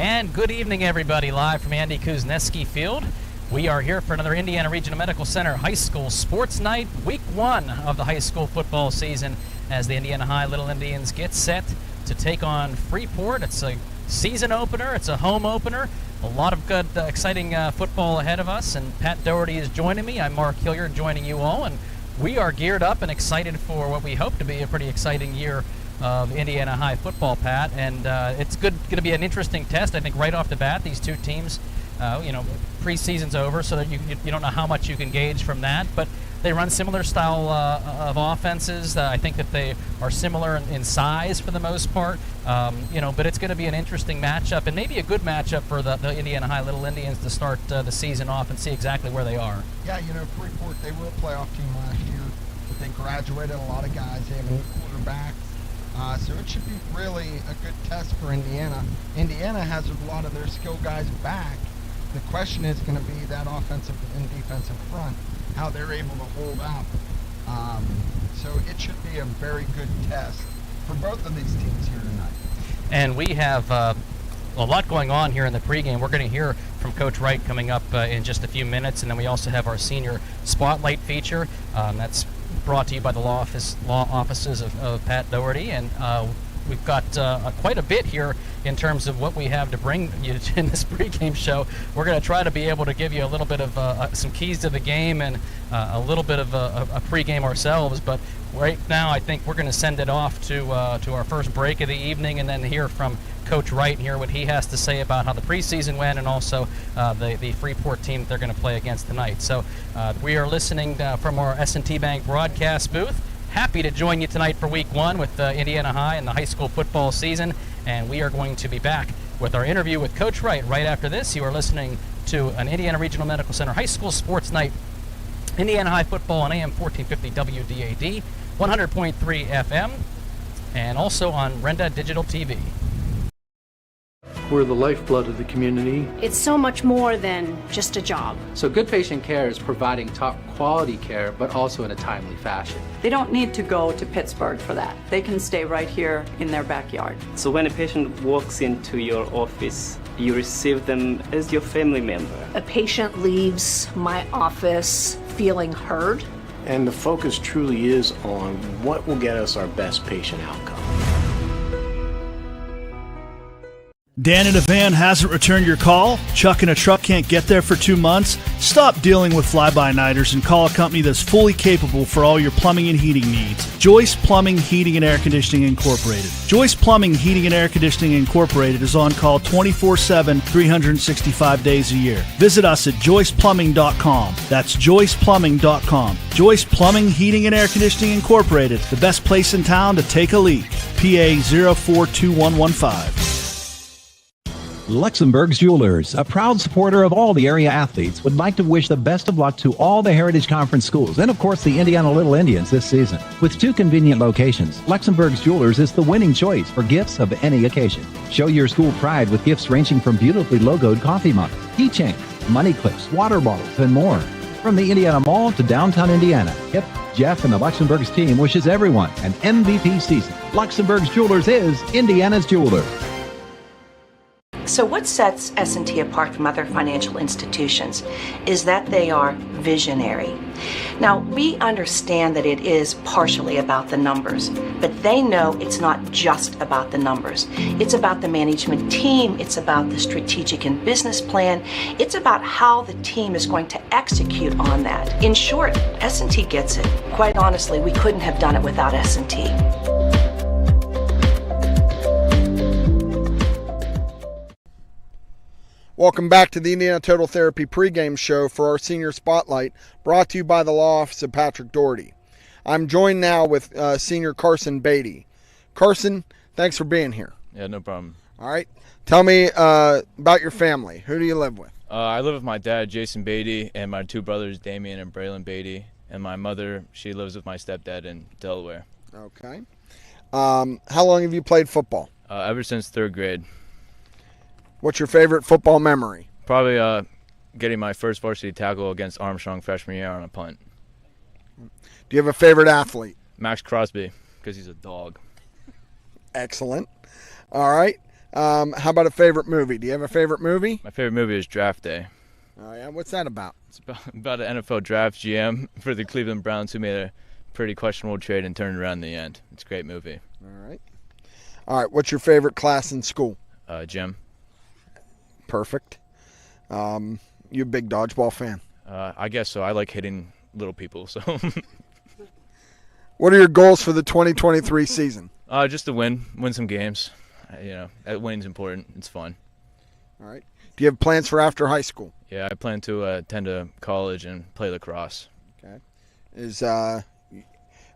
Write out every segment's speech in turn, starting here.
And good evening, everybody, live from Andy Kuzneski Field. We are here for another Indiana Regional Medical Center High School Sports Night, week one of the high school football season, as the Indiana High Little Indians get set to take on Freeport. It's a season opener, it's a home opener, a lot of good, exciting football ahead of us, and Pat Doherty is joining me. I'm Mark Hilliard joining you all, and we are geared up and excited for what we hope to be a pretty exciting year of Indiana High football, Pat, and it's going to be an interesting test. I think right off the bat, these two teams, preseason's over, so that you don't know how much you can gauge from that, but they run similar style of offenses. I think that they are similar in size for the most part, but it's going to be an interesting matchup, and maybe a good matchup for the Indiana High Little Indians to start the season off and see exactly where they are. Yeah, Freeport, they were a playoff team last year, but they graduated a lot of guys. They have a new quarterback. So it should be really a good test for Indiana. Indiana has a lot of their skill guys back. The question is going to be that offensive and defensive front, how they're able to hold up. So it should be a very good test for both of these teams here tonight. And we have a lot going on here in the pregame. We're going to hear from Coach Wright coming up in just a few minutes, and then we also have our senior spotlight feature. That's brought to you by the law offices of Pat Doherty, and we've got quite a bit here in terms of what we have to bring you in this pregame show. We're going to try to be able to give you a little bit of some keys to the game and a little bit of a pregame ourselves, but right now I think we're going to send it off to our first break of the evening, and then hear from Coach Wright and hear what he has to say about how the preseason went, and also the Freeport team that they're going to play against tonight. So we are listening from our S&T Bank broadcast booth. Happy to join you tonight for week one with Indiana High and the high school football season, and we are going to be back with our interview with Coach Wright right after this. You are listening to an Indiana Regional Medical Center High School Sports Night, Indiana High football on AM 1450 WDAD, 100.3 FM, and also on Renda Digital TV. We're the lifeblood of the community. It's so much more than just a job. So good patient care is providing top quality care, but also in a timely fashion. They don't need to go to Pittsburgh for that. They can stay right here in their backyard. So when a patient walks into your office, you receive them as your family member. A patient leaves my office feeling heard. And the focus truly is on what will get us our best patient outcome. Dan in a van hasn't returned your call? Chuck in a truck can't get there for 2 months? Stop dealing with fly-by-nighters and call a company that's fully capable for all your plumbing and heating needs. Joyce Plumbing, Heating, and Air Conditioning Incorporated. Joyce Plumbing, Heating, and Air Conditioning Incorporated is on call 24/7, 365 days a year. Visit us at joyceplumbing.com. That's joyceplumbing.com. Joyce Plumbing, Heating, and Air Conditioning Incorporated, the best place in town to take a leak. PA 042115. Luxembourg's Jewelers, a proud supporter of all the area athletes, would like to wish the best of luck to all the Heritage Conference schools and, of course, the Indiana Little Indians this season. With 2 convenient locations, Luxembourg's Jewelers is the winning choice for gifts of any occasion. Show your school pride with gifts ranging from beautifully logoed coffee mugs, keychains, money clips, water bottles, and more. From the Indiana Mall to downtown Indiana, Hip, Jeff, and the Luxembourg's team wishes everyone an MVP season. Luxembourg's Jewelers is Indiana's jeweler. So what sets S&T apart from other financial institutions is that they are visionary. Now, we understand that it is partially about the numbers, but they know it's not just about the numbers. It's about the management team, it's about the strategic and business plan, it's about how the team is going to execute on that. In short, S&T gets it. Quite honestly, we couldn't have done it without S&T. Welcome back to the Indiana Total Therapy pregame show for our senior spotlight, brought to you by the law office of Patrick Doherty. I'm joined now with senior Carson Beatty. Carson, thanks for being here. Yeah, no problem. All right. Tell me about your family. Who do you live with? I live with my dad, Jason Beatty, and my 2 brothers, Damian and Braylon Beatty. And my mother, she lives with my stepdad in Delaware. Okay. How long have you played football? Ever since 3rd grade. What's your favorite football memory? Probably getting my first varsity tackle against Armstrong freshman year on a punt. Do you have a favorite athlete? Max Crosby, because he's a dog. Excellent. All right. How about a favorite movie? Do you have a favorite movie? My favorite movie is Draft Day. Oh, yeah? What's that about? It's about an NFL draft GM for the Cleveland Browns who made a pretty questionable trade and turned around in the end. It's a great movie. All right. What's your favorite class in school? Gym. Perfect. You a big dodgeball fan? I guess so. I like hitting little people. So. What are your goals for the 2023 season? Just to win some games. Winning's important. It's fun. All right. Do you have plans for after high school? Yeah, I plan to attend a college and play lacrosse. Okay. Is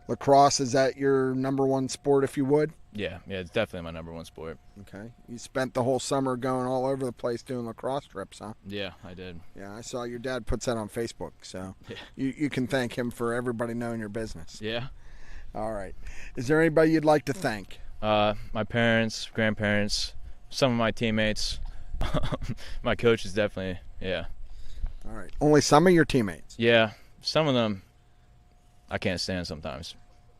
lacrosse, is that your number one sport, if you would? Yeah, it's definitely my number one sport. Okay. You spent the whole summer going all over the place doing lacrosse trips, huh? Yeah, I did. Yeah, I saw your dad puts that on Facebook, so you can thank him for everybody knowing your business. Yeah. All right. Is there anybody you'd like to thank? My parents, grandparents, some of my teammates, my coaches definitely, yeah. All right. Only some of your teammates? Yeah, some of them I can't stand sometimes.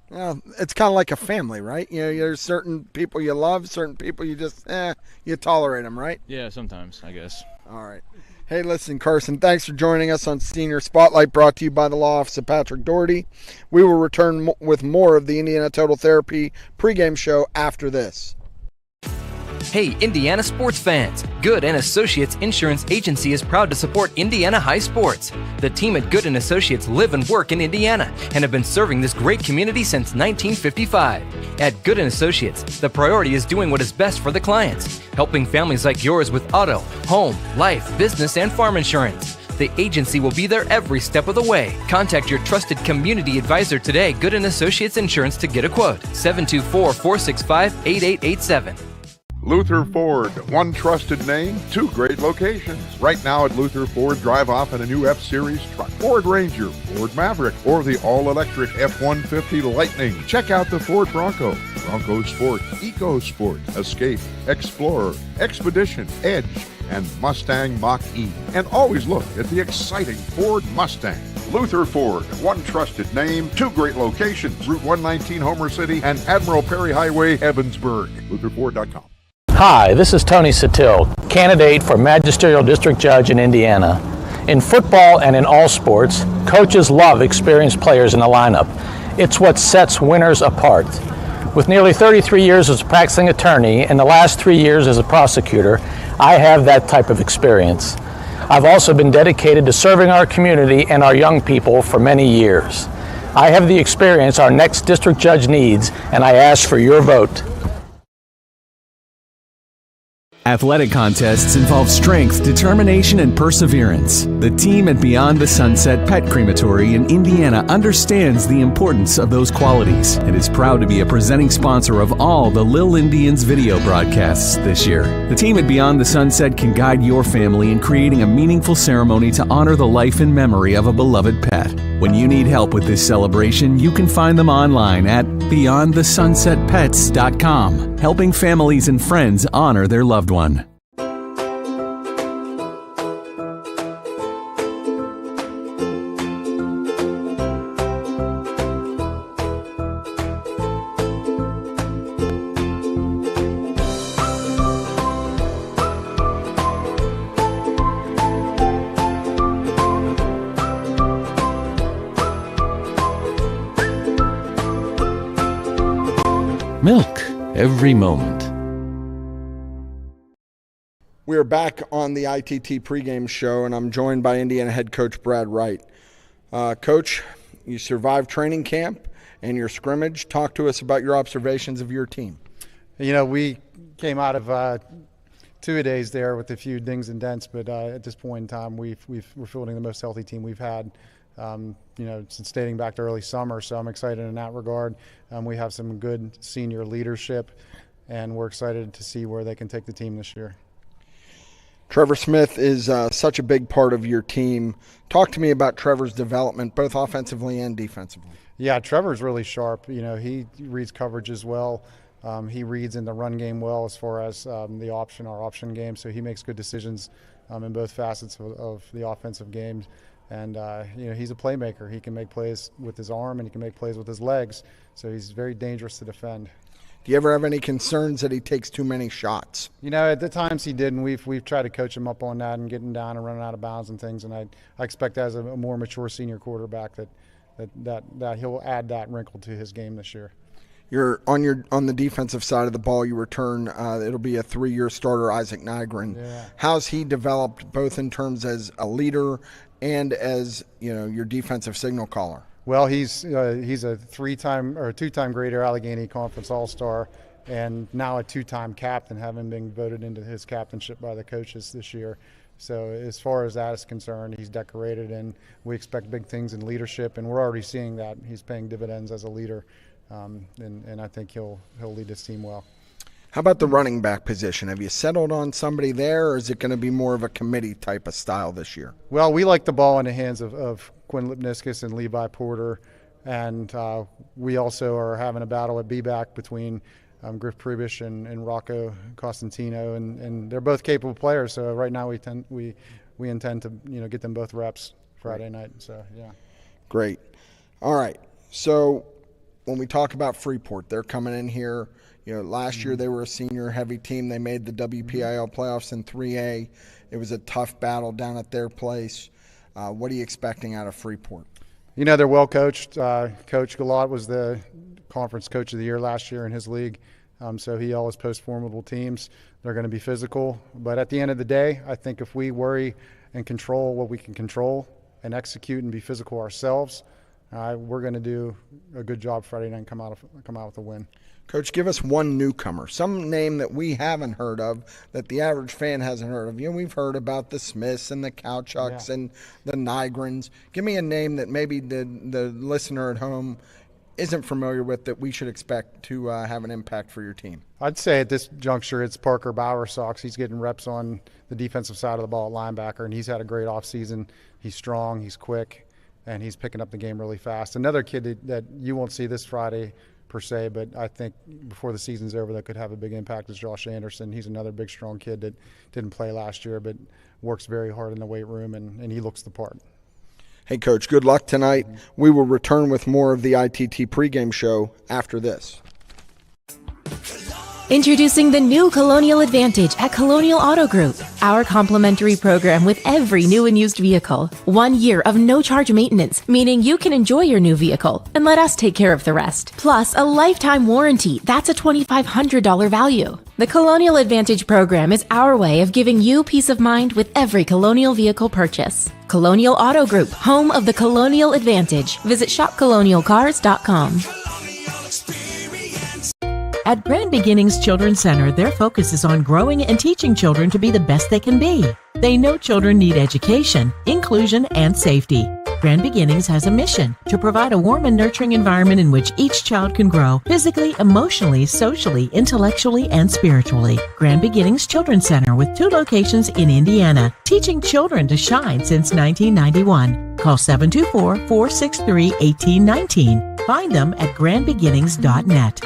Well, it's kind of like a family, right? You know, there's certain people you love, certain people you just, you tolerate them, right? Yeah, sometimes, I guess. All right. Hey, listen, Carson, thanks for joining us on Senior Spotlight, brought to you by the Law Office of Patrick Doherty. We will return with more of the Indiana Total Therapy pregame show after this. Hey, Indiana sports fans! Good & Associates Insurance Agency is proud to support Indiana high sports. The team at Good & Associates live and work in Indiana and have been serving this great community since 1955. At Good & Associates, the priority is doing what is best for the clients, helping families like yours with auto, home, life, business, and farm insurance. The agency will be there every step of the way. Contact your trusted community advisor today, Good & Associates Insurance, to get a quote. 724-465-8887. Luther Ford, one trusted name, two great locations. Right now at Luther Ford, drive off in a new F-Series truck, Ford Ranger, Ford Maverick, or the all-electric F-150 Lightning. Check out the Ford Bronco, Bronco Sport, Eco Sport, Escape, Explorer, Expedition, Edge, and Mustang Mach-E. And always look at the exciting Ford Mustang. Luther Ford, one trusted name, two great locations, Route 119 Homer City and Admiral Perry Highway, Evansburg. LutherFord.com. Hi, this is Tony Satil, candidate for Magisterial District Judge in Indiana. In football and in all sports, coaches love experienced players in the lineup. It's what sets winners apart. With nearly 33 years as a practicing attorney and the last 3 years as a prosecutor, I have that type of experience. I've also been dedicated to serving our community and our young people for many years. I have the experience our next district judge needs, and I ask for your vote. Athletic contests involve strength, determination, and perseverance. The team at Beyond the Sunset Pet Crematory in Indiana understands the importance of those qualities and is proud to be a presenting sponsor of all the Lil Indians video broadcasts this year. The team at Beyond the Sunset can guide your family in creating a meaningful ceremony to honor the life and memory of a beloved pet. When you need help with this celebration, you can find them online at BeyondTheSunsetPets.com, helping families and friends honor their loved one. Milk every moment. We are back on the ITT pregame show, and I'm joined by Indiana head coach Brad Wright. Coach, you survived training camp and your scrimmage. Talk to us about your observations of your team. You know, we came out of 2 days there with a few dings and dents, but at this point in time, we're fielding the most healthy team we've had. Since dating back to early summer, so I'm excited in that regard. We have some good senior leadership, and we're excited to see where they can take the team this year. Trevor Smith is such a big part of your team. Talk to me about Trevor's development, both offensively and defensively. Yeah, Trevor's really sharp. You know, he reads coverage as well. He reads in the run game well as far as our option game, so he makes good decisions in both facets of the offensive game. And, he's a playmaker. He can make plays with his arm and he can make plays with his legs. So he's very dangerous to defend. Do you ever have any concerns that he takes too many shots? At the times he did, and we've tried to coach him up on that and getting down and running out of bounds and things. And I expect as a more mature senior quarterback that he'll add that wrinkle to his game this year. You're on the defensive side of the ball. You return. It'll be a 3-year starter, Isaac Nygren. Yeah. How's he developed both in terms as a leader and as your defensive signal caller? Well, he's a 2-time Greater Allegheny Conference All-Star, and now a 2-time captain, having been voted into his captainship by the coaches this year. So as far as that is concerned, he's decorated, and we expect big things in leadership, and we're already seeing that he's paying dividends as a leader. And I think he'll lead this team well. How about the running back position? Have you settled on somebody there, or is it going to be more of a committee type of style this year? Well, we like the ball in the hands of Quinn Lipniscus and Levi Porter, and we also are having a battle at B-back between Griff Prebish and Rocco Costantino, and they're both capable players. So right now we intend to get them both reps Friday night. So yeah. Great. All right. So when we talk about Freeport, they're coming in here. Last year they were a senior-heavy team. They made the WPIL playoffs in 3A. It was a tough battle down at their place. What are you expecting out of Freeport? They're well coached. Coach Galot was the conference coach of the year last year in his league, so he always posts formidable teams. They're going to be physical. But at the end of the day, I think if we worry and control what we can control and execute and be physical ourselves, we're going to do a good job Friday night and come out with a win. Coach, give us one newcomer, some name that we haven't heard of, that the average fan hasn't heard of. We've heard about the Smiths and the Kowchucks and the Nygrens. Give me a name that maybe the listener at home isn't familiar with that we should expect to have an impact for your team. I'd say at this juncture it's Parker Bowersox. He's getting reps on the defensive side of the ball at linebacker, and he's had a great offseason. He's strong, he's quick, and he's picking up the game really fast. Another kid that you won't see this Friday per se, but I think before the season's over that could have a big impact is Josh Anderson. He's another big, strong kid that didn't play last year but works very hard in the weight room, and he looks the part. Hey, Coach, good luck tonight. We will return with more of the ITT pregame show after this. Introducing the new Colonial Advantage at Colonial Auto Group. Our complimentary program with every new and used vehicle. 1 year of no-charge maintenance, meaning you can enjoy your new vehicle and let us take care of the rest. Plus, a lifetime warranty. That's a $2,500 value. The Colonial Advantage program is our way of giving you peace of mind with every Colonial vehicle purchase. Colonial Auto Group, home of the Colonial Advantage. Visit shopcolonialcars.com. At Grand Beginnings Children's Center, their focus is on growing and teaching children to be the best they can be. They know children need education, inclusion, and safety. Grand Beginnings has a mission to provide a warm and nurturing environment in which each child can grow physically, emotionally, socially, intellectually, and spiritually. Grand Beginnings Children's Center with 2 locations in Indiana, teaching children to shine since 1991. Call 724-463-1819. Find them at grandbeginnings.net.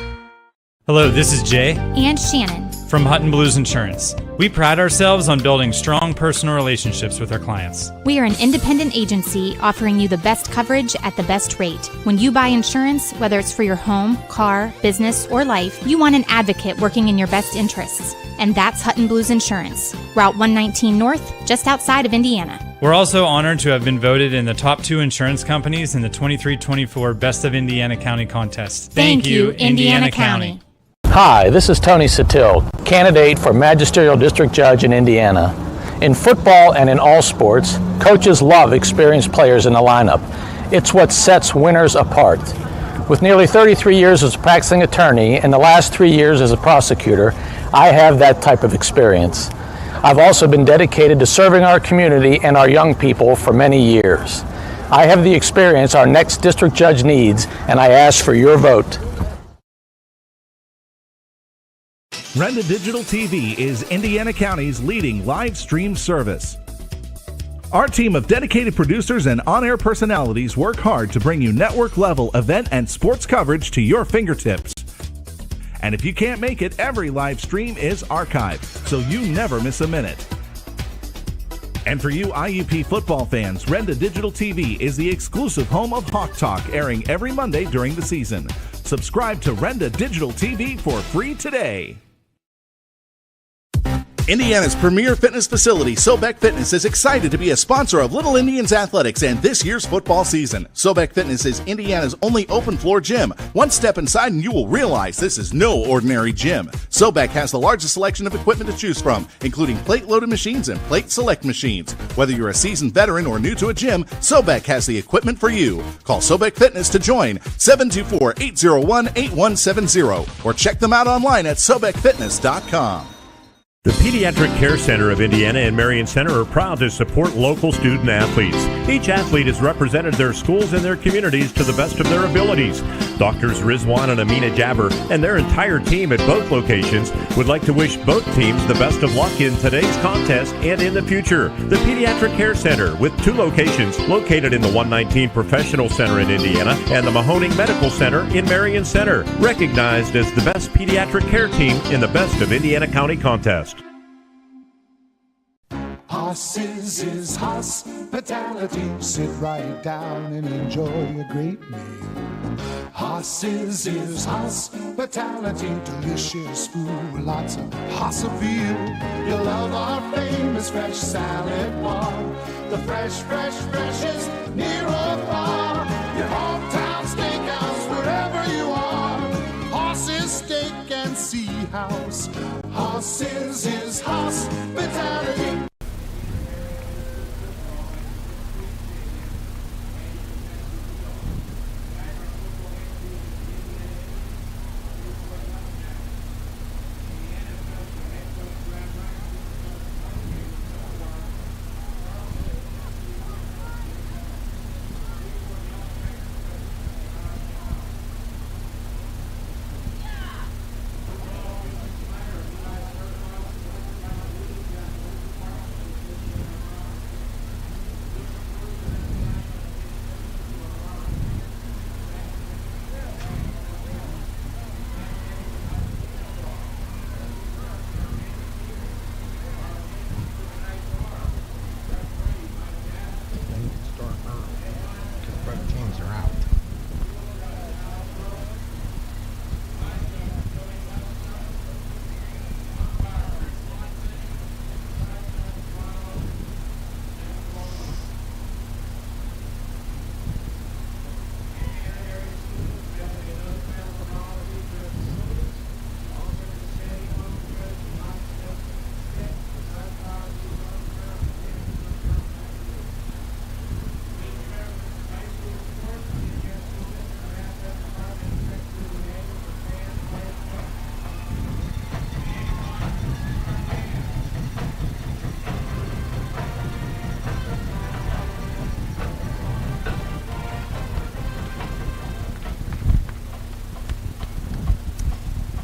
Hello, this is Jay and Shannon from Hutton Blues Insurance. We pride ourselves on building strong personal relationships with our clients. We are an independent agency offering you the best coverage at the best rate. When you buy insurance, whether it's for your home, car, business, or life, you want an advocate working in your best interests. And that's Hutton Blues Insurance, Route 119 North, just outside of Indiana. We're also honored to have been voted in the top 2 insurance companies in the 23-24 Best of Indiana County contest. Thank you, Indiana County. Hi, this is Tony Satil, candidate for Magisterial District Judge in Indiana. In football and in all sports, coaches love experienced players in the lineup. It's what sets winners apart. With nearly 33 years as a practicing attorney and the last 3 years as a prosecutor, I have that type of experience. I've also been dedicated to serving our community and our young people for many years. I have the experience our next district judge needs, and I ask for your vote. Renda Digital TV is Indiana County's leading live stream service. Our team of dedicated producers and on-air personalities work hard to bring you network-level event and sports coverage to your fingertips. And if you can't make it, every live stream is archived, so you never miss a minute. And for you IUP football fans, Renda Digital TV is the exclusive home of Hawk Talk, airing every Monday during the season. Subscribe to Renda Digital TV for free today. Indiana's premier fitness facility, Sobek Fitness, is excited to be a sponsor of Little Indians Athletics and this year's football season. Sobek Fitness is Indiana's only open-floor gym. One step inside and you will realize this is no ordinary gym. Sobek has the largest selection of equipment to choose from, including plate-loaded machines and plate select machines. Whether you're a seasoned veteran or new to a gym, Sobek has the equipment for you. Call Sobek Fitness to join, 724-801-8170, or check them out online at sobekfitness.com. The Pediatric Care Center of Indiana and Marion Center are proud to support local student athletes. Each athlete has represented their schools and their communities to the best of their abilities. Doctors Rizwan and Amina Jabber and their entire team at both locations would like to wish both teams the best of luck in today's contest and in the future. The Pediatric Care Center, with 2 locations, located in the 119 Professional Center in Indiana and the Mahoning Medical Center in Marion Center, recognized as the best pediatric care team in the Best of Indiana County contest. Hosses is hospitality. Sit right down and enjoy a great meal. Hosses is hospitality. Delicious food, lots of Hossaville. You'll love our famous fresh salad bar. The freshest near or far. Your hometown steakhouse, wherever you are. Hosses Steak and Sea House. Hosses is hospitality.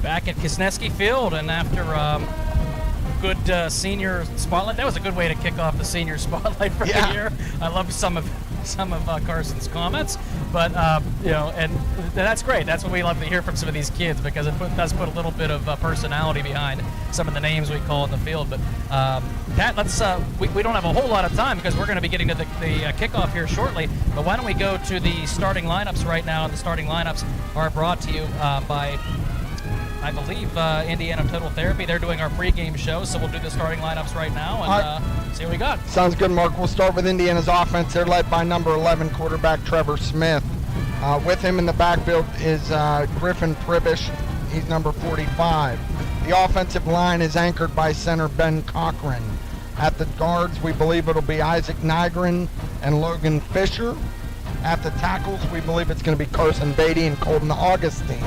Back at Kisneski Field, and after good senior spotlight, that was a good way to kick off the senior spotlight for the year. I love some of Carson's comments, but and that's great. That's what we love to hear from some of these kids, because it does put a little bit of personality behind some of the names we call in the field. But Pat, let's we don't have a whole lot of time because we're going to be getting to the kickoff here shortly. But why don't we go to the starting lineups right now? And the starting lineups are brought to you by, I believe, Indiana Total Therapy. They're doing our pregame show, so we'll do the starting lineups right now and see what we got. Sounds good, Mark. We'll start with Indiana's offense. They're led by number 11 quarterback Trevor Smith. With him in the backfield is Griffin Pribish. He's number 45. The offensive line is anchored by center Ben Cochran. At the guards, we believe it'll be Isaac Nygren and Logan Fisher. At the tackles, we believe it's going to be Carson Beatty and Colton Augustine.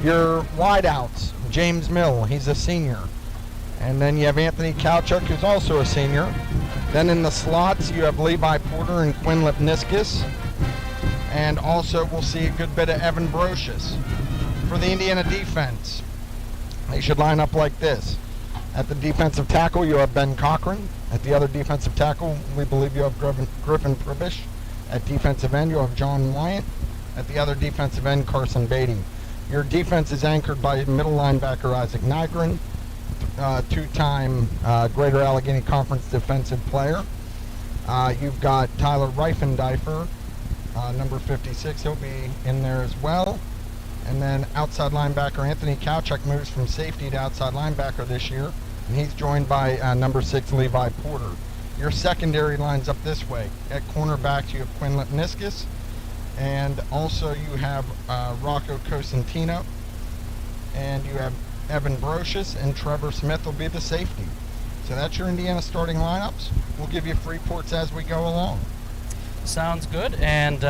Your wideouts, James Mill, he's a senior. And then you have Anthony Kowchuk, who's also a senior. Then in the slots, you have Levi Porter and Quinn Lipniskis. And also we'll see a good bit of Evan Brocious. For the Indiana defense, they should line up like this. At the defensive tackle, you have Ben Cochran. At the other defensive tackle, we believe you have Griffin Pribish. At defensive end, you have John Wyatt. At the other defensive end, Carson Beatty. Your defense is anchored by middle linebacker Isaac Nygren. two-time Greater Allegheny Conference Defensive Player. You've got Tyler Reifendeifer, number 56. He'll be in there as well. And then outside linebacker Anthony Kowchuk moves from safety to outside linebacker this year, and he's joined by number 6 Levi Porter. Your secondary lines up this way. At cornerback, you have Quinn Lipniscus, and also you have Rocco Cosentino, and you have Evan Brocious, and Trevor Smith will be the safety. So that's your Indiana starting lineups. We'll give you Freeports as we go along. Sounds good. And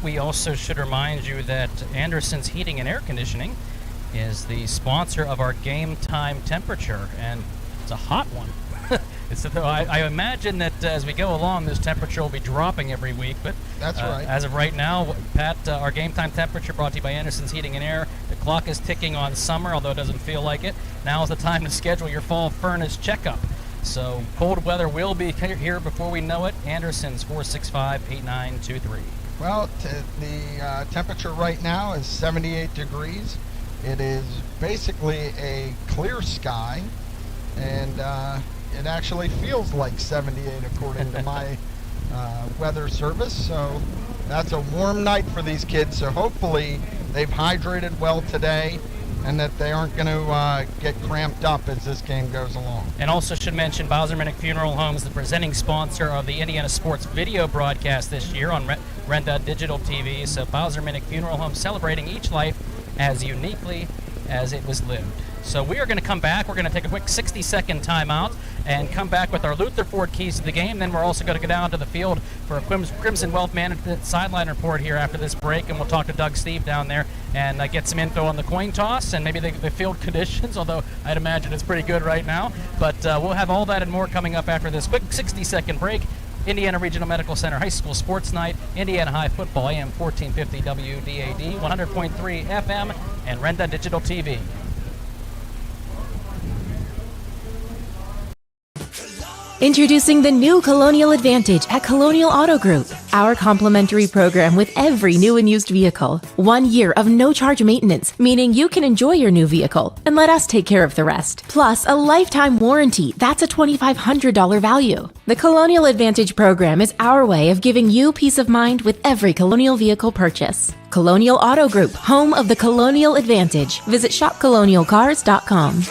we also should remind you that Anderson's Heating and Air Conditioning is the sponsor of our game time temperature, and it's a hot one. I imagine that as we go along, this temperature will be dropping every week. But that's right. As of right now, Pat, our game time temperature brought to you by Anderson's Heating and Air. The clock is ticking on summer, although it doesn't feel like it. Now is the time to schedule your fall furnace checkup. So cold weather will be here before we know it. Anderson's 465-8923. Well, the temperature right now is 78 degrees. It is basically a clear sky, and it actually feels like 78 according to my weather service. So that's a warm night for these kids. So hopefully they've hydrated well today, and that they aren't going to get cramped up as this game goes along. And also should mention Bowser Minnick Funeral Homes, the presenting sponsor of the Indiana Sports video broadcast this year on Renda Digital TV. So Bowser Minnick Funeral Home, celebrating each life as uniquely as it was lived. So we are going to come back. We're going to take a quick 60-second timeout and come back with our Luther Ford keys to the game. Then we're also going to go down to the field for a Crimson Wealth Management sideline report here after this break, and we'll talk to Doug Steve down there and get some info on the coin toss and maybe the field conditions, although I'd imagine it's pretty good right now. But we'll have all that and more coming up after this quick 60-second break. Indiana Regional Medical Center High School Sports Night, Indiana High Football, AM 1450 WDAD, 100.3 FM, and Renda Digital TV. Introducing the new Colonial Advantage at Colonial Auto Group. Our complimentary program with every new and used vehicle. 1 year of no-charge maintenance, meaning you can enjoy your new vehicle and let us take care of the rest. Plus, a lifetime warranty. That's a $2,500 value. The Colonial Advantage program is our way of giving you peace of mind with every Colonial vehicle purchase. Colonial Auto Group, home of the Colonial Advantage. Visit shopcolonialcars.com.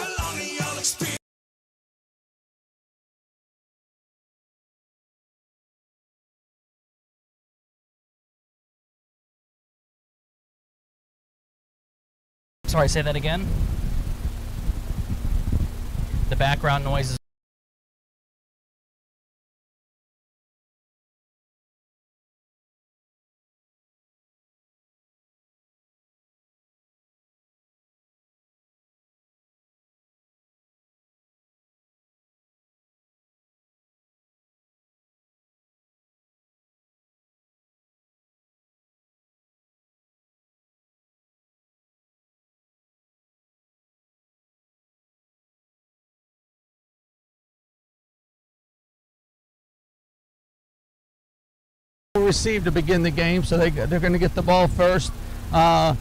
Sorry, say that again. The background noise is receive to begin the game, so they're going to get the ball first. I'm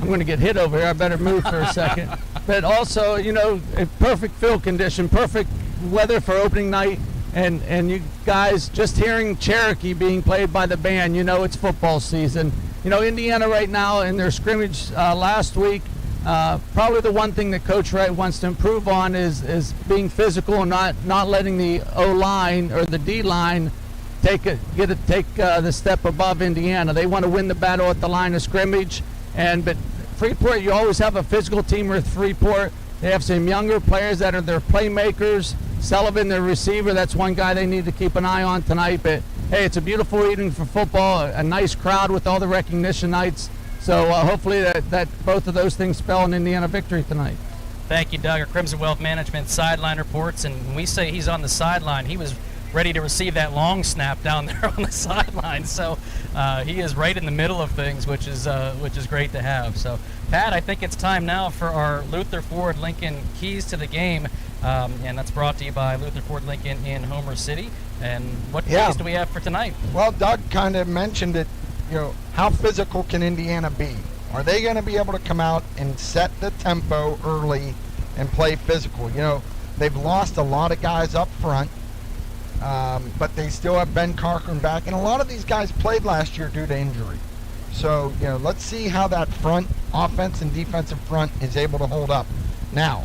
going to get hit over here. I better move for a second. But also, you know, a perfect field condition, perfect weather for opening night, and you guys just hearing Cherokee being played by the band, you know it's football season. You know, Indiana right now in their scrimmage last week, probably the one thing that Coach Wright wants to improve on is being physical and not letting the O-line or the D-line take the step above Indiana. They want to win the battle at the line of scrimmage, but Freeport, you always have a physical team with Freeport. They have some younger players that are their playmakers. Sullivan, their receiver, that's one guy they need to keep an eye on tonight. But hey, it's a beautiful evening for football, a nice crowd with all the recognition nights. So hopefully that both of those things spell an Indiana victory tonight. Thank you, Doug. Our Crimson Wealth Management sideline reports, and when we say he's on the sideline, he was ready to receive that long snap down there on the sideline. So he is right in the middle of things, which is great to have. So, Pat, I think it's time now for our Luther Ford Lincoln keys to the game, and that's brought to you by Luther Ford Lincoln in Homer City. And what keys do we have for tonight? Well, Doug kind of mentioned it. You know, how physical can Indiana be? Are they going to be able to come out and set the tempo early and play physical. You know, they've lost a lot of guys up front, but they still have Ben Cochran back, and a lot of these guys played last year due to injury. So, you know, let's see how that front, offense and defensive front, is able to hold up. Now,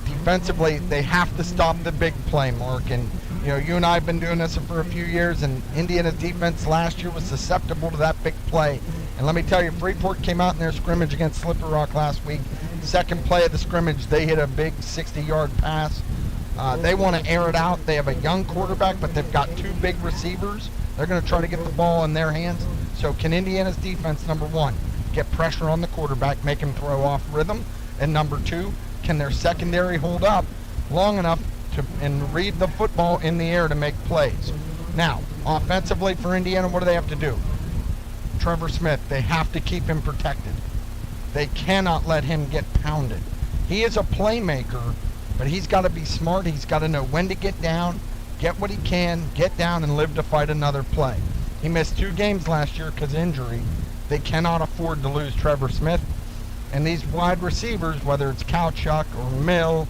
defensively, they have to stop the big play, Mark. And, you know, you and I have been doing this for a few years, and Indiana's defense last year was susceptible to that big play. And let me tell you, Freeport came out in their scrimmage against Slippery Rock last week. Second play of the scrimmage, they hit a big 60-yard pass. They want to air it out. They have a young quarterback, but they've got two big receivers. They're going to try to get the ball in their hands. So can Indiana's defense, number one, get pressure on the quarterback, make him throw off rhythm? And number two, can their secondary hold up long enough to and read the football in the air to make plays? Now, offensively for Indiana, what do they have to do? Trevor Smith, they have to keep him protected. They cannot let him get pounded. He is a playmaker, but he's got to be smart. He's got to know when to get down, get what he can, get down, and live to fight another play. He missed 2 games last year because of injury. They cannot afford to lose Trevor Smith. And these wide receivers, whether it's Kowchuk or Mill,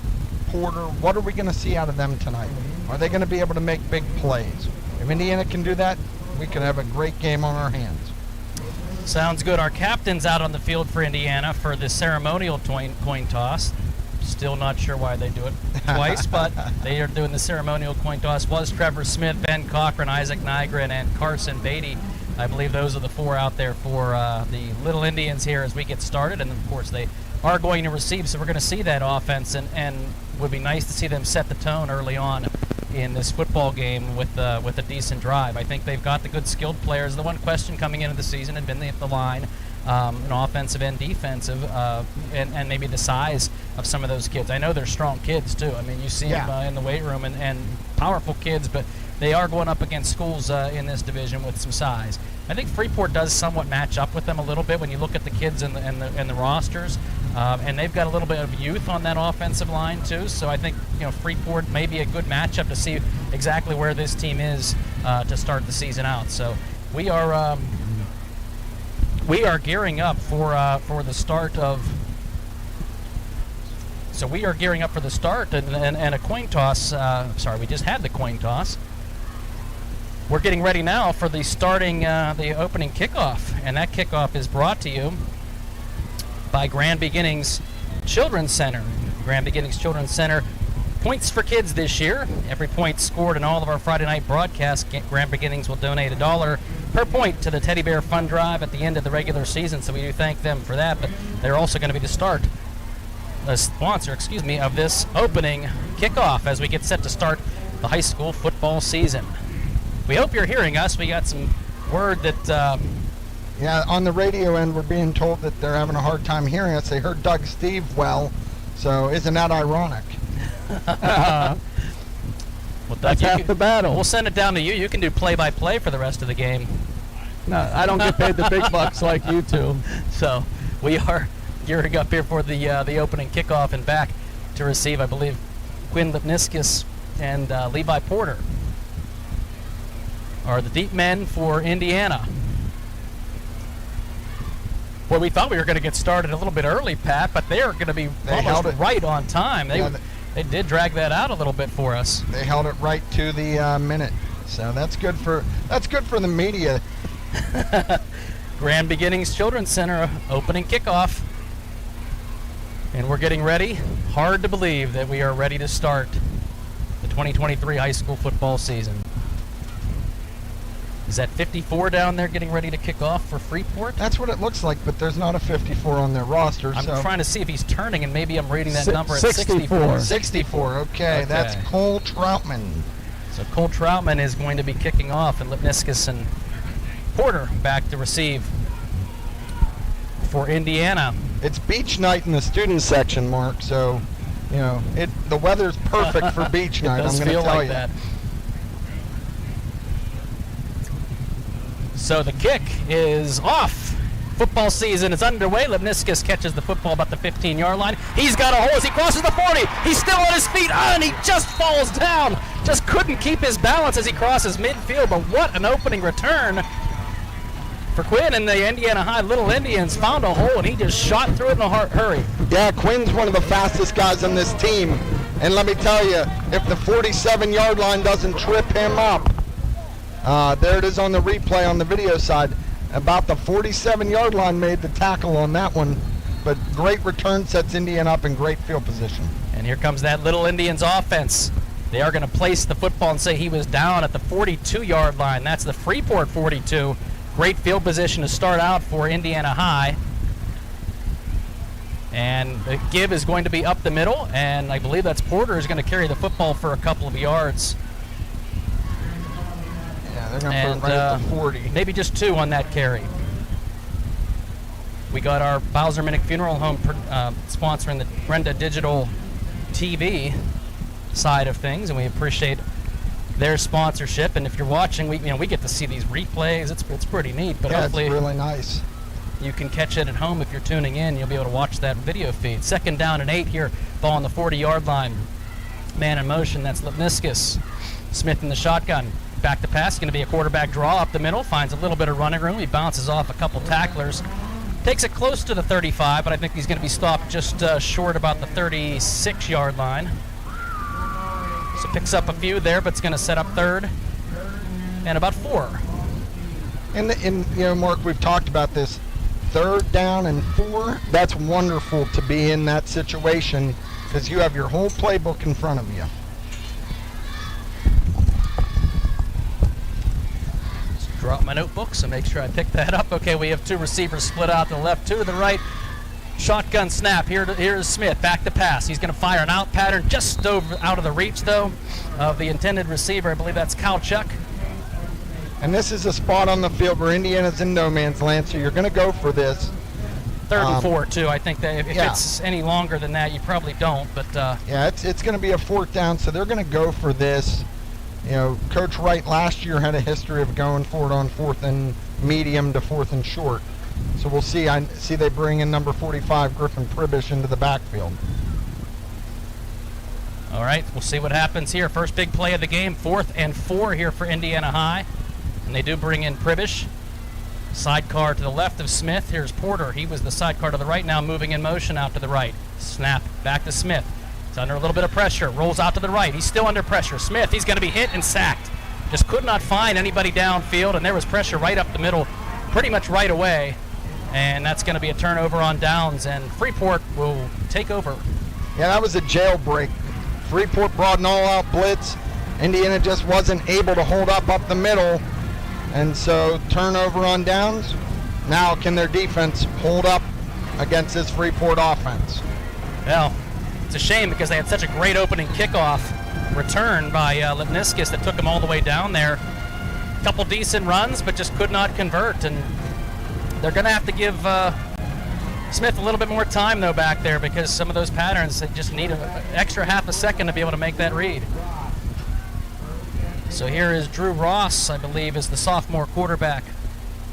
Porter, what are we going to see out of them tonight? Are they going to be able to make big plays? If Indiana can do that, we could have a great game on our hands. Sounds good. Our captain's out on the field for Indiana for the ceremonial coin toss. Still not sure why they do it twice, but they are doing the ceremonial coin toss. Was Trevor Smith, Ben Cochran, Isaac Nygren, and Carson Beatty. I believe those are the 4 out there for the Little Indians here as we get started. And, of course, they are going to receive, so we're going to see that offense, and would be nice to see them set the tone early on in this football game with a decent drive. I think they've got the good skilled players. The one question coming into the season had been the line, an offensive and defensive, and maybe the size of some of those kids. I know they're strong kids, too. I mean, you see them in the weight room, and powerful kids, but they are going up against schools in this division with some size. I think Freeport does somewhat match up with them a little bit when you look at the kids and the rosters, and they've got a little bit of youth on that offensive line too. So I think Freeport may be a good matchup to see exactly where this team is to start the season out. So we are gearing up for the start of. So we are gearing up for the start and a coin toss. Sorry, we just had the coin toss. We're getting ready now for the the opening kickoff, and that kickoff is brought to you by Grand Beginnings Children's Center. Grand Beginnings Children's Center, points for kids this year. Every point scored in all of our Friday night broadcasts, Grand Beginnings will donate $1 per point to the Teddy Bear Fund Drive at the end of the regular season, so we do thank them for that. But they're also going to be the sponsor, of this opening kickoff as we get set to start the high school football season. We hope you're hearing us. We got some word that... Yeah, on the radio end, we're being told that they're having a hard time hearing us. They heard Doug Steve well, so isn't that ironic? Well, Doug, that's half the battle. We'll send it down to you. You can do play-by-play for the rest of the game. No, I don't get paid the big bucks like you two. So we are gearing up here for the opening kickoff and back to receive, I believe, Quinn Lipniskis and Levi Porter are the deep men for Indiana. Well, we thought we were going to get started a little bit early, Pat, but they are going to be almost right on time. They did drag that out a little bit for us. They held it right to the minute, so that's good for the media. Grand Beginnings Children's Center opening kickoff, and we're getting ready. Hard to believe that we are ready to start the 2023 high school football season. Is that 54 down there getting ready to kick off for Freeport? That's what it looks like, but there's not a 54 on their roster. I'm trying to see if he's turning, and maybe I'm reading that number at 64. 64, okay. That's Cole Troutman. So Cole Troutman is going to be kicking off, and Lipniskis and Porter back to receive for Indiana. It's beach night in the student section, Mark, so, the weather's perfect for beach night, I'm going to tell you. That. So the kick is off. Football season is underway. Lipniskis catches the football about the 15-yard line. He's got a hole as he crosses the 40. He's still on his feet, and he just falls down. Just couldn't keep his balance as he crosses midfield, but what an opening return for Quinn, and the Indiana High Little Indians found a hole, and he just shot through it in a hurry. Yeah, Quinn's one of the fastest guys on this team. And let me tell you, if the 47-yard line doesn't trip him up, there it is on the replay on the video side. About the 47-yard line made the tackle on that one. But great return sets Indiana up in great field position. And here comes that Little Indians offense. They are going to place the football and say he was down at the 42-yard line. That's the Freeport 42. Great field position to start out for Indiana High. And the give is going to be up the middle, and I believe that's Porter is going to carry the football for a couple of yards. Yeah, they're going to put it right at the 40. Maybe just 2 on that carry. We got our Bowser Minnick Funeral Home sponsoring the Brenda Digital TV side of things, and we appreciate their sponsorship. And if you're watching, we get to see these replays. It's pretty neat. But yeah, hopefully it's really nice. You can catch it at home if you're tuning in. You'll be able to watch that video feed. 2nd down and 8 here. Ball on the 40-yard line. Man in motion. That's Lipniskus. Smith in the shotgun. Back to pass. Going to be a quarterback draw up the middle. Finds a little bit of running room. He bounces off a couple tacklers. Takes it close to the 35, but I think he's going to be stopped just short about the 36-yard line. So picks up a few there, but it's going to set up 3rd and about 4. And Mark, we've talked about this. 3rd down and 4, that's wonderful to be in that situation because you have your whole playbook in front of you. Just drop my notebook, so make sure I pick that up. Okay, we have 2 receivers split out to the left, 2 to the right. Shotgun snap. Here is Smith. Back to pass. He's going to fire an out pattern just out of the reach, though, of the intended receiver. I believe that's Kalchuk. And this is a spot on the field where Indiana's in no man's land, so you're going to go for this. 3rd and 4, too. I think that if it's any longer than that, you probably don't. But yeah, it's going to be a 4th down, so they're going to go for this. Coach Wright last year had a history of going for it on 4th and medium to 4th and short. So we'll see. I see they bring in number 45, Griffin Pribish, into the backfield. All right, we'll see what happens here. First big play of the game, 4th and 4 here for Indiana High. And they do bring in Pribish. Sidecar to the left of Smith. Here's Porter. He was the sidecar to the right, now moving in motion out to the right. Snap back to Smith. He's under a little bit of pressure. Rolls out to the right. He's still under pressure. Smith, he's going to be hit and sacked. Just could not find anybody downfield, and there was pressure right up the middle pretty much right away. And that's going to be a turnover on downs, and Freeport will take over. Yeah, that was a jailbreak. Freeport brought an all-out blitz. Indiana just wasn't able to hold up the middle. And so turnover on downs. Now can their defense hold up against this Freeport offense? Well, it's a shame because they had such a great opening kickoff return by Lipniskus that took them all the way down there. A couple decent runs, but just could not convert. And they're going to have to give Smith a little bit more time, though, back there because some of those patterns, they just need an extra half a second to be able to make that read. So here is Drew Ross, I believe, is the sophomore quarterback.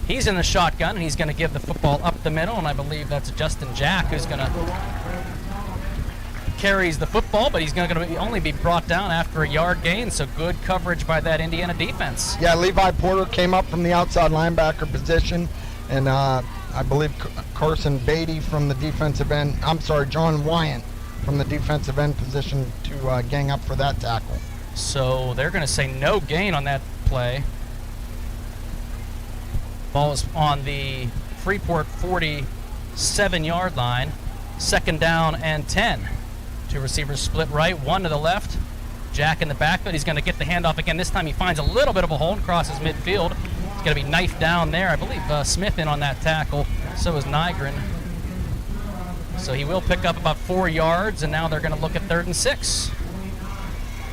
He's in the shotgun, and he's going to give the football up the middle, and I believe that's Justin Jack who's going to carries the football, but he's going to only be brought down after a yard gain, so good coverage by that Indiana defense. Yeah, Levi Porter came up from the outside linebacker position, and I believe Carson Beatty from the defensive end, John Wyant from the defensive end position to gang up for that tackle. So they're going to say no gain on that play. Ball is on the Freeport 47-yard line. 2nd down and 10. 2 receivers split right, 1 to the left. Jack in the backfield. He's going to get the handoff again. This time he finds a little bit of a hole and crosses midfield. He's going to be knifed down there. I believe Smith in on that tackle. So is Nygren. So he will pick up about 4 yards, and now they're going to look at 3rd and 6.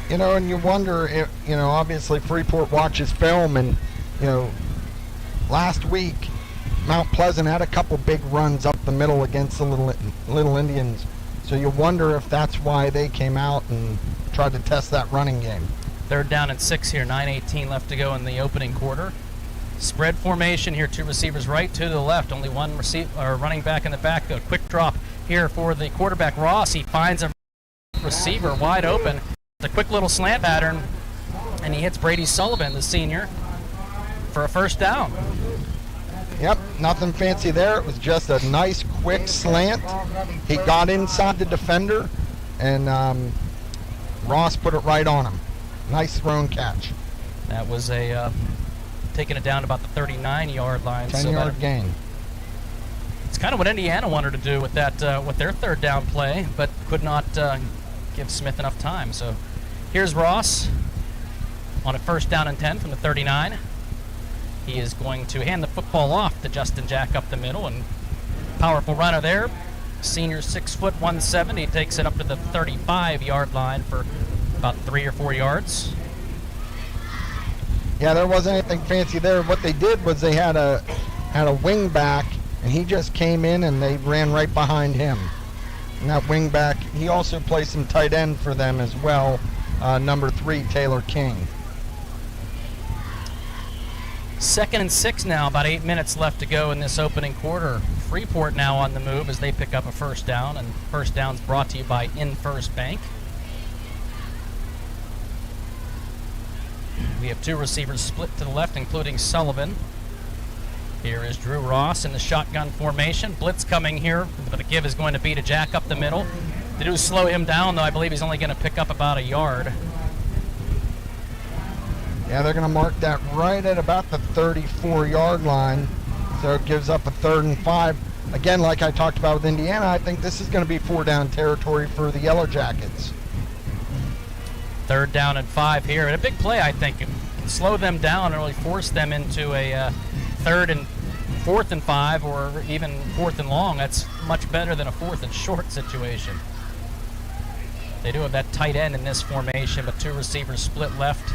And you wonder if, obviously Freeport watches film, and, last week Mount Pleasant had a couple big runs up the middle against the Little Indians. So you wonder if that's why they came out and tried to test that running game. 3rd down and 6 here, 9:18 left to go in the opening quarter. Spread formation here, 2 receivers right, 2 to the left, only 1 running back in the back. A quick drop here for the quarterback Ross. He finds a receiver wide open. The quick little slant pattern, and he hits Brady Sullivan, the senior, for a 1st down. Yep, nothing fancy there. It was just a nice, quick slant. He got inside the defender, and Ross put it right on him. Nice thrown catch. That was taking it down to about the 39-yard line. 10-yard gain. It's kind of what Indiana wanted to do with that, with their third down play, but could not give Smith enough time. So here's Ross on a 1st down and 10 from the 39. He is going to hand the football off to Justin Jack up the middle, and powerful runner there. Senior 6 foot 170, takes it up to the 35-yard line for about 3 or 4 yards. Yeah, there wasn't anything fancy there. What they did was they had a wing back, and he just came in and they ran right behind him. And that wing back, he also plays some tight end for them as well, number 3, Taylor King. 2nd and 6 now, about 8 minutes left to go in this opening quarter. Freeport now on the move as they pick up a 1st down, and 1st down's brought to you by In First Bank. We have 2 receivers split to the left, including Sullivan. Here is Drew Ross in the shotgun formation. Blitz coming here, but the give is going to be to Jack up the middle. They do slow him down, though. I believe he's only going to pick up about a yard. Yeah, they're going to mark that right at about the 34-yard line, so it gives up a 3rd and 5. Again, like I talked about with Indiana, I think this is going to be 4-down territory for the Yellow Jackets. 3rd down and 5 here, and a big play, I think. It can slow them down and really force them into a 3rd and 4th and 5, or even 4th and long. That's much better than a 4th and short situation. They do have that tight end in this formation, but 2 receivers split left.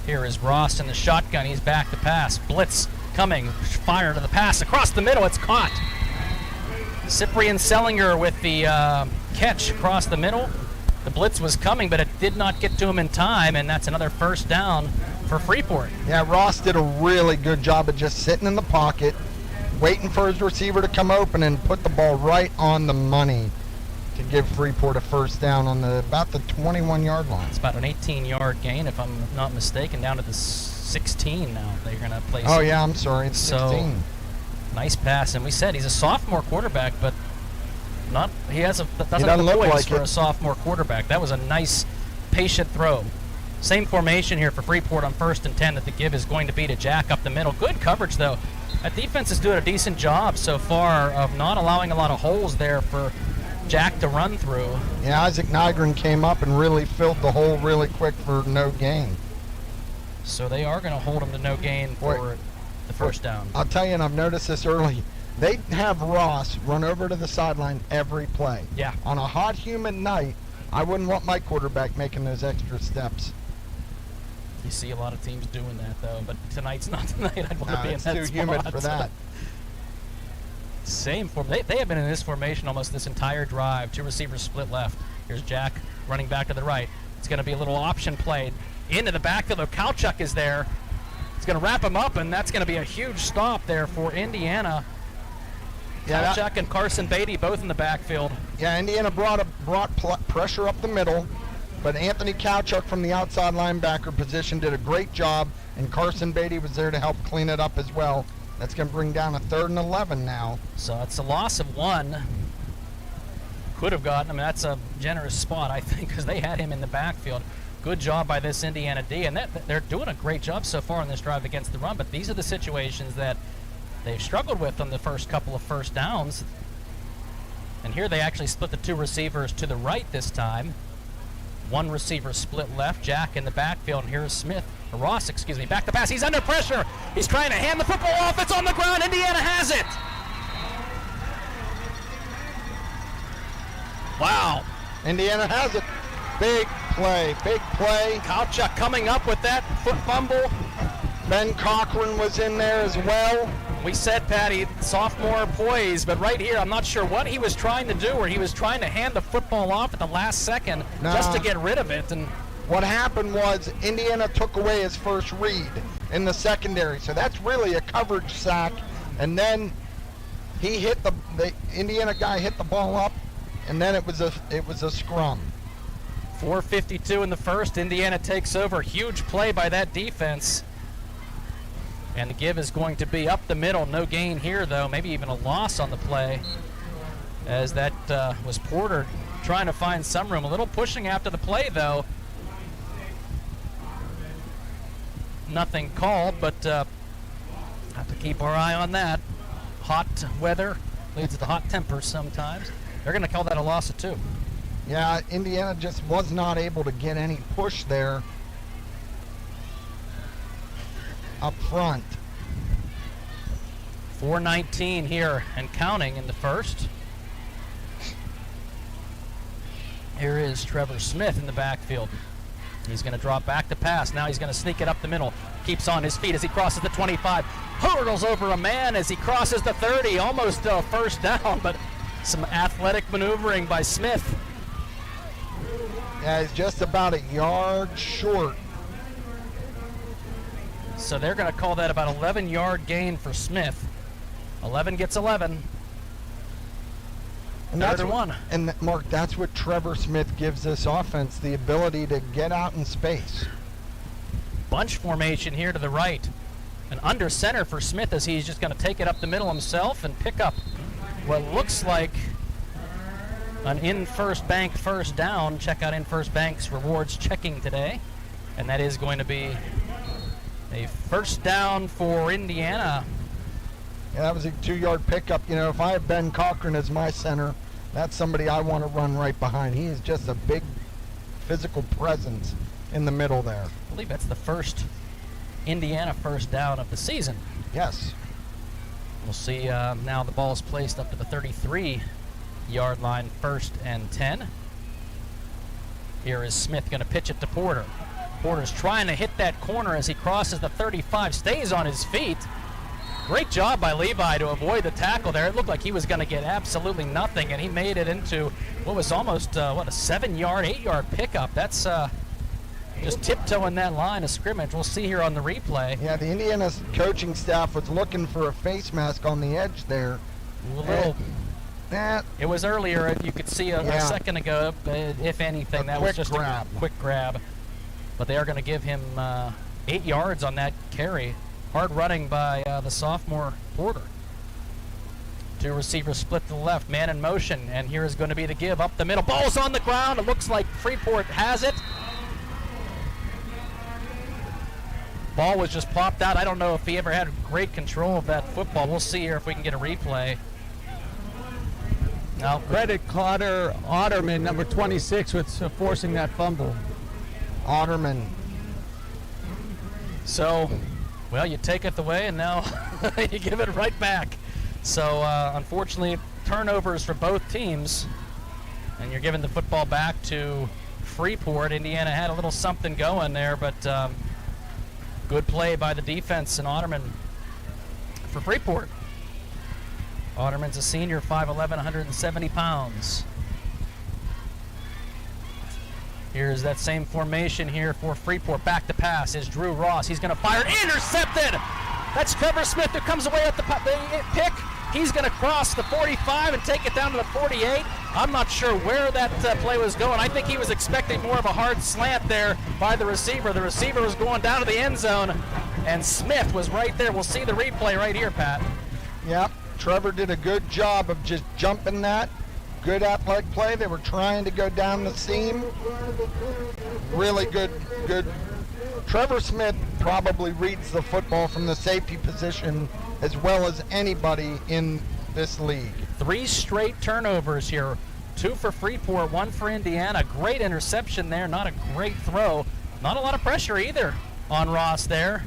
Here is Ross in the shotgun. He's back to pass. Blitz coming. Fire to the pass. Across the middle. It's caught. Cyprian Sellinger with the catch across the middle. The blitz was coming, but it did not get to him in time, and that's another 1st down for Freeport. Yeah, Ross did a really good job of just sitting in the pocket, waiting for his receiver to come open and put the ball right on the money to give Freeport a 1st down on about the 21-yard line. It's about an 18-yard gain, if I'm not mistaken, down to the 16 now. They're going to place. Oh, yeah, I'm sorry. It's 16. So, nice pass. And we said he's a sophomore quarterback, but doesn't have the poise like for a sophomore quarterback. That was a nice, patient throw. Same formation here for Freeport on 1st and 10 that the give is going to be to Jack up the middle. Good coverage, though. That defense is doing a decent job so far of not allowing a lot of holes there for Jack to run through. Yeah, Isaac Nygren came up and really filled the hole really quick for no gain. So they are going to hold him to no gain for the 1st down. I'll tell you, and I've noticed this early, they have Ross run over to the sideline every play. Yeah. On a hot, humid night, I wouldn't want my quarterback making those extra steps. You see a lot of teams doing that, though, but tonight's not the night I'd want to be in that spot. It's too humid for that. Same form. They have been in this formation almost this entire drive. 2 receivers split left. Here's Jack running back to the right. It's going to be a little option play into the backfield. Kalchuk is there. It's going to wrap him up, and that's going to be a huge stop there for Indiana. Yeah, Kalchuk and Carson Beatty both in the backfield. Yeah, Indiana brought pressure up the middle, but Anthony Kalchuk from the outside linebacker position did a great job, and Carson Beatty was there to help clean it up as well. That's going to bring down a 3rd and 11 now. So it's a loss of 1. Could have gotten him. That's a generous spot, I think, because they had him in the backfield. Good job by this Indiana D, and they're doing a great job so far on this drive against the run, but these are the situations that they've struggled with on the first couple of 1st downs. And here they actually split the 2 receivers to the right this time. 1 receiver split left, Jack in the backfield, and here's Ross, back to pass. He's under pressure. He's trying to hand the football off. It's on the ground. Indiana has it. Wow. Indiana has it. Big play. Kalchuk coming up with that foot fumble. Ben Cochran was in there as well. We said, Patty, sophomore poise, but right here, I'm not sure what he was trying to do, or he was trying to hand the football off at the last second just to get rid of it. And what happened was Indiana took away his first read in the secondary, so that's really a coverage sack. And then he hit the Indiana guy hit the ball up, and then it was a scrum. 4:52 in the first. Indiana takes over. Huge play by that defense. And the give is going to be up the middle. No gain here, though. Maybe even a loss on the play, as that was Porter trying to find some room. A little pushing after the play, though. Nothing called, but have to keep our eye on that. Hot weather leads to hot tempers sometimes. They're going to call that a loss of 2. Yeah, Indiana just was not able to get any push there up front. 4:19 here and counting in the first. Here is Trevor Smith in the backfield. He's going to drop back to pass. Now he's going to sneak it up the middle. Keeps on his feet as he crosses the 25. Hurdles over a man as he crosses the 30. Almost a first down, but some athletic maneuvering by Smith. Yeah, he's just about a yard short. So they're going to call that about 11-yard gain for Smith. 11 gets 11. And that's what, and Mark, that's what Trevor Smith gives this offense, the ability to get out in space. Bunch formation here to the right. An under center for Smith as he's just going to take it up the middle himself and pick up what looks like an in First Bank first down. Check out In First Bank's rewards checking today. And that is going to be a first down for Indiana. Yeah, that was a 2-yard pickup. You know, if I have Ben Cochran as my center, that's somebody I want to run right behind. He is just a big physical presence in the middle there. I believe that's the first Indiana first down of the season. Yes. We'll see now the ball is placed up to the 33-yard line, 1st and 10. Here is Smith going to pitch it to Porter. Porter's trying to hit that corner as he crosses the 35, stays on his feet. Great job by Levi to avoid the tackle there. It looked like he was going to get absolutely nothing, and he made it into what was almost, a 7-yard, 8-yard pickup. That's just tiptoeing that line of scrimmage. We'll see here on the replay. Yeah, the Indiana coaching staff was looking for a face mask on the edge there. It was earlier. You could see a second ago, if anything, that was just a quick grab. But they are going to give him 8 yards on that carry. Hard running by the sophomore Porter. 2 receivers split to the left, man in motion, and here is going to be the give up the middle. Ball's on the ground. It looks like Freeport has it. Ball was just popped out. I don't know if he ever had great control of that football. We'll see here if we can get a replay. Now credit Carter Otterman, number 26, with forcing that fumble. Otterman. So, well, you take it away, and now you give it right back. So, unfortunately, turnovers for both teams, and you're giving the football back to Freeport. Indiana had a little something going there, but good play by the defense and Otterman for Freeport. Otterman's a senior, 5'11", 170 pounds. Here's that same formation here for Freeport. Back to pass is Drew Ross. He's going to fire. Intercepted! That's Trevor Smith who comes away at the pick. He's going to cross the 45 and take it down to the 48. I'm not sure where that play was going. I think he was expecting more of a hard slant there by the receiver. The receiver was going down to the end zone, and Smith was right there. We'll see the replay right here, Pat. Yep, Trevor did a good job of just jumping that. Good athletic play. They were trying to go down the seam. Really good. Trevor Smith probably reads the football from the safety position as well as anybody in this league. 3 straight turnovers here. 2 for Freeport, 1 for Indiana. Great interception there, not a great throw. Not a lot of pressure either on Ross there.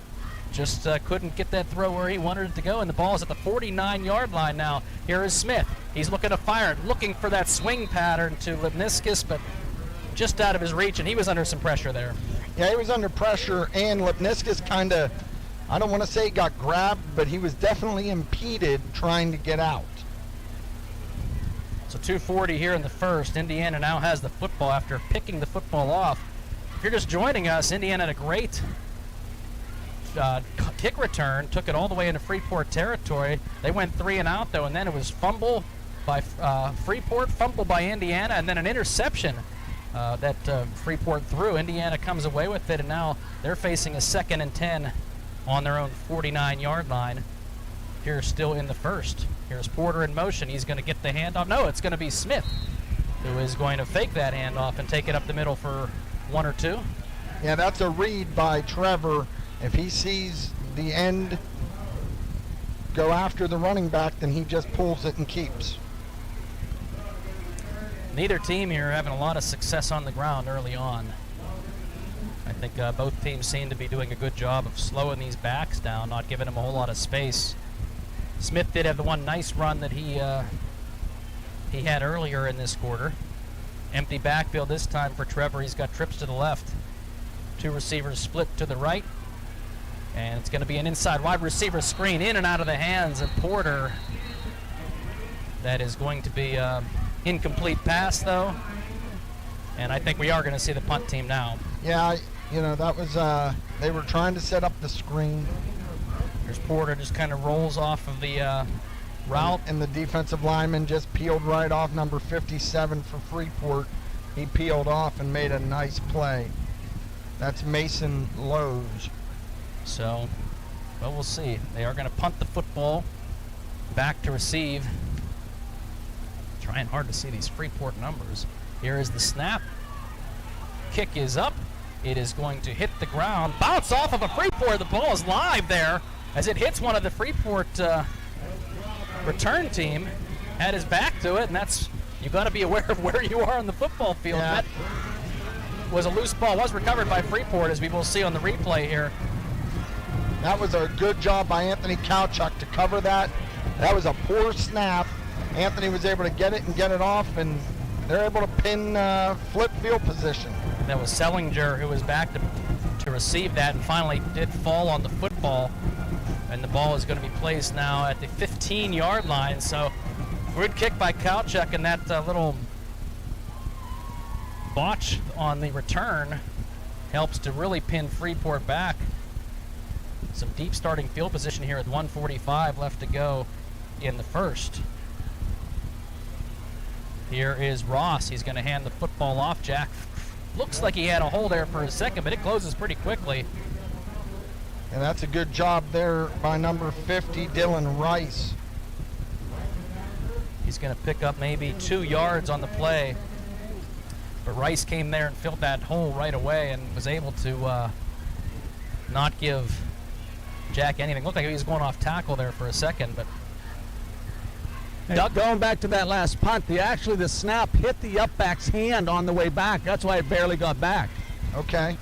Just couldn't get that throw where he wanted it to go, and the ball is at the 49-yard line now. Here is Smith. He's looking to fire it, looking for that swing pattern to Lipniskis, but just out of his reach, and he was under some pressure there. Yeah, he was under pressure, and Lipniskis kind of, I don't want to say he got grabbed, but he was definitely impeded trying to get out. So 2:40 here in the first. Indiana now has the football after picking the football off. If you're just joining us, Indiana had a great kick return, took it all the way into Freeport territory. They went 3 and out, though, and then it was fumble by Freeport, fumble by Indiana, and then an interception that Freeport threw. Indiana comes away with it, and now they're facing a 2nd and 10 on their own 49-yard line. Here still in the first. Here's Porter in motion. He's going to get the handoff. No, it's going to be Smith who is going to fake that handoff and take it up the middle for 1 or 2. Yeah, that's a read by Trevor. If he sees the end go after the running back, then he just pulls it and keeps. Neither team here having a lot of success on the ground early on. I think both teams seem to be doing a good job of slowing these backs down, not giving them a whole lot of space. Smith did have the one nice run that he had earlier in this quarter. Empty backfield this time for Trevor. He's got trips to the left. 2 receivers split to the right. And it's going to be an inside wide receiver screen in and out of the hands of Porter. That is going to be incomplete pass, though. And I think we are going to see the punt team now. Yeah, that was, they were trying to set up the screen. There's Porter, just kind of rolls off of the route. And the defensive lineman just peeled right off, number 57 for Freeport. He peeled off and made a nice play. That's Mason Lowe's. So, well, we'll see. They are going to punt the football back to receive. Trying hard to see these Freeport numbers. Here is the snap. Kick is up. It is going to hit the ground. Bounce off of a Freeport. The ball is live there as it hits one of the Freeport return team. Had his back to it, and that's, you got to be aware of where you are on the football field. Yeah. That was a loose ball. Was recovered by Freeport, as we will see on the replay here. That was a good job by Anthony Kowchuk to cover that. That was a poor snap. Anthony was able to get it and get it off, and they're able to pin flip field position. That was Sellinger who was back to receive that and finally did fall on the football. And the ball is going to be placed now at the 15-yard line. So good kick by Kowchuk, and that little botch on the return helps to really pin Freeport back. Some deep starting field position here at 1:45 left to go in the first. Here is Ross. He's going to hand the football off. Jack looks like he had a hole there for a second, but it closes pretty quickly. And that's a good job there by number 50, Dylan Rice. He's going to pick up maybe 2 yards on the play. But Rice came there and filled that hole right away and was able to not give Jack anything. Looked like he was going off tackle there for a second, but Doug, going back to that last punt, the snap hit the up back's hand on the way back. That's why it barely got back. Okay.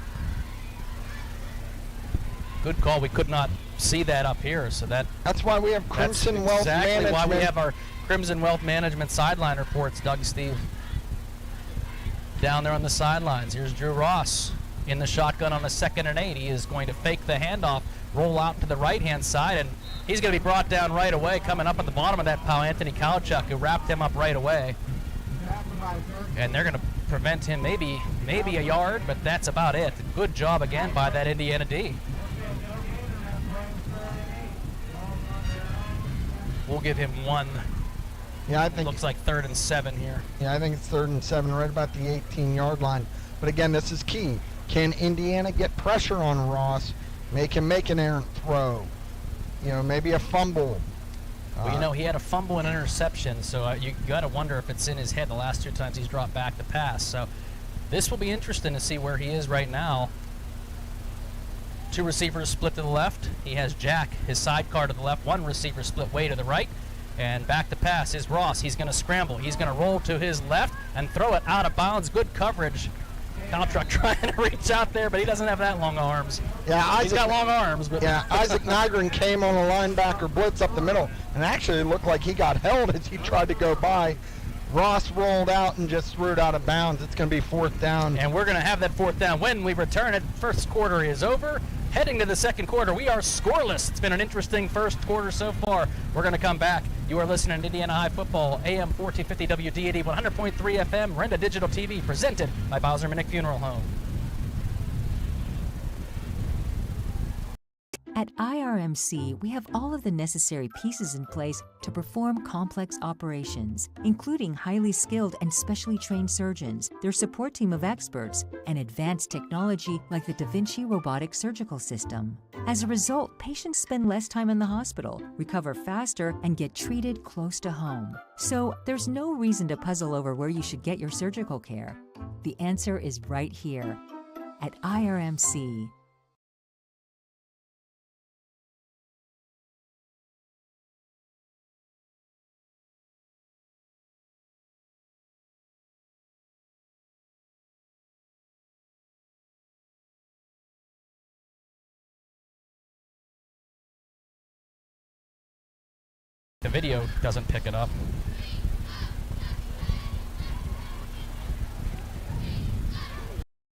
Good call. We could not see that up here, so that's why we have Crimson Wealth Management. Exactly why we have our Crimson Wealth Management sideline reports. Doug, Steve, down there on the sidelines. Here's Drew Ross in the shotgun on a 2nd and 8. He is going to fake the handoff, roll out to the right-hand side, and he's going to be brought down right away. Coming up at the bottom of that pile, Anthony Kowchuk, who wrapped him up right away. And they're going to prevent him maybe a yard, but that's about it. Good job again by that Indiana D. We'll give him 1. Yeah, I think looks like 3rd and 7 here. Yeah, I think it's 3rd and 7, right about the 18-yard line. But again, this is key. Can Indiana get pressure on Ross, make him make an errant throw? Maybe a fumble. Well, he had a fumble and interception, so you got to wonder if it's in his head the last 2 times he's dropped back to pass. So this will be interesting to see where he is right now. 2 receivers split to the left. He has Jack, his sidecar, to the left. 1 receiver split way to the right. And back to pass is Ross. He's going to scramble. He's going to roll to his left and throw it out of bounds. Good coverage. Kowchuk trying to reach out there, but he doesn't have that long arms. Yeah, he's got long arms. But yeah, Isaac Nygren came on a linebacker blitz up the middle, and actually it looked like he got held as he tried to go by. Ross rolled out and just threw it out of bounds. It's going to be 4th down. And we're going to have that 4th down when we return it. First quarter is over. Heading to the second quarter, we are scoreless. It's been an interesting first quarter so far. We're going to come back. You are listening to Indiana High Football, AM 1450 WDAD, 100.3 FM, Renda Digital TV, presented by Bowser Minnick Funeral Home. At IRMC, we have all of the necessary pieces in place to perform complex operations, including highly skilled and specially trained surgeons, their support team of experts, and advanced technology like the Da Vinci robotic surgical system. As a result, patients spend less time in the hospital, recover faster, and get treated close to home. So there's no reason to puzzle over where you should get your surgical care. The answer is right here at IRMC. The video doesn't pick it up.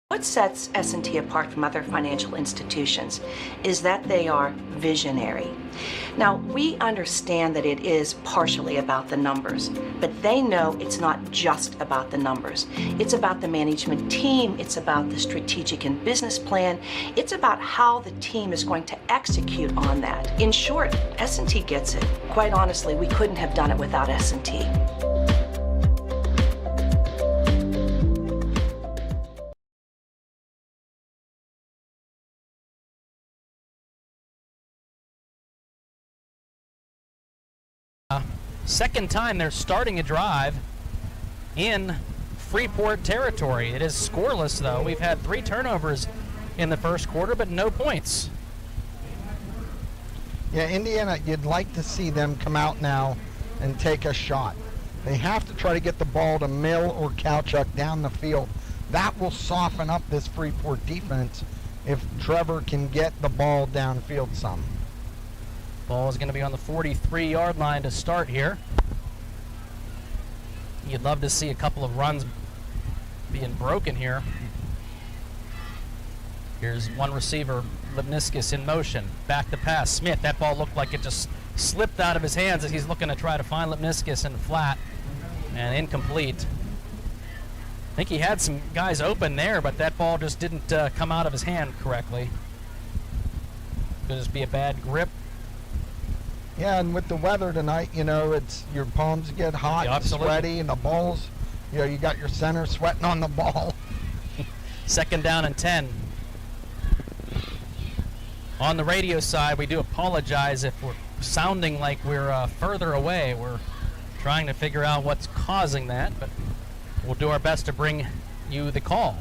What sets S&T apart from other financial institutions is that they are visionary. Now, we understand that it is partially about the numbers, but they know it's not just about the numbers. It's about the management team, it's about the strategic and business plan, it's about how the team is going to execute on that. In short, S&T gets it. Quite honestly, we couldn't have done it without S&T. Second time they're starting a drive in Freeport territory. It is scoreless, though. We've had 3 turnovers in the first quarter, but no points. Yeah, Indiana, you'd like to see them come out now and take a shot. They have to try to get the ball to Mill or Kowchuk down the field. That will soften up this Freeport defense if Trevor can get the ball downfield some. Ball is going to be on the 43-yard line to start here. You'd love to see a couple of runs being broken here. Here's one receiver, Lipniskis in motion. Back to pass. Smith, that ball looked like it just slipped out of his hands as he's looking to try to find Lipniskis in the flat. And incomplete. I think he had some guys open there, but that ball just didn't come out of his hand correctly. Could just be a bad grip. Yeah, and with the weather tonight, you know, it's your palms get hot and sweaty, and the balls, you know, you got your center sweating on the ball. Second down and 10. On the radio side, we do apologize if we're sounding like we're further away. We're trying to figure out what's causing that, but we'll do our best to bring you the call.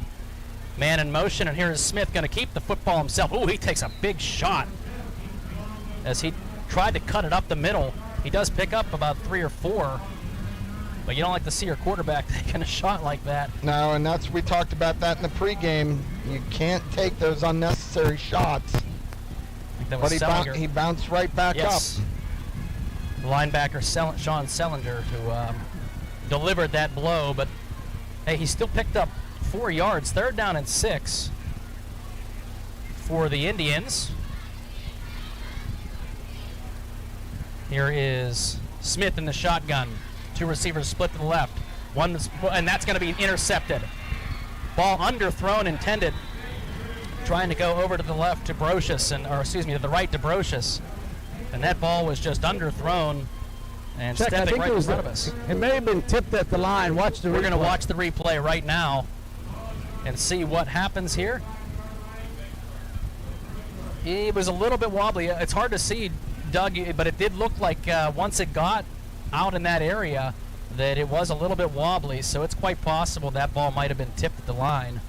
Man in motion, and here is Smith going to keep the football himself. Ooh, he takes a big shot as he tried to cut it up the middle. He does pick up about 3 or 4, but you don't like to see your quarterback taking a shot like that. No, and we talked about that in the pregame. You can't take those unnecessary shots. But he bounced right back up. The linebacker, Sean Sellinger, who delivered that blow, but hey, he still picked up 4 yards. 3rd down and 6 for the Indians. Here is Smith in the shotgun. 2 receivers split to the left. And that's going to be intercepted. Ball underthrown, intended. Trying to go over to the left to Brocious, to the right to Brocious. And that ball was just underthrown and stepping right in front of us. It may have been tipped at the line. We're going to watch the replay right now and see what happens here. It was a little bit wobbly. It's hard to see, Doug, but it did look like once it got out in that area that it was a little bit wobbly, so it's quite possible that ball might have been tipped at the line.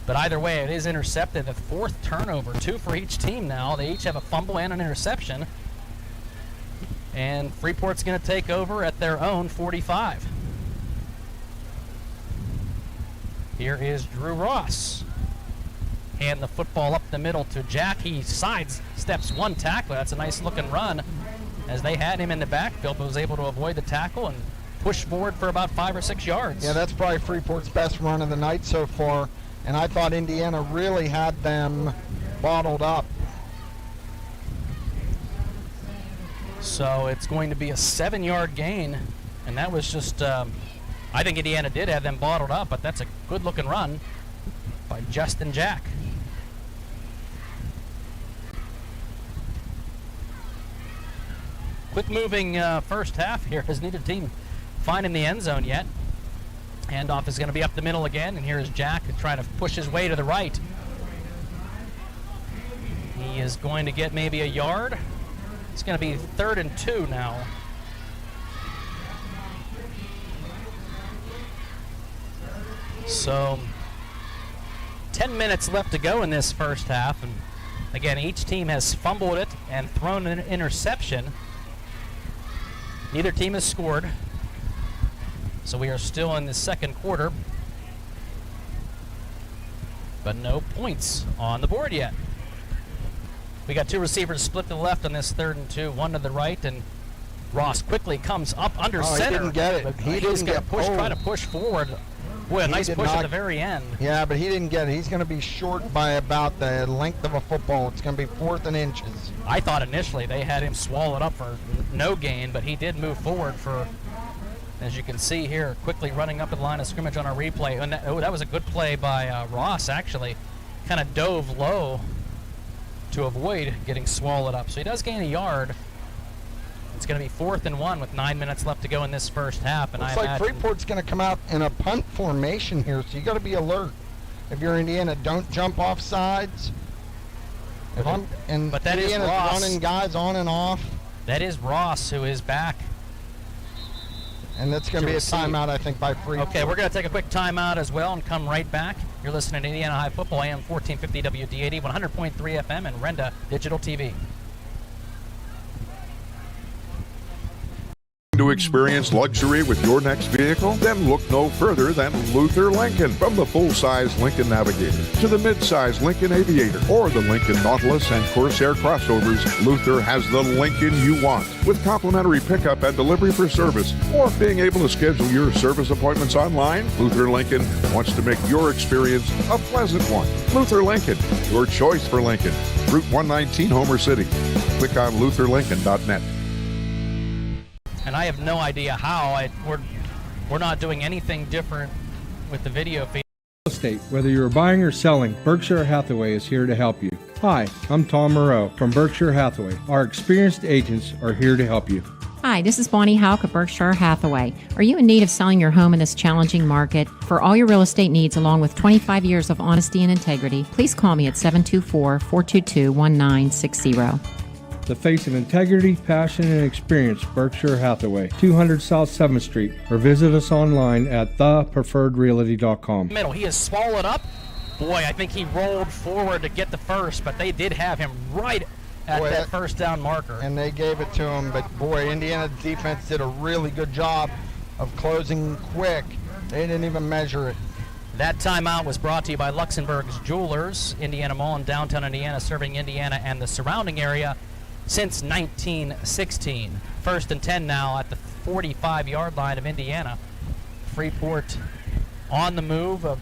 But either way, it is intercepted. The 4th turnover, 2 for each team now. They each have a fumble and an interception. And Freeport's going to take over at their own 45. Here is Drew Ross. Hand the football up the middle to Jack. He sidesteps one tackler. That's a nice looking run as they had him in the backfield, but was able to avoid the tackle and push forward for about 5 or 6 yards. Yeah, that's probably Freeport's best run of the night so far. And I thought Indiana really had them bottled up. So it's going to be a 7-yard gain. And that was just, I think Indiana did have them bottled up, but that's a good looking run by Justin Jack. quick moving first half here as neither team finding the end zone yet. Handoff is going to be up the middle again, and here is Jack trying to push his way to the right. He is going to get maybe a yard. It's going to be 3rd and 2 now. So 10 minutes left to go in this first half, and again, each team has fumbled it and thrown an interception. Neither team has scored, so we are still in the second quarter, but no points on the board yet. We got 2 receivers split to the left on this 3rd and 2, one to the right, and Ross quickly comes up under center. He didn't get it. He didn't get try to push forward. Boy, a nice push at the very end. Yeah, but he didn't get it. He's going to be short by about the length of a football. It's going to be 4th and inches. I thought initially they had him swallowed up for no gain, but he did move forward for, as you can see here, quickly running up the line of scrimmage on our replay. And that was a good play by Ross, actually. Kind of dove low to avoid getting swallowed up. So he does gain a yard. It's going to be 4th and 1 with 9 minutes left to go in this first half. And Looks like Freeport's going to come out in a punt formation here, so you got to be alert. If you're Indiana, don't jump off sides. But that Indiana's is Ross running guys on and off. That is Ross who is back. And that's going to be a timeout, I think, by Freeport. Okay, we're going to take a quick timeout as well and come right back. You're listening to Indiana High Football, AM 1450 WD80, 100.3 FM, and Renda Digital TV. To experience luxury with your next vehicle? Then look no further than Luther Lincoln. From the full-size Lincoln Navigator to the mid-size Lincoln Aviator or the Lincoln Nautilus and Corsair crossovers, Luther has the Lincoln you want. With complimentary pickup and delivery for service or being able to schedule your service appointments online, Luther Lincoln wants to make your experience a pleasant one. Luther Lincoln, your choice for Lincoln. Route 119, Homer City. Click on lutherlincoln.net. And I have no idea how. We're not doing anything different with the video feed. Estate, whether you're buying or selling, Berkshire Hathaway is here to help you. Hi, I'm Tom Moreau from Berkshire Hathaway. Our experienced agents are here to help you. Hi, this is Bonnie Houck of Berkshire Hathaway. Are you in need of selling your home in this challenging market? For all your real estate needs, along with 25 years of honesty and integrity, please call me at 724-422-1960. The face of integrity, passion, and experience, Berkshire Hathaway, 200 South 7th Street, or visit us online at thepreferredrealty.com. Middle, he is swallowed up. Boy, I think he rolled forward to get the first, but they did have him right at that first down marker. And they gave it to him, but boy, Indiana's defense did a really good job of closing quick. They didn't even measure it. That timeout was brought to you by Luxembourg's Jewelers, Indiana Mall in downtown Indiana, serving Indiana and the surrounding area since 1916. 1st and 10 now at the 45-yard line of Indiana. Freeport on the move. A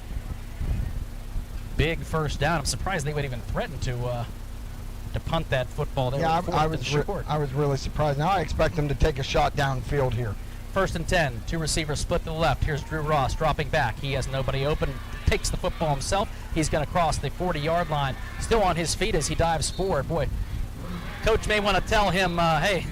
big first down. I'm surprised they would even threaten to punt that football. Yeah, I was really surprised. Now I expect them to take a shot downfield here. 1st and 10. 2 receivers split to the left. Here's Drew Ross dropping back. He has nobody open. Takes the football himself. He's going to cross the 40-yard line. Still on his feet as he dives forward. Boy, Coach may want to tell him, hey,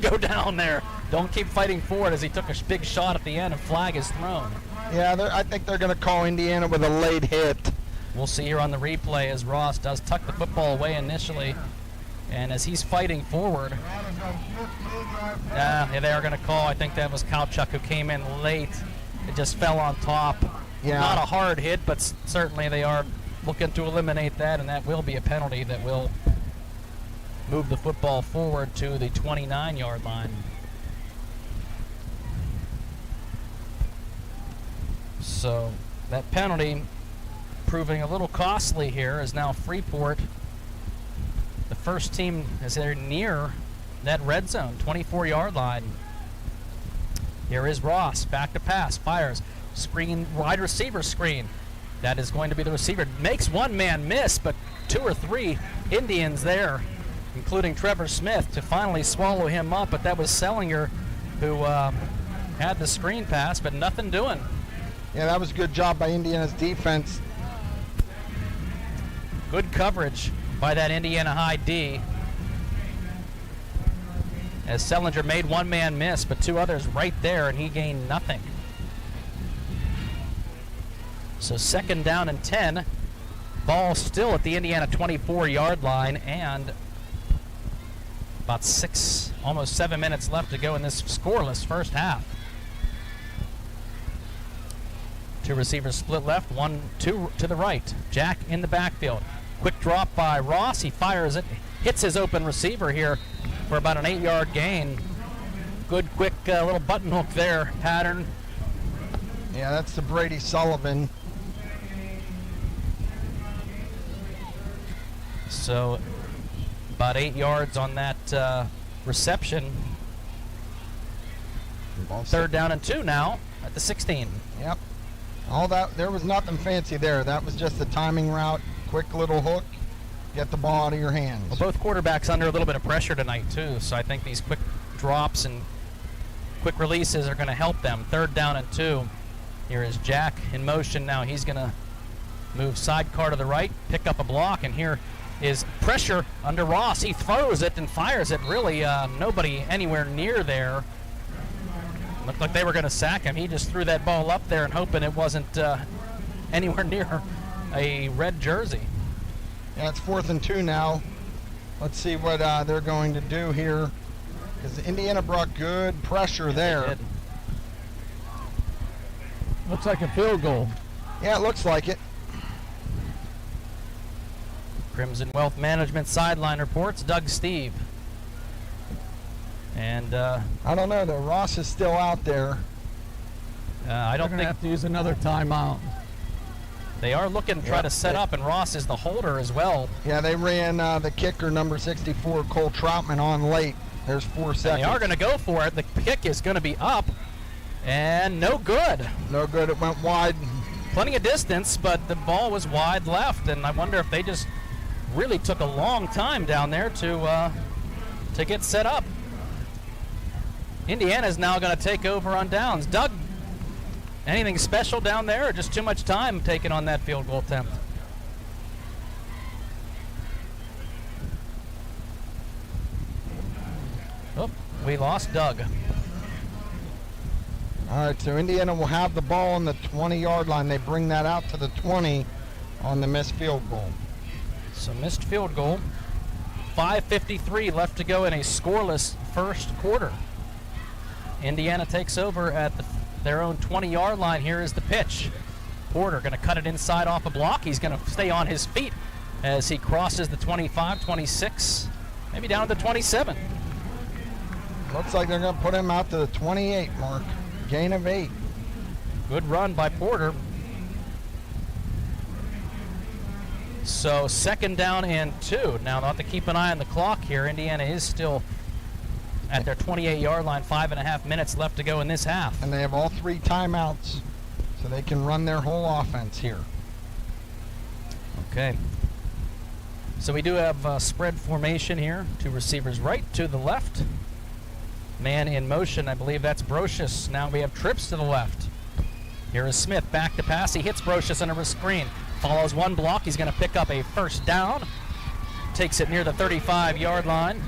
go down there. Don't keep fighting forward, as he took a big shot at the end and flag is thrown. Yeah, I think they're going to call Indiana with a late hit. We'll see here on the replay as Ross does tuck the football away initially. And as he's fighting forward, they are going to call. I think that was Kowchuk who came in late. It just fell on top. Yeah. Not a hard hit, but certainly they are looking to eliminate that, and that will be a penalty that will move the football forward to the 29-yard line. So that penalty proving a little costly here, as now Freeport, the first team, as they're near that red zone, 24-yard line. Here is Ross, back to pass, fires, screen, wide receiver screen. That is going to be the receiver. Makes one man miss, but 2 or 3 Indians there, including Trevor Smith, to finally swallow him up. But that was Sellinger who had the screen pass, but nothing doing. Yeah, that was a good job by Indiana's defense. Good coverage by that Indiana High D. as Sellinger made one man miss, but two others right there, and he gained nothing. So 2nd down and 10. Ball still at the Indiana 24-yard line, and about almost 7 minutes left to go in this scoreless first half. Two receivers split left, 1-2 to the right. Jack in the backfield. Quick drop by Ross. He fires it, hits his open receiver here for about an 8-yard gain. Good, quick little button hook there, pattern. Yeah, that's the Brady Sullivan. So about 8 yards on that reception. 3rd down and 2 now at the 16. Yep. All that, there was nothing fancy there. That was just the timing route, quick little hook, get the ball out of your hands. Well, both quarterbacks under a little bit of pressure tonight too, so I think these quick drops and quick releases are going to help them. 3rd down and 2. Here is Jack in motion now. He's going to move sidecar to the right, pick up a block, and here is pressure under Ross. He throws it and fires it. Really nobody anywhere near there. Looked like they were going to sack him. He just threw that ball up there and hoping it wasn't anywhere near a red jersey. Yeah, it's 4th and 2 now. Let's see what they're going to do here, because Indiana brought good pressure there. Looks like a field goal. Yeah, it looks like it. Crimson Wealth Management sideline reports Doug Steve. And I don't know, though. Ross is still out there. I don't think have to use another timeout. They are looking to try to set up, and Ross is the holder as well. Yeah, they ran the kicker, number 64, Cole Troutman, on late. There's 4 seconds. And they are going to go for it. The kick is going to be up, and no good. No good. It went wide. Plenty of distance, but the ball was wide left, and I wonder if they just really took a long time down there to get set up. Indiana is now going to take over on downs. Doug, anything special down there, or just too much time taken on that field goal attempt? Oh, we lost Doug. All right, so Indiana will have the ball on the 20-yard line. They bring that out to the 20 on the missed field goal. So missed field goal. 5:53 left to go in a scoreless first quarter. Indiana takes over at their own 20-yard line. Here is the pitch. Porter going to cut it inside off a block. He's going to stay on his feet as he crosses the 25, 26, maybe down to the 27. Looks like they're going to put him out to the 28 mark. Gain of 8. Good run by Porter. So 2nd down and 2. Now they'll have to keep an eye on the clock here. Indiana is still at their 28-yard line. 5.5 minutes left to go in this half. And they have all 3 timeouts, so they can run their whole offense here. Okay. So we do have spread formation here. 2 receivers right, to the left. Man in motion, I believe that's Brocious. Now we have trips to the left. Here is Smith, back to pass. He hits Brocious under a screen. Follows one block. He's going to pick up a first down. Takes it near the 35-yard line.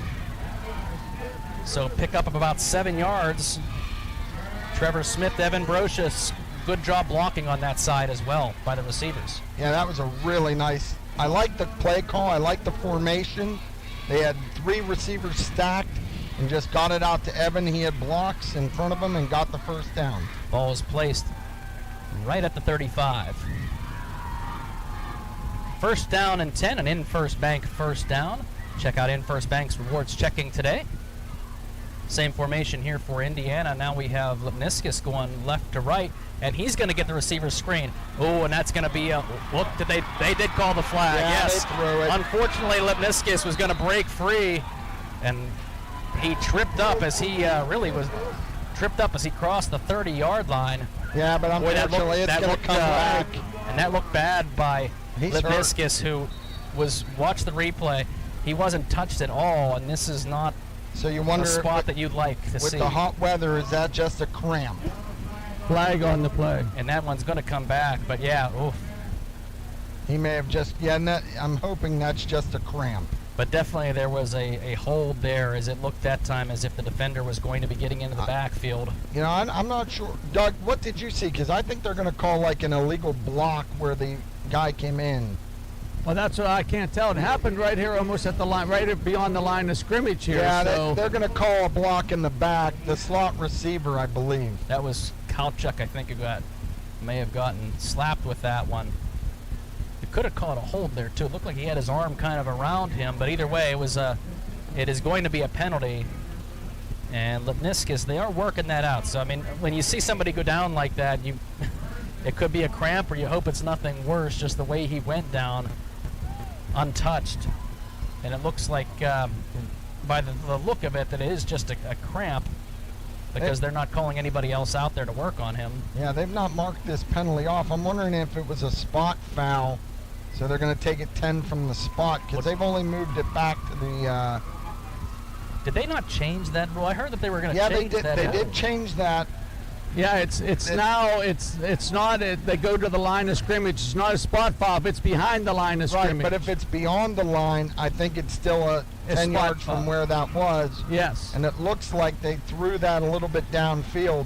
So pick up of about 7 yards. Trevor Smith, Evan Brocious. Good job blocking on that side as well by the receivers. Yeah, that was a really nice. I like the play call. I like the formation. They had 3 receivers stacked and just got it out to Evan. He had blocks in front of him and got the first down. Ball is placed right at the 35. 1st down and 10, an In First Bank first down. Check out In First Bank's rewards checking today. Same formation here for Indiana. Now we have Lipniskis going left to right, and he's going to get the receiver's screen. Oh, and that's going to be a look. They did call the flag. Yeah, yes. they threw it. Unfortunately, Lipniskis was going to break free, and he tripped up as he really was tripped up as he crossed the 30-yard line. Yeah, but unfortunately, it's going to come back. And that looked bad by Lipniskis, who watched the replay. He wasn't touched at all, and this is not so you wonder a spot that you'd like to see. With the hot weather, is that just a cramp? Flag on the play. And that one's going to come back, but yeah, oof. He may have just, I'm hoping that's just a cramp. But definitely there was a hold there, as it looked that time as if the defender was going to be getting into the backfield. You know, I'm not sure. Doug, what did you see? Because I think they're going to call like an illegal block where the guy came in. Well, that's what I can't tell. It happened right here, almost at the line, right beyond the line of scrimmage here. Yeah, so. they're going to call a block in the back. The slot receiver, I believe. That was Kalchuk, I think, who may have gotten slapped with that one. It could have caught a hold there too. It looked like he had his arm kind of around him, but either way, it is going to be a penalty. And Lipniskis, they are working that out. So I mean, when you see somebody go down like that, it could be a cramp, or you hope it's nothing worse. Just the way he went down, untouched, and it looks like by the look of it that it is just a cramp, because they're not calling anybody else out there to work on him. Yeah, they've not marked this penalty off. I'm wondering if it was a spot foul, so they're going to take it 10 from the spot, because they've only moved it back to the... Did they not change that rule? I heard that they were going to change that. Yeah, they did change that. Yeah, it's not. They go to the line of scrimmage. It's not a spot foul. If it's behind the line of scrimmage. Right, but if it's beyond the line, I think it's still a 10 yards from where that was. Yes. And it looks like they threw that a little bit downfield.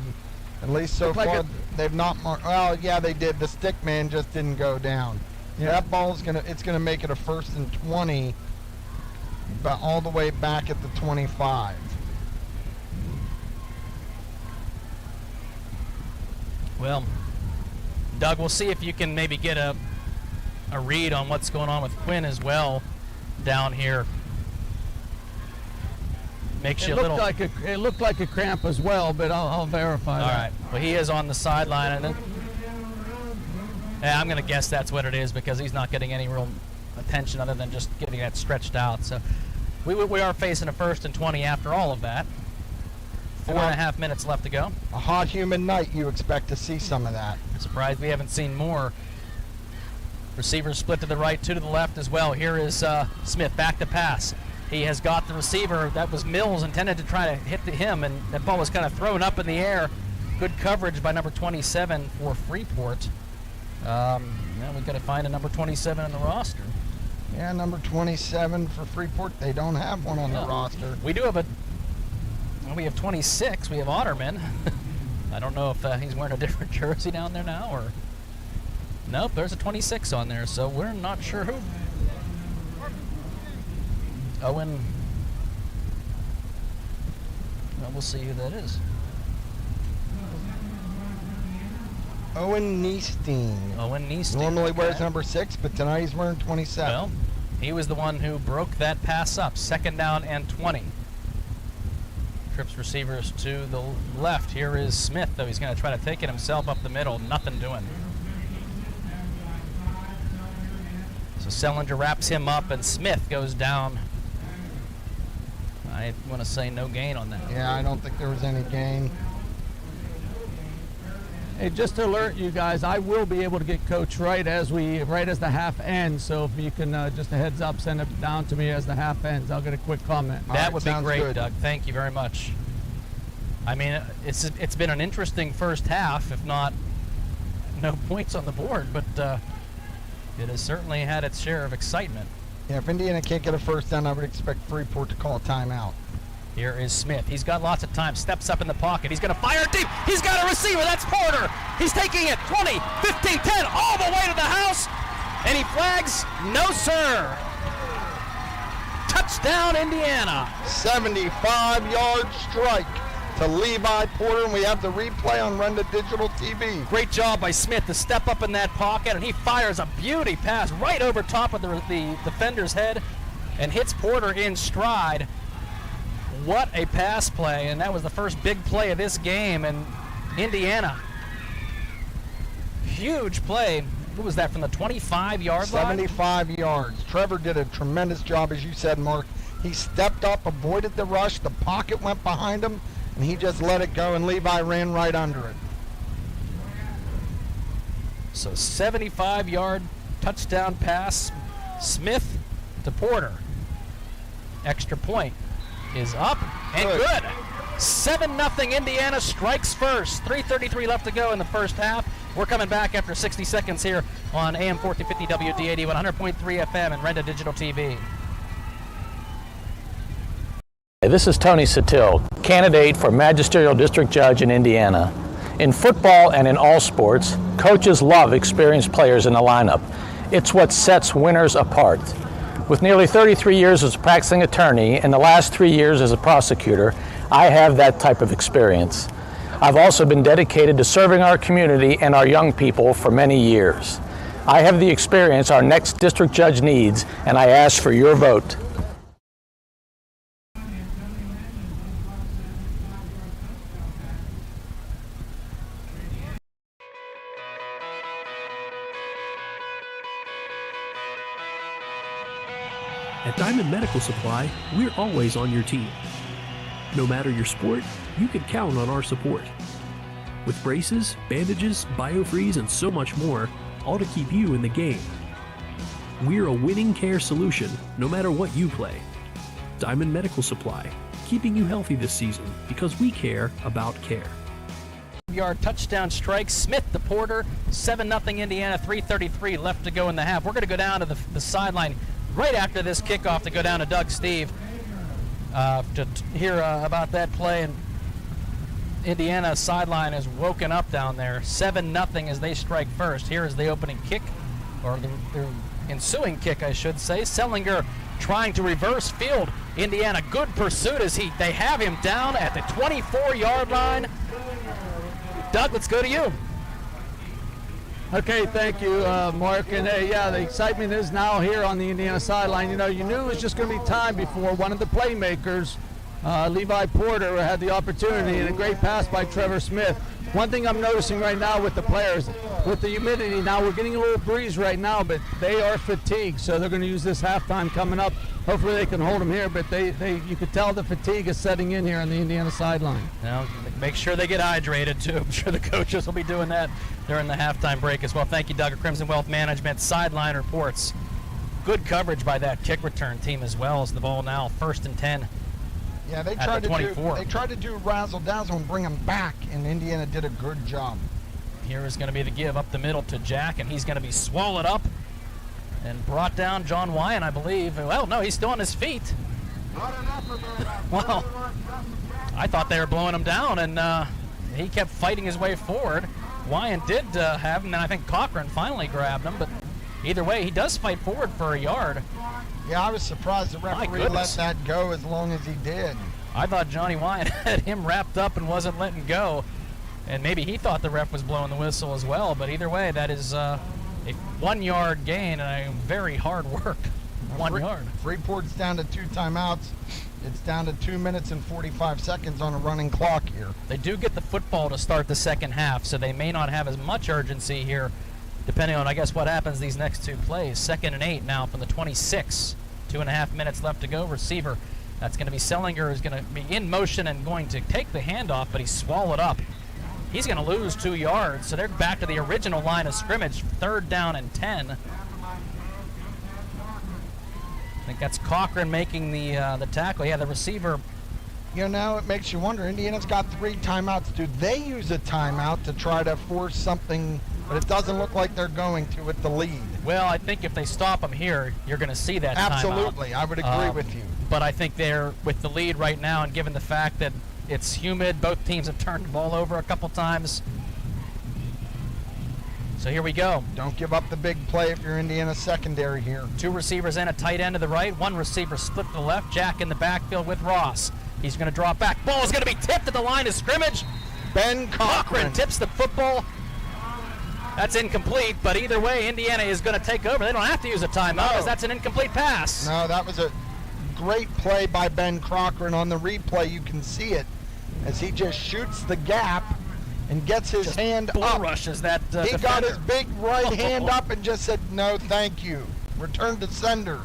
At least so far, they've not marked. Well, yeah, they did. The stick man just didn't go down. Yeah. That ball's gonna make it a 1st and 20, but all the way back at the 25. Well, Doug, we'll see if you can maybe get a read on what's going on with Quinn as well down here. Makes you a little. It looked like a cramp as well, but I'll verify that. All right. Well, he is on the sideline, and then I'm going to guess that's what it is, because he's not getting any real attention other than just getting that stretched out. So we are facing a 1st and 20 after all of that. 4.5 minutes left to go. A hot, humid night, you expect to see some of that. Surprised we haven't seen more. Receivers split to the right, 2 to the left as well. Here is Smith, back to pass. He has got the receiver. That was Mills, intended to try to hit him, and that ball was kind of thrown up in the air. Good coverage by number 27 for Freeport. Now we've got to find a number 27 on the roster. Yeah, number 27 for Freeport. They don't have one on the roster. We do have we have 26. We have Otterman. I don't know if he's wearing a different jersey down there now, or... Nope, there's a 26 on there, so we're not sure who. Owen. Well, we'll see who that is. Owen Niestein. Owen Niestein. Normally wears number 6, but tonight he's wearing 27. Well, he was the one who broke that pass up. 2nd down and 20. Trips receivers to the left. Here is Smith, though. He's going to try to take it himself up the middle. Nothing doing. So Sellinger wraps him up, and Smith goes down. I want to say no gain on that. Yeah, I don't think there was any gain. Hey, just to alert you guys, I will be able to get Coach right as the half ends. So if you can, just a heads up, send it down to me as the half ends. I'll get a quick comment. That would be great, Doug. Thank you very much. I mean, it's been an interesting first half, if not no points on the board, but it has certainly had its share of excitement. Yeah, if Indiana can't get a first down, I would expect Freeport to call a timeout. Here is Smith. He's got lots of time. Steps up in the pocket. He's going to fire deep. He's got a receiver. That's Porter. He's taking it 20, 15, 10, all the way to the house. And he flags, no, sir. Touchdown, Indiana. 75-yard strike to Levi Porter, and we have the replay on Renda Digital TV. Great job by Smith to step up in that pocket, and he fires a beauty pass right over top of the defender's head and hits Porter in stride. What a pass play, and that was the first big play of this game, and Indiana. Huge play. What was that, from the 25-yard line? 75 yards. Trevor did a tremendous job, as you said, Mark. He stepped up, avoided the rush, the pocket went behind him, and he just let it go, and Levi ran right under it. So 75-yard touchdown pass, Smith to Porter. Extra point is up and good. 7-0 Indiana strikes first. 3:33 left to go in the first half. We're coming back after 60 seconds here on AM 1450 WD80, 100.3 FM and Renda Digital TV. This is Tony Satil, candidate for Magisterial District Judge in Indiana. In football and in all sports, coaches love experienced players in the lineup. It's what sets winners apart. With nearly 33 years as a practicing attorney and the last 3 years as a prosecutor, I have that type of experience. I've also been dedicated to serving our community and our young people for many years. I have the experience our next district judge needs, and I ask for your vote. At Diamond Medical Supply, we're always on your team. No matter your sport, you can count on our support. With braces, bandages, biofreeze, and so much more, all to keep you in the game. We're a winning care solution, no matter what you play. Diamond Medical Supply, keeping you healthy this season because we care about care. Yard touchdown strike. Smith to Porter. 7-0 Indiana. 3:33 left to go in the half. We're going to go down to the sideline right after this kickoff to go down to Doug Steve to hear about that play. And Indiana sideline is woken up down there. 7-0 as they strike first. Here is the opening kick, or the ensuing kick, I should say. Sellinger trying to reverse field. Indiana, good pursuit as they have him down at the 24-yard line. Doug, let's go to you. Okay, thank you, Mark. And the excitement is now here on the Indiana sideline. You knew it was just going to be time before one of the playmakers, Levi Porter, had the opportunity, and a great pass by Trevor Smith. One thing I'm noticing right now with the players, with the humidity, now we're getting a little breeze right now, but they are fatigued, so they're going to use this halftime coming up. Hopefully they can hold them here, but you could tell the fatigue is setting in here on the Indiana sideline. Now, make sure they get hydrated, too. I'm sure the coaches will be doing that during the halftime break as well. Thank you, Doug, at Crimson Wealth Management. Sideline reports. Good coverage by that kick return team as well as the ball now 1st and 10. Yeah, they tried to do razzle dazzle and bring him back, and Indiana did a good job. Here is going to be the give up the middle to Jack, and he's going to be swallowed up and brought down. John Wyan, I believe. Well, no, he's still on his feet. Well, I thought they were blowing him down, and he kept fighting his way forward. Wyan did have him, and I think Cochran finally grabbed him, but either way, he does fight forward for a yard. Yeah, I was surprised the referee let that go as long as he did. I thought Johnny Wyan had him wrapped up and wasn't letting go, and maybe he thought the ref was blowing the whistle as well, but either way, that is a 1-yard gain and very hard work. 1 yard. Freeport's down to 2 timeouts. It's down to 2 minutes and 45 seconds on a running clock here. They do get the football to start the second half, so they may not have as much urgency here, depending on, I guess, what happens these next 2 plays. 2nd and 8 now from the 26. 2.5 minutes left to go. Receiver, that's going to be Sellinger, is going to be in motion and going to take the handoff, but he's swallowed up. He's going to lose 2 yards, so they're back to the original line of scrimmage, 3rd down and 10. I think that's Cochran making the tackle. Yeah, the receiver. Now it makes you wonder. Indiana's got 3 timeouts. Do they use a timeout to try to force something? But it doesn't look like they're going to with the lead. Well, I think if they stop them here, you're going to see that Absolutely, timeout. I would agree with you. But I think they're with the lead right now, and given the fact that it's humid, both teams have turned the ball over a couple times. So here we go. Don't give up the big play if you're Indiana secondary here. 2 receivers in, a tight end to the right, 1 receiver split to the left. Jack in the backfield with Ross. He's going to drop back. Ball is going to be tipped at the line of scrimmage. Ben Cochran tips the football. That's incomplete, but either way, Indiana is going to take over. They don't have to use a timeout, as that's an incomplete pass. No, that was a great play by Ben Cochran. On the replay, you can see it as he just shoots the gap and gets his hand up. Rushes that he defender. Got his big right hand up and just said, no, thank you. Return to sender.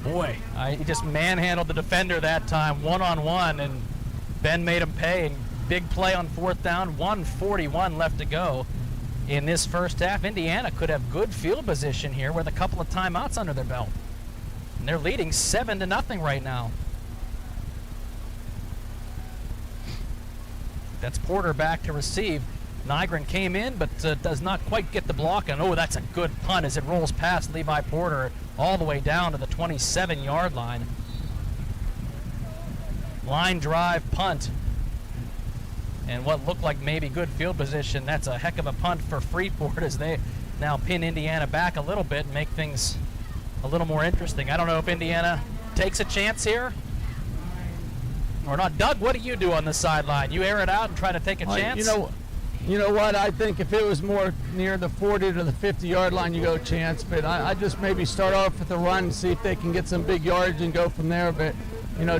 Boy, he just manhandled the defender that time, one-on-one, and Ben made him pay. And big play on 4th down, 1:41 left to go in this first half. Indiana could have good field position here with a couple of timeouts under their belt. And they're leading 7-0 right now. That's Porter back to receive. Nygren came in, but does not quite get the block. And, that's a good punt as it rolls past Levi Porter all the way down to the 27-yard line. line drive punt. And what looked like maybe good field position, that's a heck of a punt for Freeport as they now pin Indiana back a little bit and make things a little more interesting. I don't know if Indiana takes a chance here or not. Doug, what do you do on the sideline? You air it out and try to take a chance? You know what? I think if it was more near the 40 to the 50-yard line, you go chance. But I just maybe start off with a run, see if they can get some big yards and go from there. But,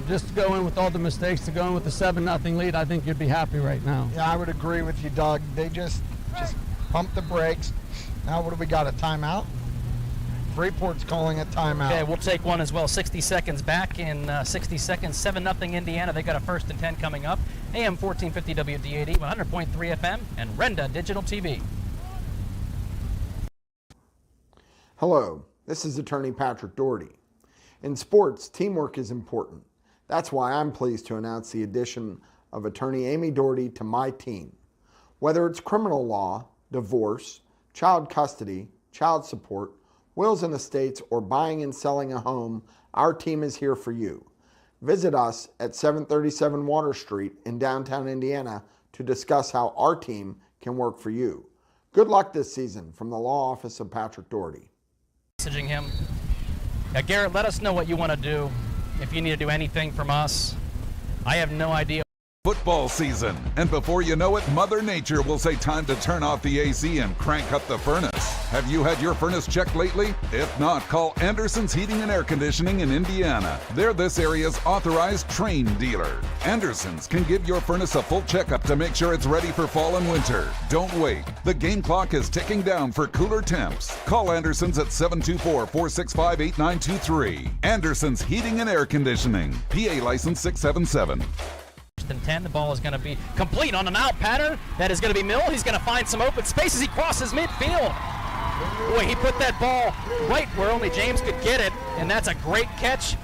just to go in with all the mistakes, to go in with the 7-0 lead, I think you'd be happy right now. Yeah, I would agree with you, Doug. They just pump the brakes. Now what do we got, a timeout? Freeport's calling a timeout. Okay, we'll take one as well. 60 seconds back in 60 seconds. 7-0 Indiana. They got a 1st and 10 coming up. AM 1450 WDAD, 100.3 FM, and Renda Digital TV. Hello, this is attorney Patrick Doherty. In sports, teamwork is important. That's why I'm pleased to announce the addition of attorney Amy Doherty to my team. Whether it's criminal law, divorce, child custody, child support, wills and estates, or buying and selling a home, our team is here for you. Visit us at 737 Water Street in downtown Indiana to discuss how our team can work for you. Good luck this season from the Law Office of Patrick Doherty. Messaging him. Garrett, let us know what you want to do. If you need to do anything from us, I have no idea. Football season, and before you know it, Mother Nature will say time to turn off the AC and crank up the furnace. Have you had your furnace checked lately? If not, call Anderson's Heating and Air Conditioning in Indiana. They're this area's authorized trained dealer. Anderson's can give your furnace a full checkup to make sure it's ready for fall and winter. Don't wait. The game clock is ticking down for cooler temps. Call Anderson's at 724-465-8923. Anderson's Heating and Air Conditioning. PA license 677. And 10, the ball is going to be complete on an out pattern. That is going to be Mill. He's going to find some open spaces. He crosses midfield. Boy, he put that ball right where only James could get it, and that's a great catch.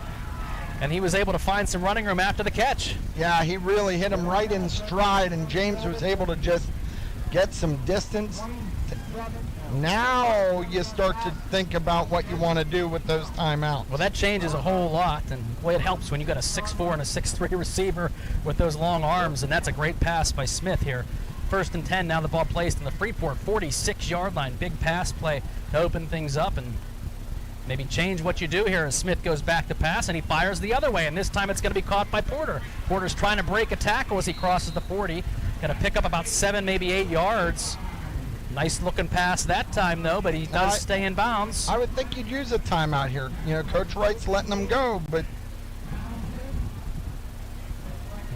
And he was able to find some running room after the catch. Yeah, he really hit him right in stride, and James was able to just get some distance. Now you start to think about what you want to do with those timeouts. Well, that changes a whole lot, and boy, it helps when you got a 6'4" and a 6'3" receiver with those long arms, and that's a great pass by Smith here. 1st and 10, now the ball placed in the Freeport 46-yard line. Big pass play to open things up and maybe change what you do here as Smith goes back to pass, and he fires the other way, and this time it's going to be caught by Porter. Porter's trying to break a tackle as he crosses the 40. Going to pick up about 7, maybe 8 yards. Nice looking pass that time, though, but he does stay in bounds. I would think you'd use a timeout here. Coach Wright's letting them go, but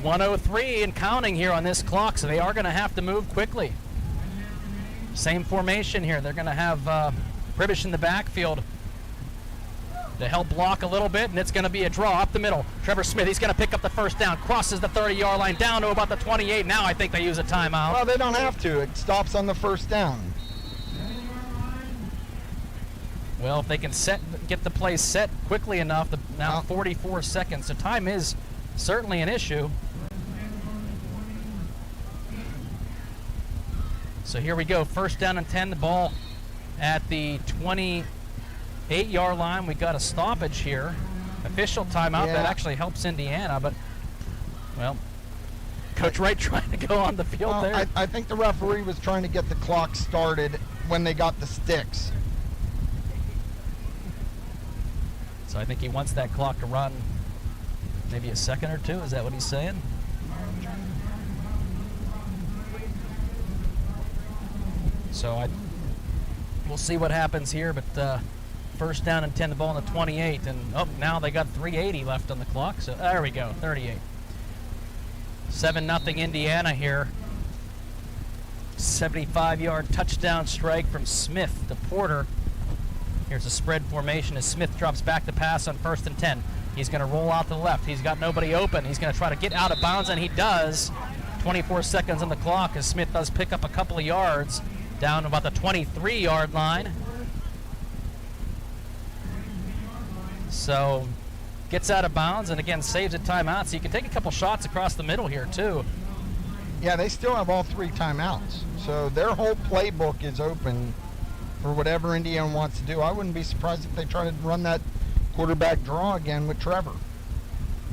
1:03 and counting here on this clock, so they are going to have to move quickly. Same formation here. They're going to have Pribish in the backfield to help block a little bit, and it's going to be a draw up the middle. Trevor Smith, he's going to pick up the 1st down, crosses the 30-yard line down to about the 28. Now I think they use a timeout. Well, they don't have to. It stops on the 1st down. Well, if they can get the play set quickly enough, now 44 seconds. So time is certainly an issue. So here we go. 1st down and 10. The ball at the 28-yard line. We got a stoppage here. Official timeout. Yeah. That actually helps Indiana, but, well, Coach Wright trying to go on the field there. I think the referee was trying to get the clock started when they got the sticks. So I think he wants that clock to run maybe a second or two. Is that what he's saying? So we'll see what happens here, but 1st down and 10, the ball on the 28, and now they got 3:80 left on the clock, so there we go, 38. 7-0 Indiana here. 75-yard touchdown strike from Smith to Porter. Here's a spread formation as Smith drops back to pass on 1st and 10. He's going to roll out to the left. He's got nobody open. He's going to try to get out of bounds, and he does. 24 seconds on the clock as Smith does pick up a couple of yards down about the 23-yard line. So gets out of bounds and again saves a timeout. So you can take a couple shots across the middle here too. Yeah, they still have all 3 timeouts. So their whole playbook is open for whatever Indiana wants to do. I wouldn't be surprised if they try to run that quarterback draw again with Trevor.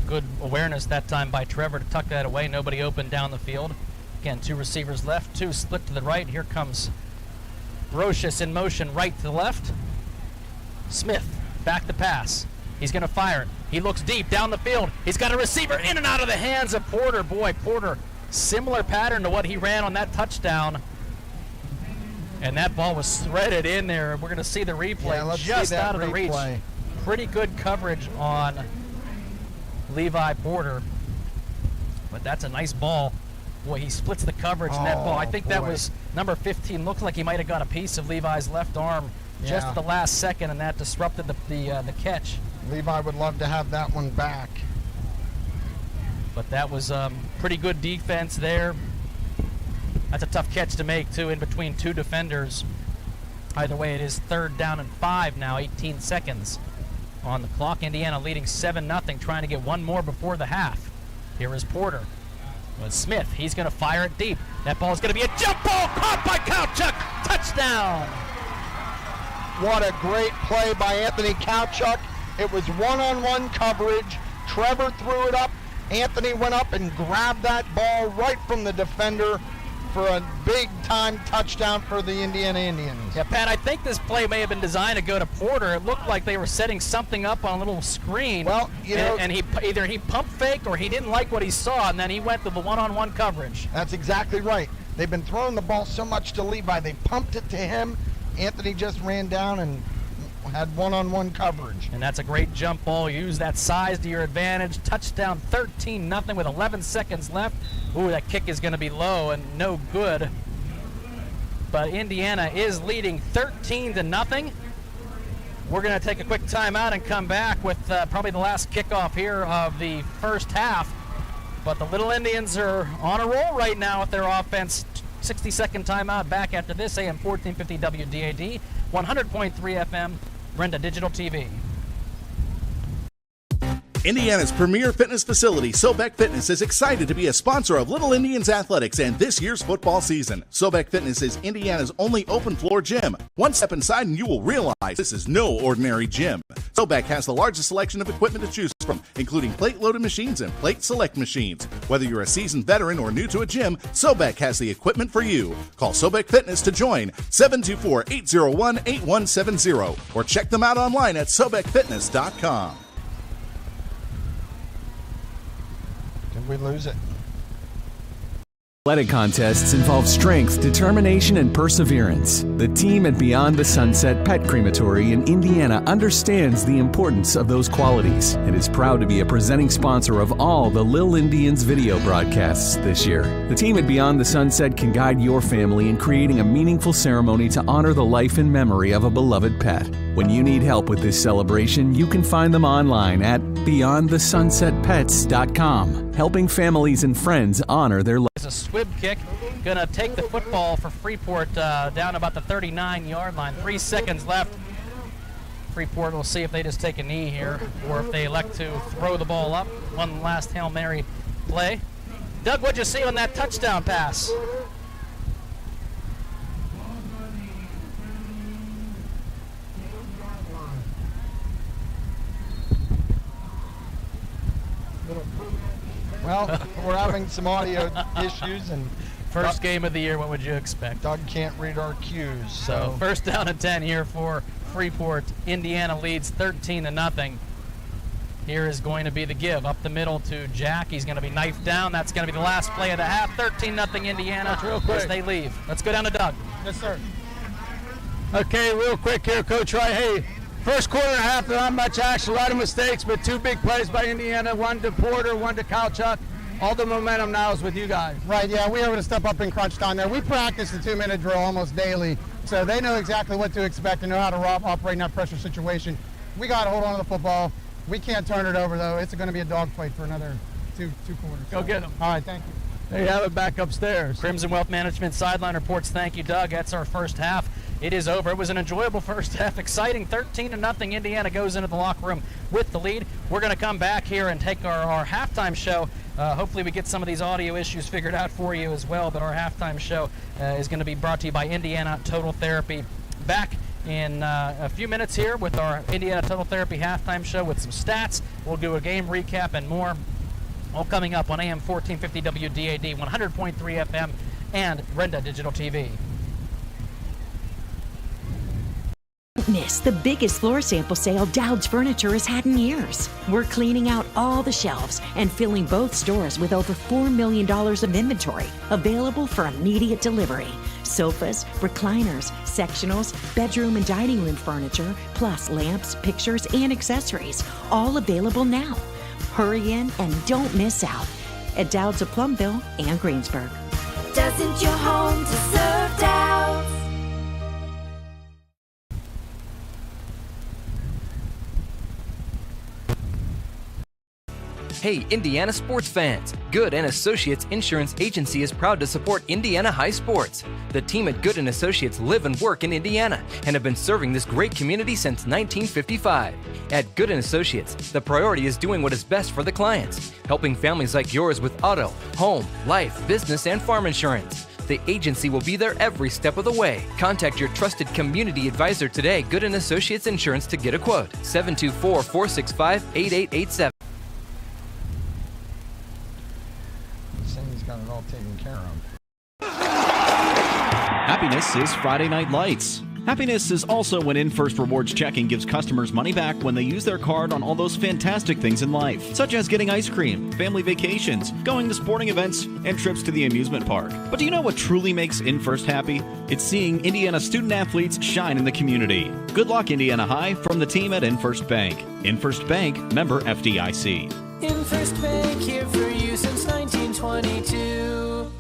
Good awareness that time by Trevor to tuck that away. Nobody open down the field. Again, 2 receivers left, 2 split to the right. Here comes Brocious in motion, right to the left. Smith, back to pass. He's going to fire it. He looks deep down the field. He's got a receiver in and out of the hands of Porter. Boy, Porter, similar pattern to what he ran on that touchdown. And that ball was threaded in there. We're going to see the replay just out of the reach. Pretty good coverage on Levi Porter. But that's a nice ball. Boy, he splits the coverage in that ball. I think that was number 15. Looked like he might have got a piece of Levi's left arm just at the last second, and that disrupted the catch. Levi would love to have that one back. But that was pretty good defense there. That's a tough catch to make, too, in between 2 defenders. Either way, it is 3rd down and 5 now, 18 seconds on the clock. Indiana leading 7-0, trying to get one more before the half. Here is Porter. With Smith, he's going to fire it deep. That ball is going to be a jump ball caught by Kowchuk. Touchdown! What a great play by Anthony Kowchuk. It was one-on-one coverage. Trevor threw it up. Anthony went up and grabbed that ball right from the defender for a big-time touchdown for the Indiana Indians. Yeah, Pat, I think this play may have been designed to go to Porter. It looked like they were setting something up on a little screen. Well, and he either he pump faked or he didn't like what he saw, and then he went to the one-on-one coverage. That's exactly right. They've been throwing the ball so much to Levi. They pumped it to him. Anthony just ran down and had one-on-one coverage. And that's a great jump ball. Use that size to your advantage. Touchdown 13-0 with 11 seconds left. Ooh, that kick is going to be low and no good. But Indiana is leading 13-0. We're going to take a quick timeout and come back with probably the last kickoff here of the first half. But the Little Indians are on a roll right now with their offense. 60-second timeout back after this. AM 1450 WDAD, 100.3 FM, Brenda Digital TV. Indiana's premier fitness facility, Sobek Fitness, is excited to be a sponsor of Little Indians Athletics and this year's football season. Sobek Fitness is Indiana's only open-floor gym. One step inside and you will realize this is no ordinary gym. Sobek has the largest selection of equipment to choose from, including plate-loaded machines and plate-select machines. Whether you're a seasoned veteran or new to a gym, Sobek has the equipment for you. Call Sobek Fitness to join, 724-801-8170, or check them out online at SobekFitness.com. Did we lose it? Athletic contests involve strength, determination, and perseverance. The team at Beyond the Sunset Pet Crematory in Indiana understands the importance of those qualities and is proud to be a presenting sponsor of all the Lil Indians video broadcasts this year. The team at Beyond the Sunset can guide your family in creating a meaningful ceremony to honor the life and memory of a beloved pet. When you need help with this celebration, you can find them online at BeyondTheSunsetPets.com, helping families and friends honor their life. It's a squib kick, gonna take the football for Freeport down about the 39-yard line. 3 seconds left. Freeport will see if they just take a knee here or if they elect to throw the ball up. One last Hail Mary play. Doug, what'd you see on that touchdown pass? Well, we're having some audio issues, and first game of the year, what would you expect? Doug can't read our cues. So first down and 10 here for Freeport. Indiana leads 13-0. Here is going to be the give up the middle to Jack. He's going to be knifed down. That's going to be the last play of the half. 13-0 Indiana as they leave. Let's go down to Doug. Yes, sir. Okay, real quick here, Coach Wright. Hey, first quarter and a half, not much action, a lot of mistakes, but 2 big plays by Indiana, one to Porter, one to Kowchuk. All the momentum now is with you guys. Right, yeah, we were able to step up in crunch time there. We practice the 2-minute drill almost daily, so they know exactly what to expect and know how to operate in that pressure situation. We got to hold on to the football. We can't turn it over, though. It's going to be a dogfight for another two quarters. Go get them. All right, thank you. There you have it back upstairs. Crimson Wealth Management sideline reports. Thank you, Doug. That's our first half. It is over. It was an enjoyable first half. Exciting. 13-0. Indiana goes into the locker room with the lead. We're going to come back here and take our halftime show. Hopefully we get some of these audio issues figured out for you as well. But our halftime show is going to be brought to you by Indiana Total Therapy. Back in a few minutes here with our Indiana Total Therapy halftime show with some stats. We'll do a game recap and more, all coming up on AM 1450 WDAD, 100.3 FM, and Renda Digital TV. Miss the biggest floor sample sale Dowd's Furniture has had in years. We're cleaning out all the shelves and filling both stores with over $4 million of inventory available for immediate delivery. Sofas, recliners, sectionals, bedroom and dining room furniture, plus lamps, pictures, and accessories, all available now. Hurry in and don't miss out at Dowd's of Plumville and Greensburg. Doesn't your home deserve Dowd's? Hey, Indiana sports fans! Good & Associates Insurance Agency is proud to support Indiana high sports. The team at Good & Associates live and work in Indiana and have been serving this great community since 1955. At Good & Associates, the priority is doing what is best for the clients, helping families like yours with auto, home, life, business, and farm insurance. The agency will be there every step of the way. Contact your trusted community advisor today, Good & Associates Insurance, to get a quote. 724-465-8887. He's got it all taken care of. Happiness is Friday Night Lights. Happiness is also when InFirst Rewards Checking gives customers money back when they use their card on all those fantastic things in life, such as getting ice cream, family vacations, going to sporting events, and trips to the amusement park. But do you know what truly makes InFirst happy? It's seeing Indiana student athletes shine in the community. Good luck, Indiana High, from the team at InFirst Bank. InFirst Bank, member FDIC. InFirst Bank, here for you since 1922.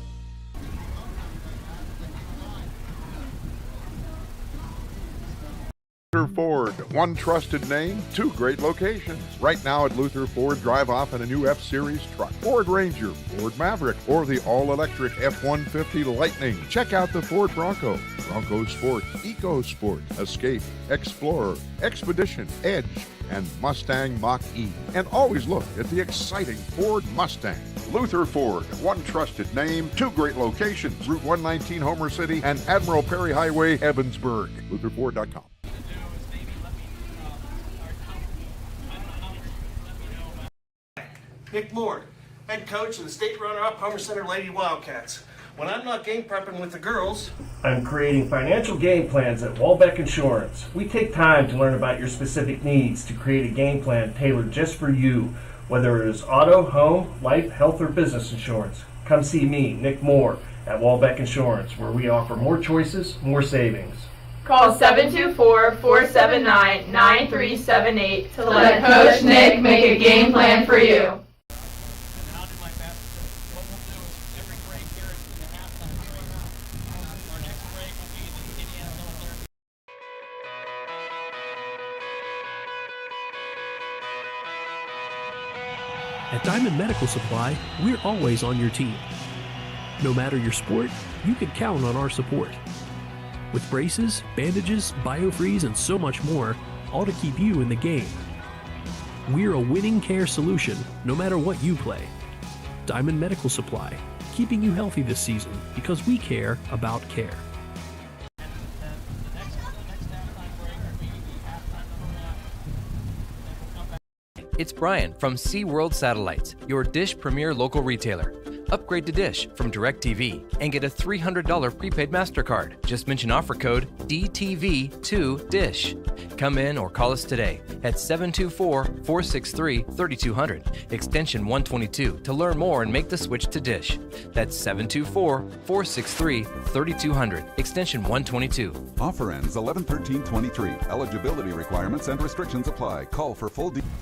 Luther Ford, one trusted name, two great locations. Right now at Luther Ford, drive off in a new F-Series truck, Ford Ranger, Ford Maverick, or the all-electric F-150 Lightning. Check out the Ford Bronco, Bronco Sport, Eco Sport, Escape, Explorer, Expedition, Edge, and Mustang Mach-E. And always look at the exciting Ford Mustang. Luther Ford, one trusted name, two great locations, Route 119 Homer City and Admiral Perry Highway, Evansburg. LutherFord.com. Nick Moore, head coach of the state runner-up Homer Center Lady Wildcats. When I'm not game prepping with the girls, I'm creating financial game plans at Walbeck Insurance. We take time to learn about your specific needs to create a game plan tailored just for you, whether it is auto, home, life, health, or business insurance. Come see me, Nick Moore, at Walbeck Insurance, where we offer more choices, more savings. Call 724-479-9378 to let Coach Nick make a game plan for you. At Diamond Medical Supply, we're always on your team. No matter your sport, you can count on our support. With braces, bandages, biofreeze, and so much more, all to keep you in the game. We're a winning care solution, no matter what you play. Diamond Medical Supply, keeping you healthy this season because we care about care. It's Brian from SeaWorld Satellites, your Dish Premier local retailer. Upgrade to Dish from DirecTV and get a $300 prepaid MasterCard. Just mention offer code DTV2DISH. Come in or call us today at 724-463-3200, extension 122 to learn more and make the switch to Dish. That's 724-463-3200, extension 122. Offer ends 11/13/23. Eligibility requirements and restrictions apply. Call for full details.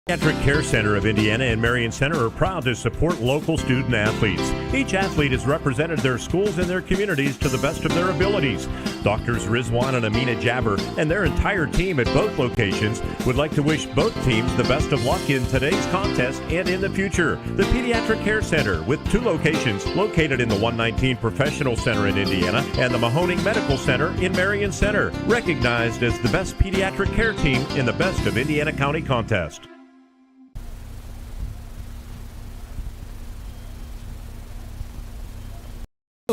Pediatric Care Center of Indiana and Marion Center are proud to support local student athletes. Each athlete has represented their schools and their communities to the best of their abilities. Doctors Rizwan and Amina Jabber and their entire team at both locations would like to wish both teams the best of luck in today's contest and in the future. The Pediatric Care Center, with two locations located in the 119 Professional Center in Indiana and the Mahoning Medical Center in Marion Center, recognized as the best pediatric care team in the Best of Indiana County contest.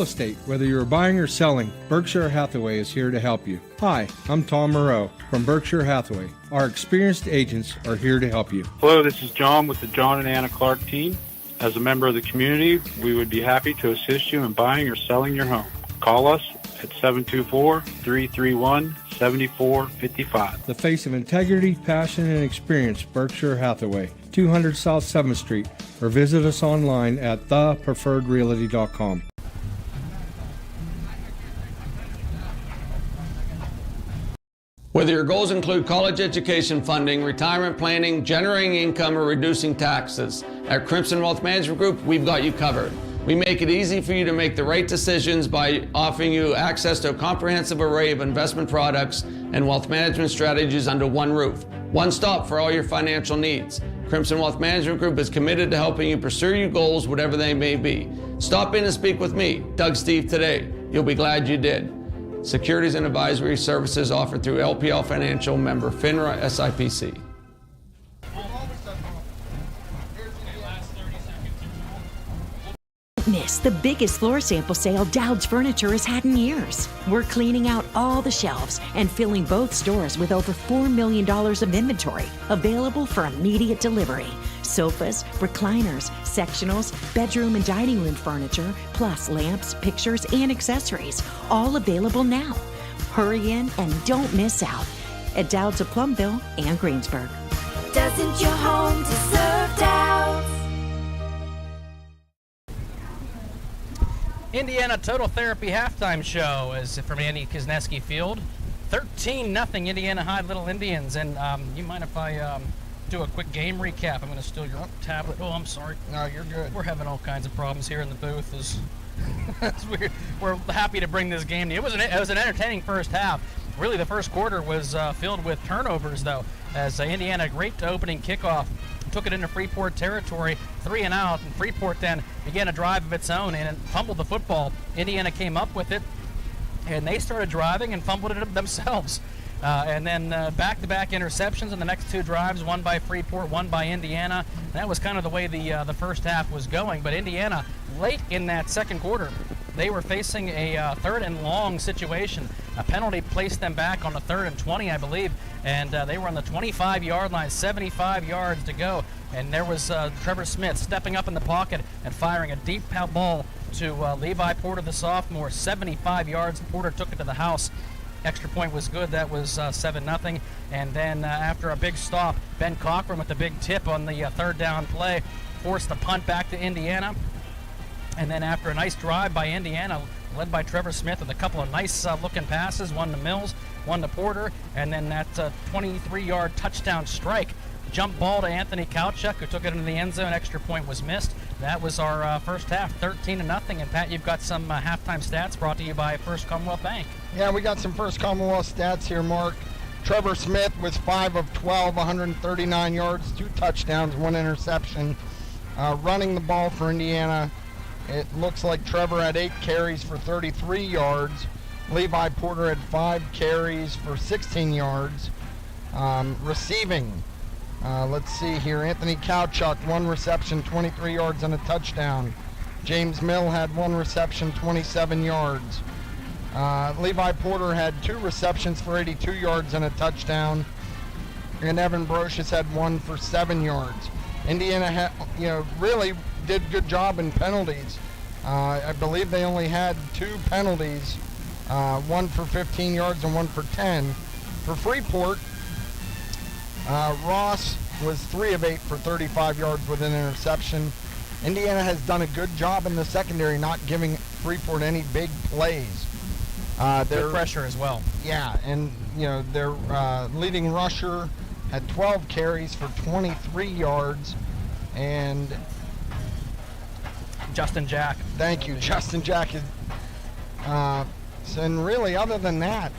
estate, whether you're buying or selling, Berkshire Hathaway is here to help you. Hi, I'm Tom Moreau from Berkshire Hathaway. Our experienced agents are here to help you. Hello, this is John with the John and Anna Clark team. As a member of the community, we would be happy to assist you in buying or selling your home. Call us at 724-331-7455. The face of integrity, passion, and experience, Berkshire Hathaway, 200 South 7th Street, or visit us online at thepreferredrealty.com. Whether your goals include college education funding, retirement planning, generating income, or reducing taxes, at Crimson Wealth Management Group, we've got you covered. We make it easy for you to make the right decisions by offering you access to a comprehensive array of investment products and wealth management strategies under one roof. One stop for all your financial needs. Crimson Wealth Management Group is committed to helping you pursue your goals, whatever they may be. Stop in and speak with me, Doug Steve, today. You'll be glad you did. Securities and advisory services offered through LPL Financial, member FINRA SIPC. Miss the biggest floor sample sale Dowd's Furniture has had in years. We're cleaning out all the shelves and filling both stores with over $4 million of inventory available for immediate delivery. Sofas, recliners, sectionals, bedroom and dining room furniture, plus lamps, pictures, and accessories, all available now. Hurry in and don't miss out at Dowd's of Plumville and Greensburg. Doesn't your home deserve Dowd's? Indiana Total Therapy halftime show is from Andy Kuzneski Field. 13-0 Indiana High Little Indians. And you mind if I do a quick game recap? I'm going to steal your tablet. Oh, I'm sorry. No, you're good. We're having all kinds of problems here in the booth. We're happy to bring this game to you. It was an entertaining first half. Really, the first quarter was filled with turnovers, though, as Indiana, great opening kickoff, took it into Freeport territory, 3 and out, and Freeport then began a drive of its own and fumbled the football. Indiana came up with it, and they started driving and fumbled it themselves. And then back-to-back interceptions in the next two drives, one by Freeport, one by Indiana. That was kind of the way the first half was going. But Indiana, late in that second quarter, they were facing a third and long situation. A penalty placed them back on the 3rd and 20, I believe, and they were on the 25-yard line, 75 yards to go. And there was Trevor Smith stepping up in the pocket and firing a deep ball to Levi Porter, the sophomore, 75 yards. Porter took it to the house. Extra point was good. That was 7-0. And then after a big stop, Ben Cochran with the big tip on the third down play forced the punt back to Indiana. And then after a nice drive by Indiana, led by Trevor Smith with a couple of nice looking passes, one to Mills, one to Porter, and then that 23-yard touchdown strike. Jump ball to Anthony Kauchuk, who took it into the end zone. Extra point was missed. That was our first half, 13-0. And Pat, you've got some halftime stats brought to you by First Commonwealth Bank. Yeah, we got some First Commonwealth stats here, Mark. Trevor Smith was 5 of 12, 139 yards, 2 touchdowns, 1 interception. Running the ball for Indiana, it looks like Trevor had 8 carries for 33 yards. Levi Porter had 5 carries for 16 yards. Receiving, let's see here. Anthony Kauchuk, 1 reception, 23 yards and a touchdown. James Mill had 1 reception, 27 yards. Levi Porter had 2 receptions for 82 yards and a touchdown. And Evan Brocious had 1 for 7 yards. Indiana really did a good job in penalties. I believe they only had 2 penalties, 1 for 15 yards and 1 for 10. For Freeport, Ross was 3 of 8 for 35 yards with an interception. Indiana has done a good job in the secondary, not giving Freeport any big plays. Good pressure as well. Yeah, and their leading rusher had 12 carries for 23 yards, and Justin Jack. Thank you, Justin Jack. And really, other than that,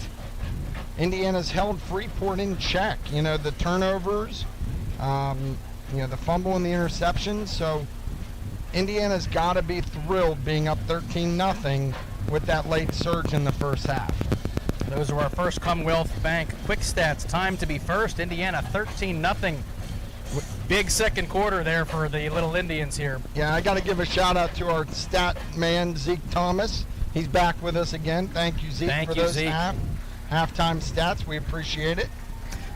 Indiana's held Freeport in check. The turnovers, the fumble and the interceptions. So Indiana's got to be thrilled being up 13-0 with that late surge in the first half. Those are our First Commonwealth Bank quick stats. Time to be first. Indiana 13-0. Big second quarter there for the Little Indians here. Yeah, I got to give a shout out to our stat man, Zeke Thomas. He's back with us again. Thank you, Zeke, for those halftime stats. We appreciate it.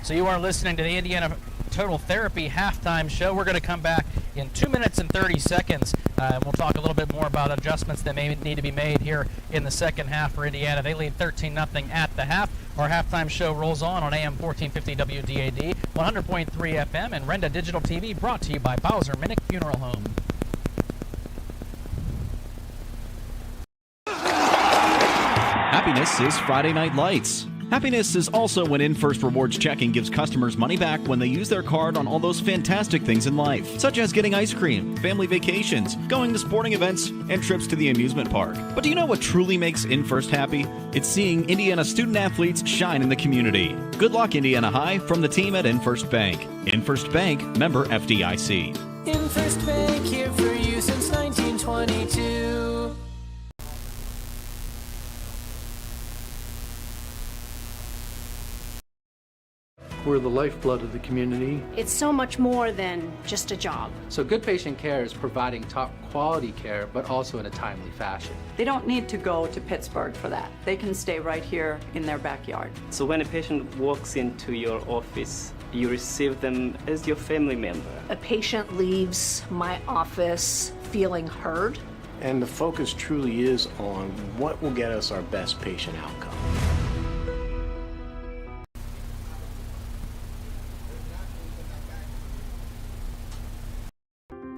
So you are listening to the Indiana Total Therapy halftime show. We're going to come back in 2 minutes and 30 seconds. We'll talk a little bit more about adjustments that may need to be made here in the second half for Indiana. They lead 13-0 at the half. Our halftime show rolls on AM 1450 WDAD, 100.3 FM, and Renda Digital TV, brought to you by Bowser Minnick Funeral Home. Happiness is Friday Night Lights. Happiness is also when InFirst Rewards Checking gives customers money back when they use their card on all those fantastic things in life, such as getting ice cream, family vacations, going to sporting events, and trips to the amusement park. But do you know what truly makes InFirst happy? It's seeing Indiana student-athletes shine in the community. Good luck, Indiana High, from the team at InFirst Bank. InFirst Bank, member FDIC. InFirst Bank, here for you since 1922. We're the lifeblood of the community. It's so much more than just a job. So good patient care is providing top quality care, but also in a timely fashion. They don't need to go to Pittsburgh for that. They can stay right here in their backyard. So when a patient walks into your office, you receive them as your family member. A patient leaves my office feeling heard. And the focus truly is on what will get us our best patient outcome.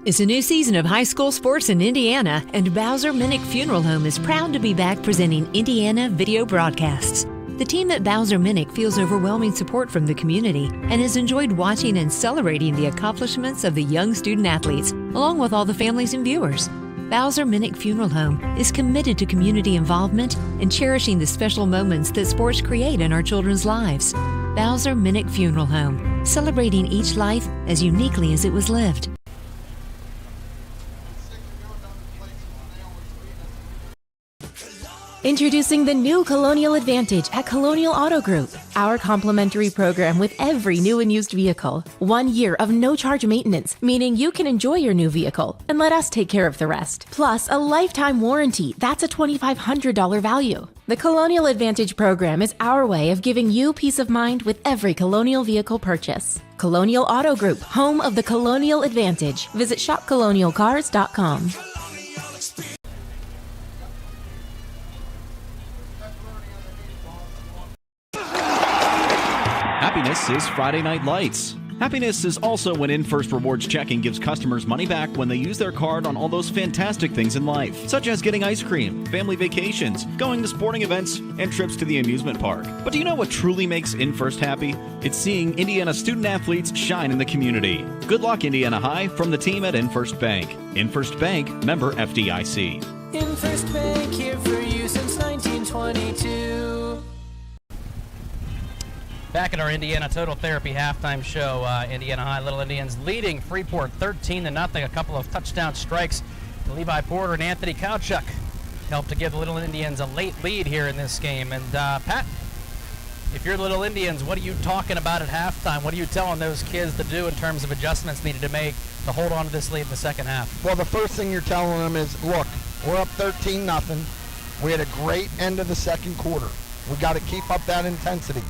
It's a new season of high school sports in Indiana, and Bowser Minnick Funeral Home is proud to be back presenting Indiana video broadcasts. The team at Bowser Minnick feels overwhelming support from the community and has enjoyed watching and celebrating the accomplishments of the young student athletes, along with all the families and viewers. Bowser Minnick Funeral Home is committed to community involvement and cherishing the special moments that sports create in our children's lives. Bowser Minnick Funeral Home, celebrating each life as uniquely as it was lived. Introducing the new Colonial Advantage at Colonial Auto Group. Our complimentary program with every new and used vehicle. 1 year of no-charge maintenance, meaning you can enjoy your new vehicle and let us take care of the rest. Plus, a lifetime warranty. That's a $2,500 value. The Colonial Advantage program is our way of giving you peace of mind with every Colonial vehicle purchase. Colonial Auto Group, home of the Colonial Advantage. Visit shopcolonialcars.com. Happiness is Friday Night Lights. Happiness is also when InFirst Rewards Checking gives customers money back when they use their card on all those fantastic things in life, such as getting ice cream, family vacations, going to sporting events, and trips to the amusement park. But do you know what truly makes InFirst happy? It's seeing Indiana student-athletes shine in the community. Good luck, Indiana High, from the team at InFirst Bank. InFirst Bank, member FDIC. InFirst Bank, here for you since 1922. Back at our Indiana Total Therapy halftime show, Indiana High Little Indians leading Freeport 13-0. A couple of touchdown strikes to Levi Porter and Anthony Kowchuk helped to give the Little Indians a late lead here in this game. And Pat, if you're the Little Indians, what are you talking about at halftime? What are you telling those kids to do in terms of adjustments needed to make to hold on to this lead in the second half? Well, the first thing you're telling them is, look, we're up 13-0. We had a great end of the second quarter. We got to keep up that intensity.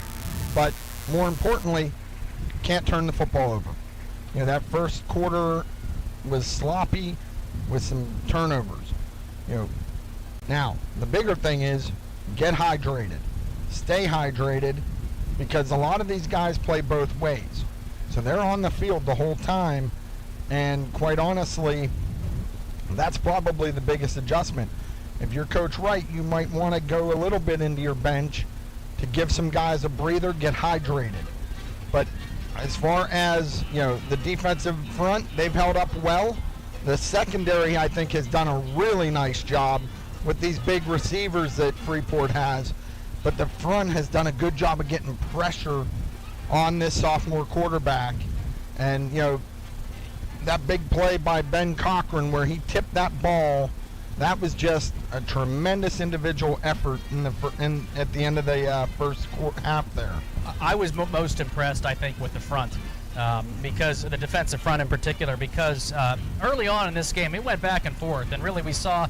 But more importantly, can't turn the football over. You know, that first quarter was sloppy with some turnovers. You know, now the bigger thing is get hydrated, stay hydrated, because a lot of these guys play both ways. So they're on the field the whole time, and quite honestly, that's probably the biggest adjustment. If you're Coach Wright, you might want to go a little bit into your bench to give some guys a breather, get hydrated. But as far as, you know, the defensive front, they've held up well. The secondary, I think, has done a really nice job with these big receivers that Freeport has. But the front has done a good job of getting pressure on this sophomore quarterback. And, you know, that big play by Ben Cochran where he tipped that ball, that was just a tremendous individual effort at the end of the first half there. I was most impressed, I think, with the front, because the defensive front in particular, because early on in this game, it went back and forth, and really we saw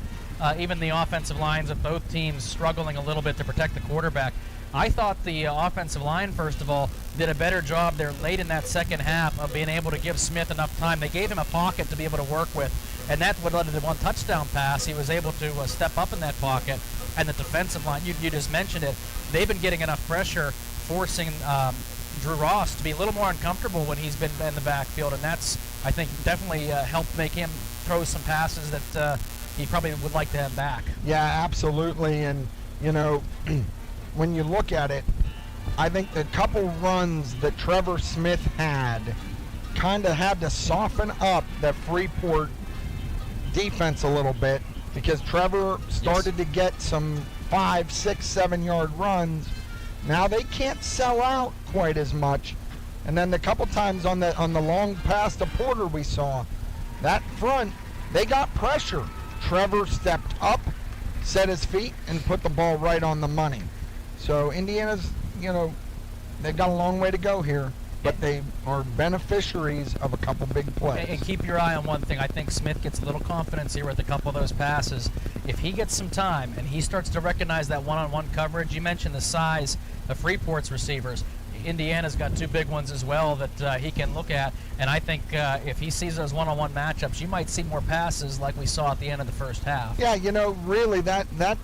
even the offensive lines of both teams struggling a little bit to protect the quarterback. I thought the offensive line, first of all, did a better job there late in that second half of being able to give Smith enough time. They gave him a pocket to be able to work with, and that's what led to the one touchdown pass. He was able to step up in that pocket. And the defensive line, you just mentioned it, they've been getting enough pressure, forcing Drew Ross to be a little more uncomfortable when he's been in the backfield, and that's, I think, definitely helped make him throw some passes that he probably would like to have back. Yeah, absolutely. And, you know, when you look at it, I think the couple runs that Trevor Smith had kind of had to soften up that Freeport defense a little bit, because Trevor started to get some 5, 6, 7 yard runs. Now they can't sell out quite as much. And then the couple times on the long pass to Porter we saw, that front, they got pressure. Trevor stepped up, set his feet, and put the ball right on the money. So Indiana's, you know, they've got a long way to go here, but they are beneficiaries of a couple big plays. And keep your eye on one thing. I think Smith gets a little confidence here with a couple of those passes. If he gets some time and he starts to recognize that one-on-one coverage, you mentioned the size of Freeport's receivers. Indiana's got two big ones as well that he can look at, and I think if he sees those one-on-one matchups, you might see more passes like we saw at the end of the first half. Yeah, you know, really, that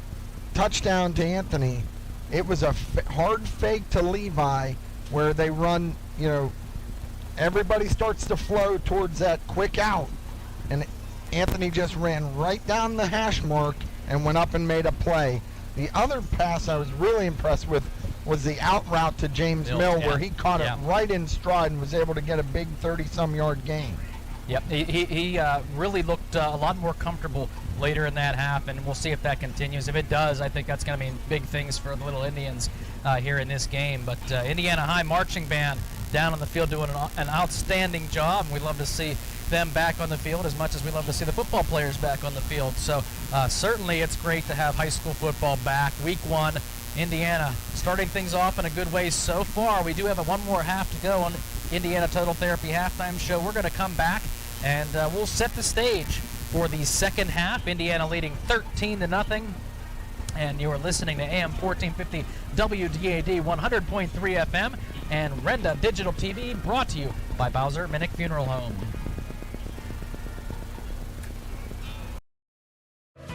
touchdown to Anthony, it was a hard fake to Levi where they run, you know, everybody starts to flow towards that quick out, and Anthony just ran right down the hash mark and went up and made a play. The other pass I was really impressed with was the out route to James Mill, where he caught it right in stride and was able to get a big 30-some yard gain. Yep, he really looked a lot more comfortable later in that half, and we'll see if that continues. If it does, I think that's going to mean big things for the Little Indians here in this game. But Indiana High Marching Band down on the field doing an outstanding job, and we love to see them back on the field as much as we love to see the football players back on the field. So certainly it's great to have high school football back. Week 1, Indiana starting things off in a good way so far. We do have one more half to go on Indiana Total Therapy Halftime Show. We're going to come back and we'll set the stage for the second half. Indiana leading 13-0. And you're listening to AM 1450 WDAD 100.3 FM and Renda Digital TV, brought to you by Bowser Minnick Funeral Home.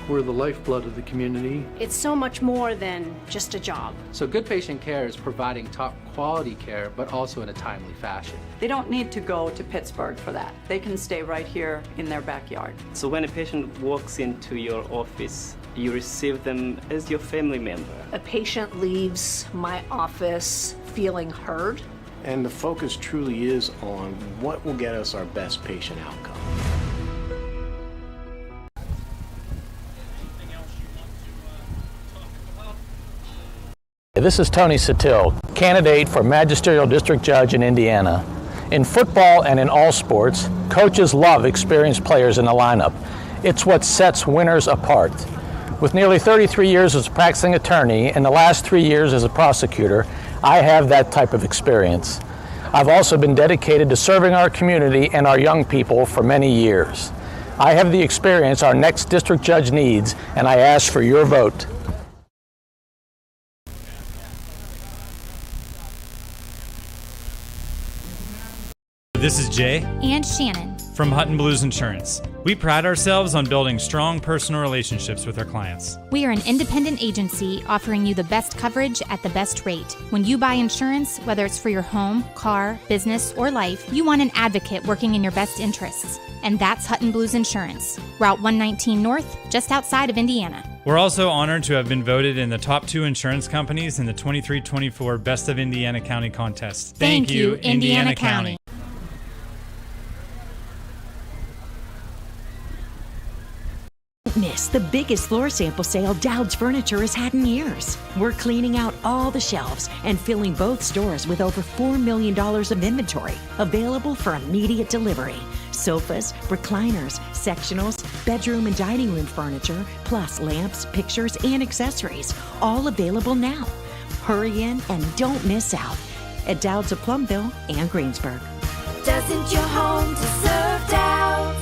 We're the lifeblood of the community. It's so much more than just a job. So good patient care is providing top quality care, but also in a timely fashion. They don't need to go to Pittsburgh for that. They can stay right here in their backyard. So when a patient walks into your office, you receive them as your family member. A patient leaves my office feeling heard. And the focus truly is on what will get us our best patient outcome. This is Tony Satil, candidate for Magisterial District Judge in Indiana. In football and in all sports, coaches love experienced players in the lineup. It's what sets winners apart. With nearly 33 years as a practicing attorney and the last 3 years as a prosecutor, I have that type of experience. I've also been dedicated to serving our community and our young people for many years. I have the experience our next district judge needs, and I ask for your vote. This is Jay and Shannon from Hutton Blues Insurance. We pride ourselves on building strong personal relationships with our clients. We are an independent agency offering you the best coverage at the best rate. When you buy insurance, whether it's for your home, car, business, or life, you want an advocate working in your best interests. And that's Hutton Blues Insurance, Route 119 North, just outside of Indiana. We're also honored to have been voted in the top 2 insurance companies in the 23-24 Best of Indiana County contest. Thank you, Indiana County. Miss the biggest floor sample sale Dowd's Furniture has had in years. We're cleaning out all the shelves and filling both stores with over $4 million of inventory available for immediate delivery. Sofas, recliners, sectionals, bedroom and dining room furniture, plus lamps, pictures, and accessories, all available now. Hurry in and don't miss out at Dowd's of Plumville and Greensburg. Doesn't your home deserve Dowd's?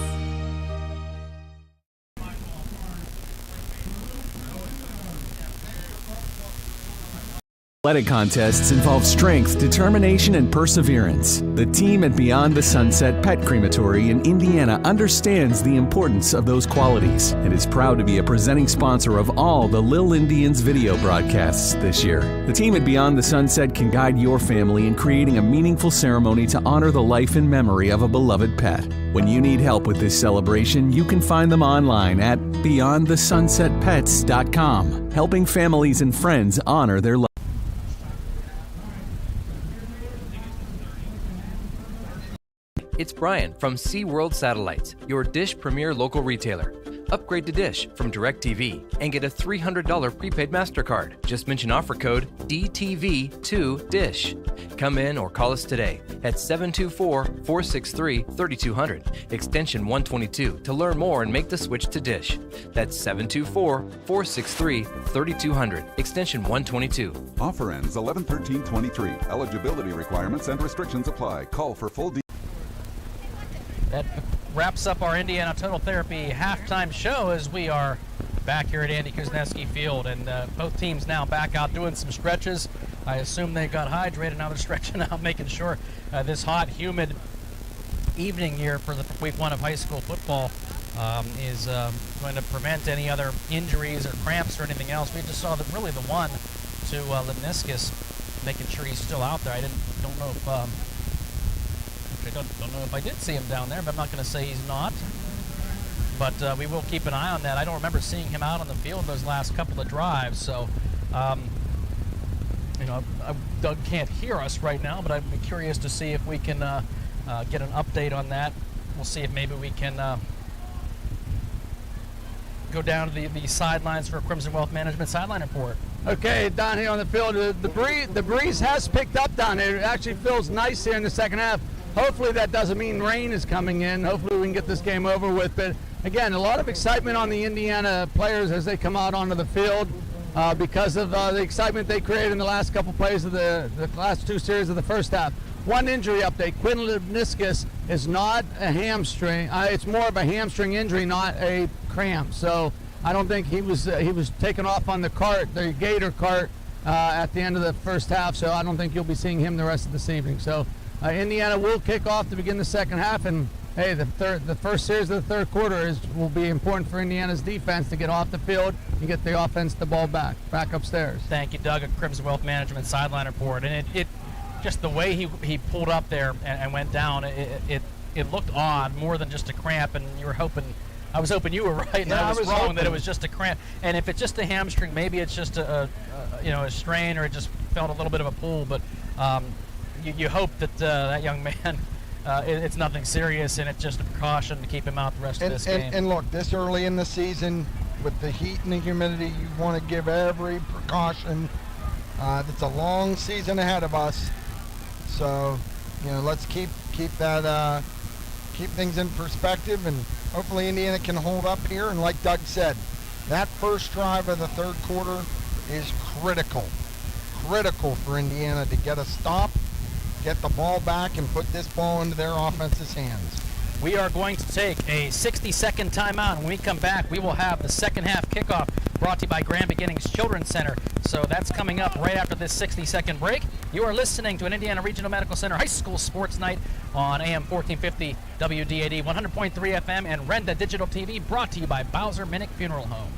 Athletic contests involve strength, determination, and perseverance. The team at Beyond the Sunset Pet Crematory in Indiana understands the importance of those qualities and is proud to be a presenting sponsor of all the Lil Indians video broadcasts this year. The team at Beyond the Sunset can guide your family in creating a meaningful ceremony to honor the life and memory of a beloved pet. When you need help with this celebration, you can find them online at beyondthesunsetpets.com, helping families and friends honor their love. It's Brian from SeaWorld Satellites, your Dish Premier local retailer. Upgrade to Dish from DirecTV and get a $300 prepaid MasterCard. Just mention offer code DTV2DISH. Come in or call us today at 724-463-3200, extension 122 to learn more and make the switch to Dish. That's 724-463-3200, extension 122. Offer ends 11/13/23. Eligibility requirements and restrictions apply. Call for full details. That wraps up our Indiana Total Therapy halftime show as we are back here at Andy Kuznetsky Field, and both teams now back out doing some stretches. I assume they got hydrated. Now they're stretching out, making sure this hot, humid evening here for the week 1 of high school football is going to prevent any other injuries or cramps or anything else. We just saw the one to Ledniskus, making sure he's still out there. I don't know if I did see him down there, but I'm not going to say he's not. But we will keep an eye on that. I don't remember seeing him out on the field those last couple of drives, so Doug can't hear us right now, but I'd be curious to see if we can get an update on that. We'll see if maybe we can go down to the sidelines for a Crimson Wealth Management sideline report. Okay, down here on the field, the breeze has picked up down there. It actually feels nice here in the second half. Hopefully that doesn't mean rain is coming in. Hopefully we can get this game over with. But again, a lot of excitement on the Indiana players as they come out onto the field because of the excitement they created in the last couple plays of the last 2 series of the first half. One injury update: Quinn Ledniskus is not a hamstring. It's more of a hamstring injury, not a cramp. So I don't think he was taken off on the Gator cart at the end of the first half. So I don't think you'll be seeing him the rest of this evening. So. Indiana will kick off to begin the second half, and hey, the first series of the third quarter will be important for Indiana's defense to get off the field and get the offense the ball back upstairs. Thank you, Doug, at Crimson Wealth Management sideline report. And it just the way he pulled up there and went down, it looked odd, more than just a cramp, and I was hoping you were right, and I was wrong hoping that it was just a cramp. And if it's just a hamstring, maybe it's just a strain, or it just felt a little bit of a pull, but you hope that that young man, it's nothing serious, and it's just a precaution to keep him out the rest of this game. And look, this early in the season, with the heat and the humidity, you want to give every precaution. It's a long season ahead of us, so let's keep things in perspective, and hopefully Indiana can hold up here. And like Doug said, that first drive of the third quarter is critical for Indiana to get a stop, get the ball back, and put this ball into their offense's hands. We are going to take a 60-second timeout, and when we come back, we will have the second half kickoff brought to you by Grand Beginnings Children's Center. So that's coming up right after this 60-second break. You are listening to an Indiana Regional Medical Center High School Sports Night on AM 1450 WDAD, 100.3 FM, and Renda Digital TV, brought to you by Bowser Minnick Funeral Home.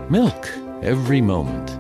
Milk every moment.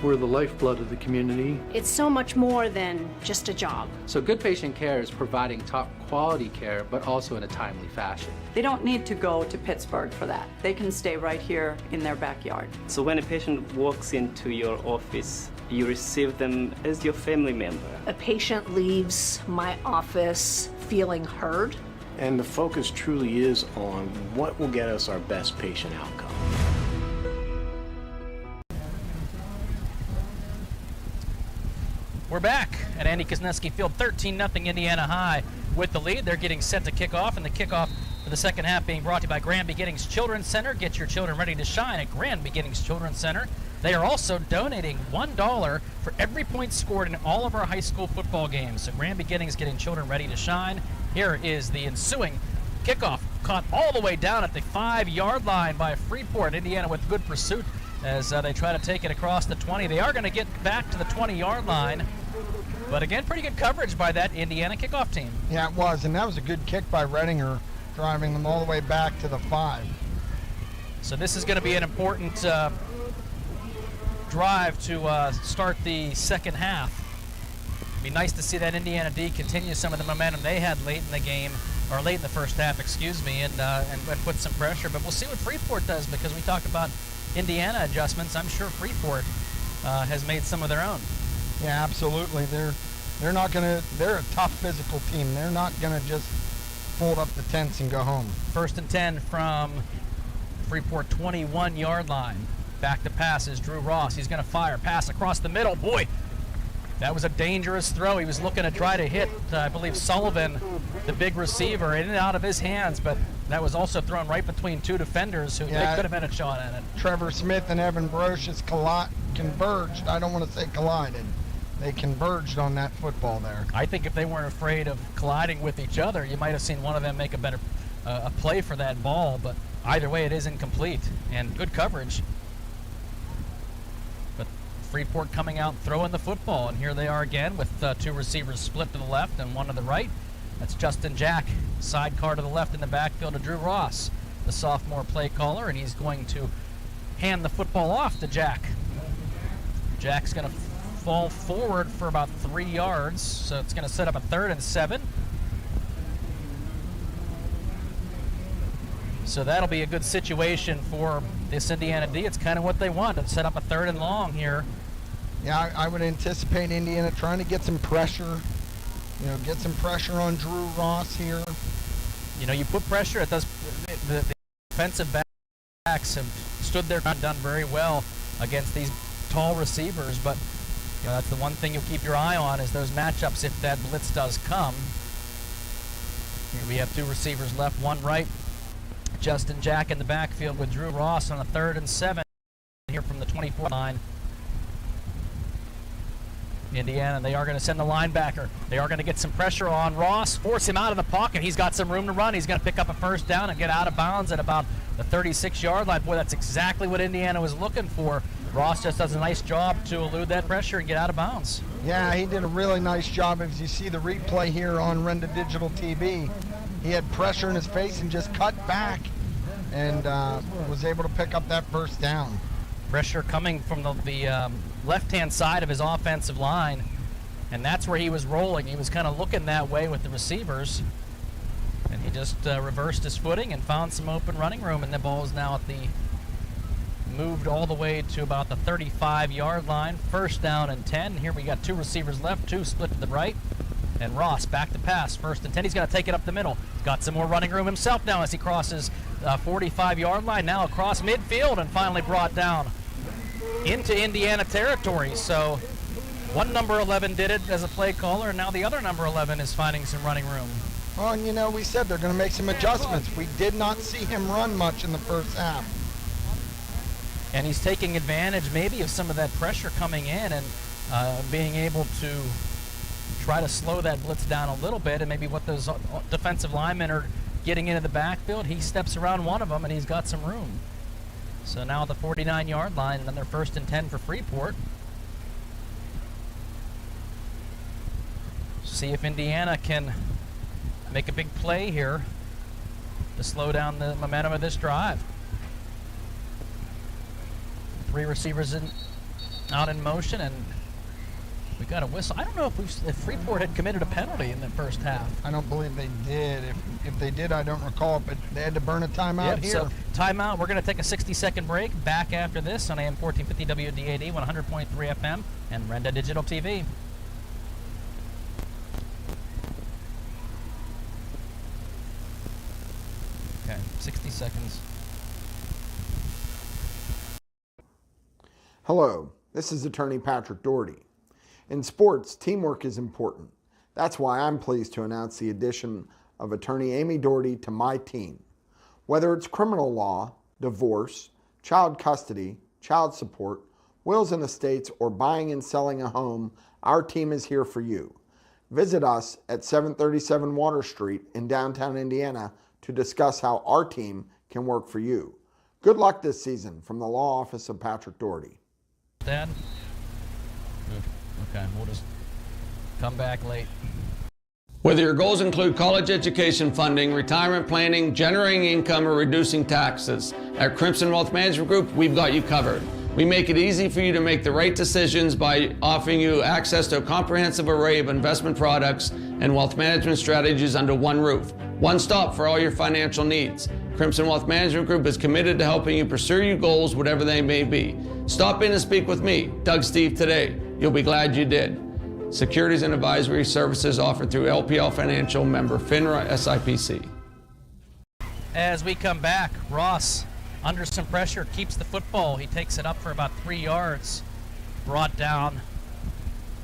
We're the lifeblood of the community. It's so much more than just a job. So good patient care is providing top quality care, but also in a timely fashion. They don't need to go to Pittsburgh for that. They can stay right here in their backyard. So when a patient walks into your office, you receive them as your family member. A patient leaves my office feeling heard. And the focus truly is on what will get us our best patient outcome. We're back at Andy Kosneski Field, 13-0 Indiana High with the lead. They're getting set to kick off, and the kickoff for the second half being brought to you by Grand Beginnings Children's Center. Get your children ready to shine at Grand Beginnings Children's Center. They are also donating $1 for every point scored in all of our high school football games. So Grand Beginnings getting children ready to shine. Here is the ensuing kickoff, caught all the way down at the 5-yard line by Freeport. Indiana with good pursuit as they try to take it across the 20. They are going to get back to the 20-yard line. But again, pretty good coverage by that Indiana kickoff team. Yeah, it was, and that was a good kick by Redinger, driving them all the way back to the 5. So this is going to be an important drive to start the second half. It'd be nice to see that Indiana D continue some of the momentum they had late in the game, or late in the first half, excuse me, and put some pressure. But we'll see what Freeport does, because we talked about Indiana adjustments. I'm sure Freeport has made some of their own. Yeah, absolutely. They're not gonna. They're a tough physical team. They're not gonna just fold up the tents and go home. 1st and 10 from Freeport 21-yard line. Back to pass is Drew Ross. He's gonna fire. Pass across the middle. Boy, that was a dangerous throw. He was looking to try to hit, I believe, Sullivan, the big receiver, in and out of his hands, but that was also thrown right between two defenders who they could have had a shot at it. Trevor Smith and Evan Brocious converged. I don't want to say collided. They converged on that football there. I think if they weren't afraid of colliding with each other, you might have seen one of them make a better a play for that ball, but either way, it is incomplete, and good coverage. But Freeport coming out throwing the football, and here they are again with two receivers split to the left and one to the right. That's Justin Jack, sidecar to the left in the backfield to Drew Ross, the sophomore play caller, and he's going to hand the football off to Jack. Jack's going to fall forward for about 3 yards, so it's going to set up a 3rd and 7. So that'll be a good situation for this Indiana D. It's kind of what they want, to set up a 3rd and long here. Yeah, I would anticipate Indiana trying to get some pressure. You know, get some pressure on Drew Ross here. You know, you put pressure, it does. The defensive backs have stood there and done very well against these tall receivers, but you know, that's the one thing you'll keep your eye on, is those matchups if that blitz does come. Here we have two receivers left, one right. Justin Jack in the backfield with Drew Ross on a 3rd and 7 here from the 24 line. Indiana, they are going to send the linebacker. They are going to get some pressure on Ross, force him out of the pocket. He's got some room to run. He's going to pick up a 1st down and get out of bounds at about the 36-yard line. Boy, that's exactly what Indiana was looking for. Ross just does a nice job to elude that pressure and get out of bounds. Yeah, he did a really nice job. As you see the replay here on Renda Digital TV, he had pressure in his face and just cut back and was able to pick up that 1st down. Pressure coming from the left-hand side of his offensive line, and that's where he was rolling. He was kind of looking that way with the receivers, and he just reversed his footing and found some open running room, and the ball is now moved all the way to about the 35-yard line. 1st down and 10. Here we got two receivers left, two split to the right, and Ross back to pass. 1st and 10. He's going to take it up the middle. Got some more running room himself now as he crosses 45-yard line, now across midfield, and finally brought down into Indiana territory. So one number 11 did it as a play caller, and now the other number 11 is finding some running room. Well, and you know, we said they're going to make some adjustments. We did not see him run much in the 1st half. And he's taking advantage maybe of some of that pressure coming in and being able to try to slow that blitz down a little bit, and maybe what those defensive linemen are getting into the backfield, he steps around one of them and he's got some room. So now at the 49-yard line, and then they're 1st and 10 for Freeport. See if Indiana can make a big play here to slow down the momentum of this drive. 3 receivers out in motion, and we got a whistle. I don't know if Freeport had committed a penalty in the 1st half. I don't believe they did. If they did, I don't recall, but they had to burn a timeout here. So timeout. We're going to take a 60-second break. Back after this on AM 1450 WDAD, 100.3 FM, and Renda Digital TV. Okay, 60 seconds. Hello, this is attorney Patrick Doherty. In sports, teamwork is important. That's why I'm pleased to announce the addition of attorney Amy Doherty to my team. Whether it's criminal law, divorce, child custody, child support, wills and estates, or buying and selling a home, our team is here for you. Visit us at 737 Water Street in downtown Indiana to discuss how our team can work for you. Good luck this season from the law office of Patrick Doherty. Dad? Okay, we'll just come back late. Whether your goals include college education funding, retirement planning, generating income, or reducing taxes, at Crimson Wealth Management Group, we've got you covered. We make it easy for you to make the right decisions by offering you access to a comprehensive array of investment products and wealth management strategies under one roof. One stop for all your financial needs. Crimson Wealth Management Group is committed to helping you pursue your goals, whatever they may be. Stop in and speak with me, Doug Steve, today. You'll be glad you did. Securities and advisory services offered through LPL Financial, member FINRA SIPC. As we come back, Ross, under some pressure, keeps the football. He takes it up for about 3 yards. Brought down.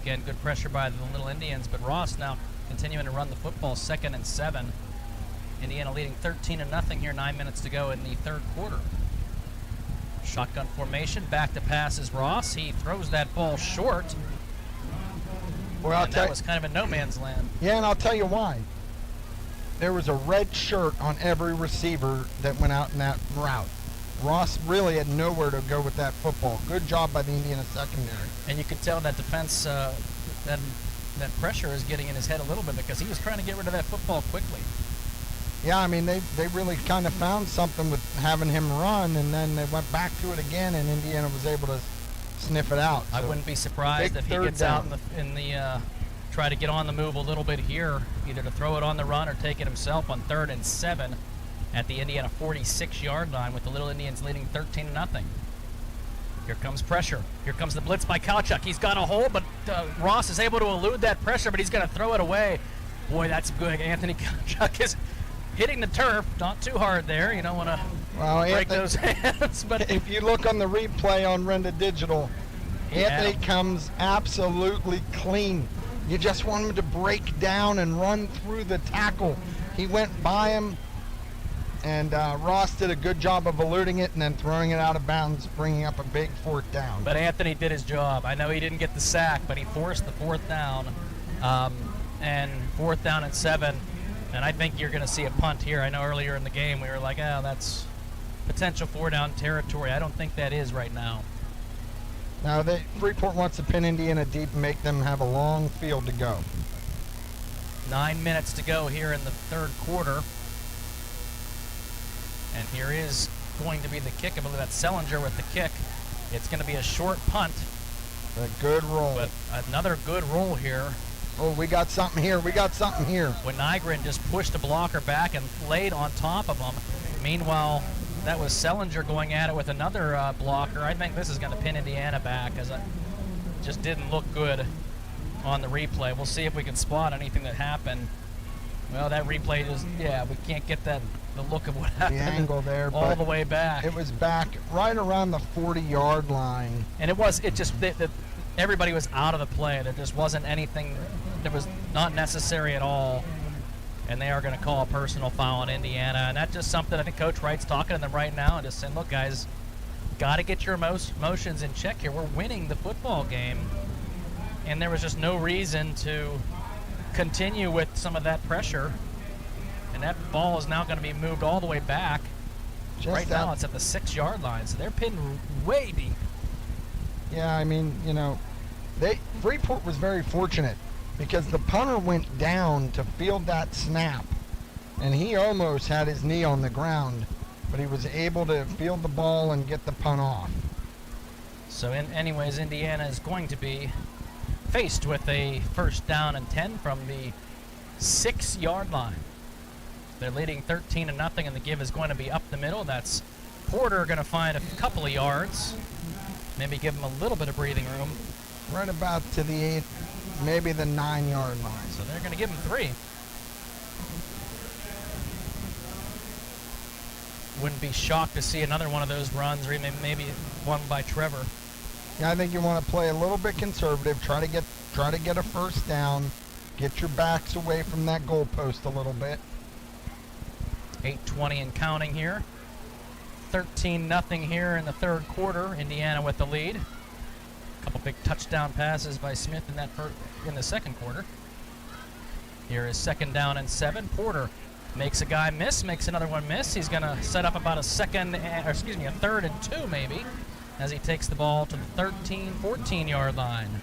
Again, good pressure by the Little Indians, but Ross now continuing to run the football, 2nd and 7. Indiana leading 13-0 here, 9 minutes to go in the third quarter. Shotgun formation, back to pass is Ross. He throws that ball short. Well, that was kind of a no man's land. Yeah, and I'll tell you why. There was a red shirt on every receiver that went out in that route. Ross really had nowhere to go with that football. Good job by the Indiana secondary. And you could tell that defense, that pressure is getting in his head a little bit because he was trying to get rid of that football quickly. Yeah, I mean, they really kind of found something with having him run, and then they went back to it again, and Indiana was able to sniff it out. I wouldn't be surprised if he gets out in the try to get on the move a little bit here, either to throw it on the run or take it himself on 3rd and 7 at the Indiana 46-yard line with the Little Indians leading 13-0. Here comes pressure. Here comes the blitz by Kowchuk. He's got a hole, but Ross is able to elude that pressure, but he's going to throw it away. Boy, that's good. Anthony Kowchuk is hitting the turf, not too hard there. You don't want to break those hands. But if you look on the replay on Renda Digital, Anthony comes absolutely clean. You just want him to break down and run through the tackle. He went by him, and Ross did a good job of eluding it and then throwing it out of bounds, bringing up a big 4th down. But Anthony did his job. I know he didn't get the sack, but he forced the 4th down, and 4th down and 7. And I think you're going to see a punt here. I know earlier in the game we were like, oh, that's potential 4-down territory. I don't think that is right now. Now, Freeport wants to pin Indiana deep and make them have a long field to go. 9 minutes to go here in the third quarter. And here is going to be the kick. I believe that's Sellinger with the kick. It's going to be a short punt. A good roll. But another good roll here. Oh, we got something here. We got something here. When Nygren just pushed the blocker back and laid on top of him. Meanwhile, that was Sellinger going at it with another blocker. I think this is going to pin Indiana back, as it just didn't look good on the replay. We'll see if we can spot anything that happened. Well, that replay just, we can't get the look of what happened. The angle there. All the way back. It was back right around the 40-yard line. And everybody was out of the play. There just wasn't anything that was not necessary at all. And they are going to call a personal foul on Indiana. And that's just something I think Coach Wright's talking to them right now and just saying, look, guys, got to get your emotions in check here. We're winning the football game. And there was just no reason to continue with some of that pressure. And that ball is now going to be moved all the way back. Right now it's at the 6-yard line. So they're pinned way deep. Yeah, I mean, Freeport was very fortunate because the punter went down to field that snap, and he almost had his knee on the ground, but he was able to field the ball and get the punt off. So anyways, Indiana is going to be faced with a 1st down and 10 from the 6-yard line. They're leading 13-0, and the give is going to be up the middle. That's Porter going to find a couple of yards. Maybe give him a little bit of breathing room. Right about to the 8, maybe the 9-yard line. So they're going to give him 3. Wouldn't be shocked to see another one of those runs, or maybe one by Trevor. Yeah, I think you want to play a little bit conservative, try to get try to get a first down. Get your backs away from that goalpost a little bit. 8:20 and counting here. 13-0 here in the third quarter. Indiana with the lead. A couple big touchdown passes by Smith in the second quarter. Here is 2nd down and 7. Porter makes a guy miss, makes another one miss. He's going to set up about a 3rd and 2 maybe, as he takes the ball to the 14-yard line.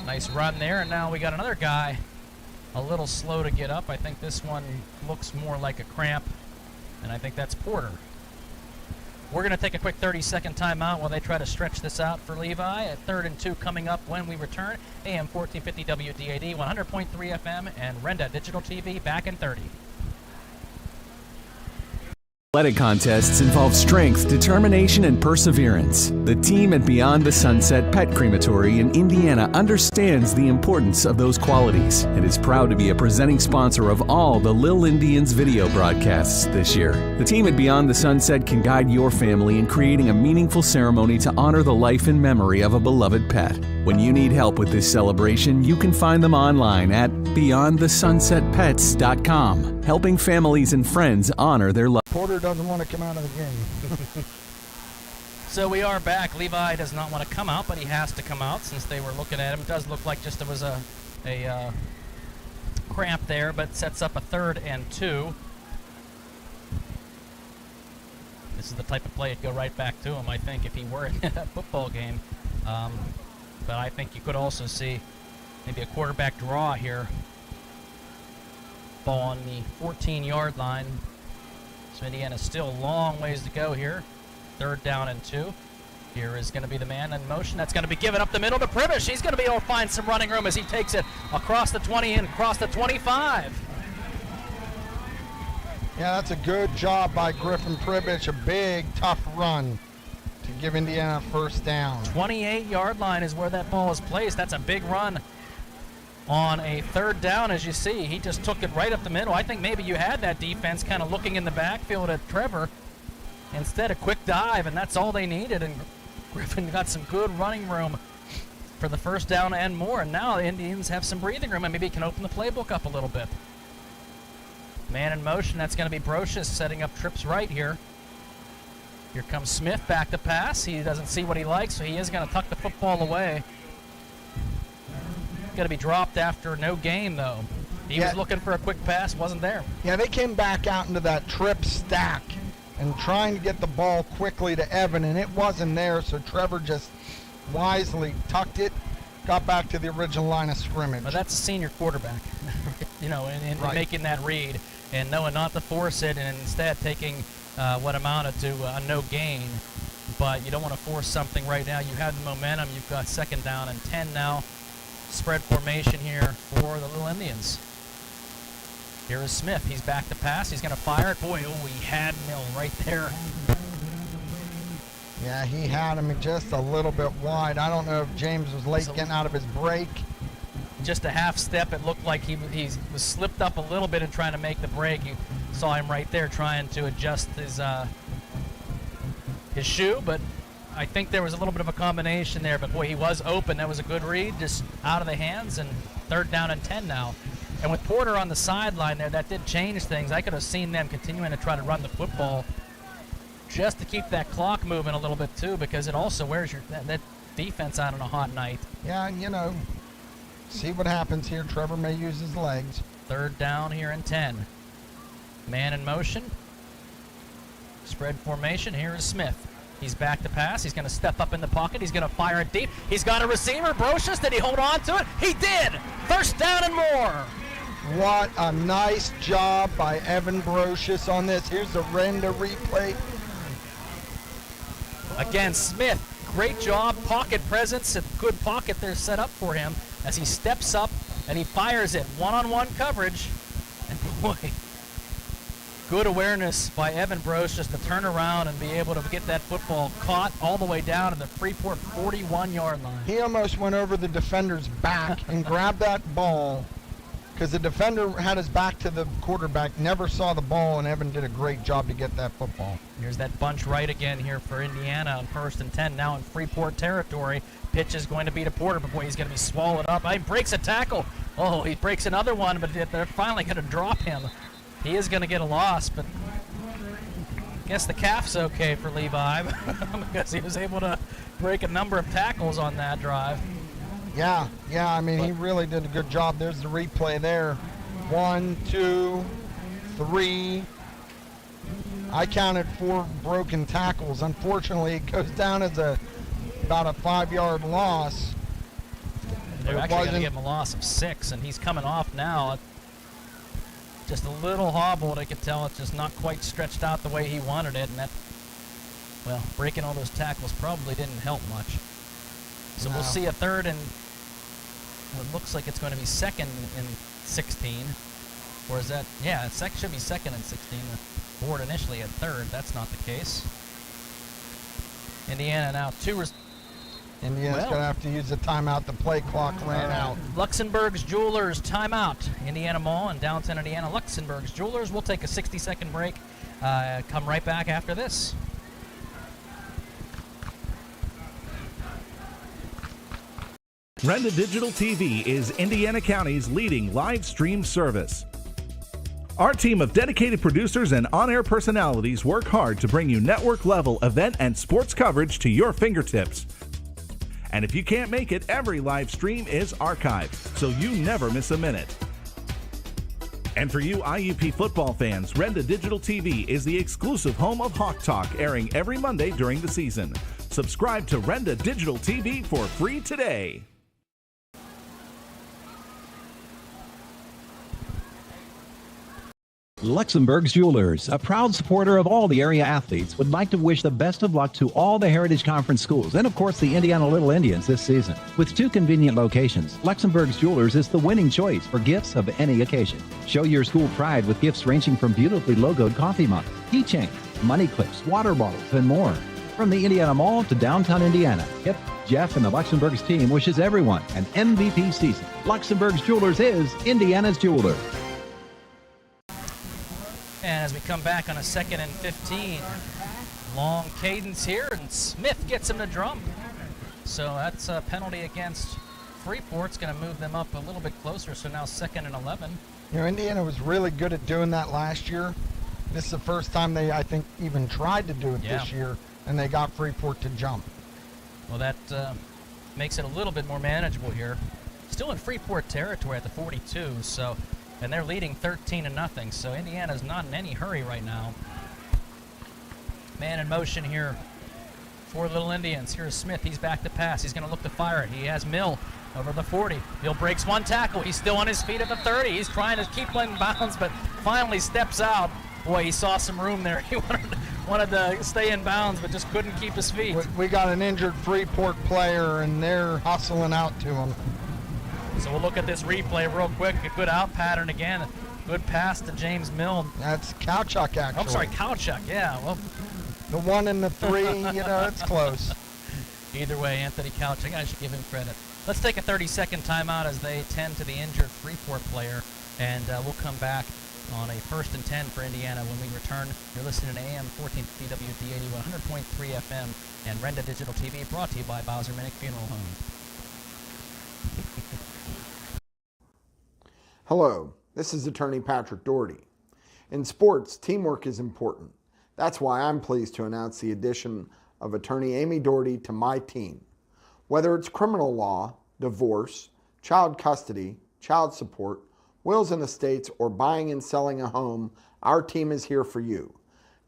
Nice run there, and now we got another guy a little slow to get up. I think this one looks more like a cramp, and I think that's Porter. We're going to take a quick 30-second timeout while they try to stretch this out for Levi. At 3rd and 2 coming up when we return. AM 1450 WDAD, 100.3 FM, and Renda Digital TV back in 30. Athletic contests involve strength, determination, and perseverance. The team at Beyond the Sunset Pet Crematory in Indiana understands the importance of those qualities and is proud to be a presenting sponsor of all the Lil Indians video broadcasts this year. The team at Beyond the Sunset can guide your family in creating a meaningful ceremony to honor the life and memory of a beloved pet. When you need help with this celebration, you can find them online at beyondthesunsetpets.com, helping families and friends honor their love. Porter doesn't want to come out of the game. So we are back. Levi does not want to come out, but he has to come out since they were looking at him. It does look like just there was a cramp there, but sets up a 3rd and 2. This is the type of play that'd go right back to him, I think, if he were in a football game. But I think you could also see maybe a quarterback draw here. Ball on the 14-yard line. So Indiana still a long ways to go here. 3rd down and 2. Here is going to be the man in motion. That's going to be given up the middle to Pribish. He's going to be able to find some running room as he takes it across the 20 and across the 25. Yeah, that's a good job by Griffin Pribish. A big, tough run to give Indiana a first down. 28-yard line is where that ball is placed. That's a big run on a 3rd down, as you see. He just took it right up the middle. I think maybe you had that defense kind of looking in the backfield at Trevor. Instead, a quick dive, and that's all they needed. And Griffin got some good running room for the first down and more. And now the Indians have some breathing room and maybe can open the playbook up a little bit. Man in motion, that's going to be Brocious setting up trips right here. Here comes Smith back to pass. He doesn't see what he likes, so he is going to tuck the football away. Going to be dropped after no gain, though. He was looking for a quick pass, wasn't there. Yeah, they came back out into that trip stack and trying to get the ball quickly to Evan, and it wasn't there, so Trevor just wisely tucked it, got back to the original line of scrimmage. Well, that's a senior quarterback, in right. Making that read and knowing not to force it and instead taking what amounted to a no gain. But you don't want to force something right now. You have the momentum. You've got 2nd down and 10 now. Spread formation here for the Little Indians. Here is Smith. He's back to pass. He's going to fire it. Boy, he had Mill right there. Yeah, he had him just a little bit wide. I don't know if James was late getting out of his break. Just a half step. It looked like he was slipped up a little bit in trying to make the break. You saw him right there trying to adjust his shoe, but I think there was a little bit of a combination there, but boy, he was open. That was a good read, just out of the hands, and 3rd down and 10 now. And with Porter on the sideline there, that did change things. I could have seen them continuing to try to run the football just to keep that clock moving a little bit too, because it also wears that defense out on a hot night. Yeah, and see what happens here. Trevor may use his legs. 3rd down here and 10. Man in motion. Spread formation. Here is Smith. He's back to pass. He's going to step up in the pocket. He's going to fire it deep. He's got a receiver. Brocious, did he hold on to it? He did. 1st down and more. What a nice job by Evan Brocious on this. Here's the Renda replay. Again, Smith, great job. Pocket presence. A good pocket there set up for him as he steps up and he fires it. One-on-one coverage. And boy, good awareness by Evan Brocious to turn around and be able to get that football caught all the way down to the Freeport 41-yard line. He almost went over the defender's back and grabbed that ball because the defender had his back to the quarterback, never saw the ball, and Evan did a great job to get that football. Here's that bunch right again here for Indiana on 1st and 10, now in Freeport territory. Pitch is going to be to Porter, but boy, he's going to be swallowed up. He breaks a tackle. Oh, he breaks another one, but they're finally going to drop him. He is going to get a loss, but I guess the calf's okay for Levi because he was able to break a number of tackles on that drive. Yeah, I mean, he really did a good job. There's the replay there. 1, 2, 3. I counted 4 broken tackles. Unfortunately, it goes down as about a 5-yard loss. They're actually going to give him a loss of 6, and he's coming off now. Just a little hobbled. I could tell it's just not quite stretched out the way he wanted it, and that, well, breaking all those tackles probably didn't help much. So we'll see a 3rd and it looks like it's going to be 2nd and 16. Or is that, yeah, it should be 2nd and 16. The board initially had 3rd. That's not the case. Indiana now Indiana's going to have to use a timeout. The play clock ran out. Luxembourg's Jewelers timeout. Indiana Mall in downtown Indiana. Luxembourg's Jewelers. We'll take a 60-second break. Come right back after this. Renda Digital TV is Indiana County's leading live stream service. Our team of dedicated producers and on-air personalities work hard to bring you network-level event and sports coverage to your fingertips. And if you can't make it, every live stream is archived, so you never miss a minute. And for you IUP football fans, Renda Digital TV is the exclusive home of Hawk Talk, airing every Monday during the season. Subscribe to Renda Digital TV for free today. Luxembourg's Jewelers, a proud supporter of all the area athletes, would like to wish the best of luck to all the Heritage Conference schools and, of course, the Indiana Little Indians this season. With 2 convenient locations, Luxembourg's Jewelers is the winning choice for gifts of any occasion. Show your school pride with gifts ranging from beautifully logoed coffee mugs, keychains, money clips, water bottles, and more. From the Indiana Mall to downtown Indiana, Kip, Jeff, and the Luxembourg's team wishes everyone an MVP season. Luxembourg's Jewelers is Indiana's jeweler. And as we come back on a 2nd and 15, long cadence here, and Smith gets him to drum. So that's a penalty against Freeport. It's going to move them up a little bit closer, so now 2nd and 11. You know, Indiana was really good at doing that last year. This is the first time they, I think, even tried to do it this year, and they got Freeport to jump. Well, that makes it a little bit more manageable here. Still in Freeport territory at the 42, so... And they're leading 13-0, so Indiana's not in any hurry right now. Man in motion here for Little Indians. Here's Smith. He's back to pass. He's going to look to fire it. He has Mill over the 40. Mill breaks 1 tackle. He's still on his feet at the 30. He's trying to keep in bounds, but finally steps out. Boy, he saw some room there. He wanted to stay in bounds, but just couldn't keep his feet. We got an injured Freeport player, and they're hustling out to him. So we'll look at this replay real quick. A good out pattern again. Good pass to James Mill. That's Kowchuk, actually. I'm sorry, Kowchuk, yeah. Well, the 1 and the 3, you know, it's close. Either way, Anthony Kowchuk, I should give him credit. Let's take a 30-second timeout as they tend to the injured Freeport player, and we'll come back on a 1st and 10 for Indiana when we return. You're listening to AM 1450 WD80, 100.3 FM, and Renda Digital TV, brought to you by Bowser Minnick Funeral Homes. Hello, this is attorney Patrick Doherty. In sports, teamwork is important. That's why I'm pleased to announce the addition of attorney Amy Doherty to my team. Whether it's criminal law, divorce, child custody, child support, wills and estates, or buying and selling a home, our team is here for you.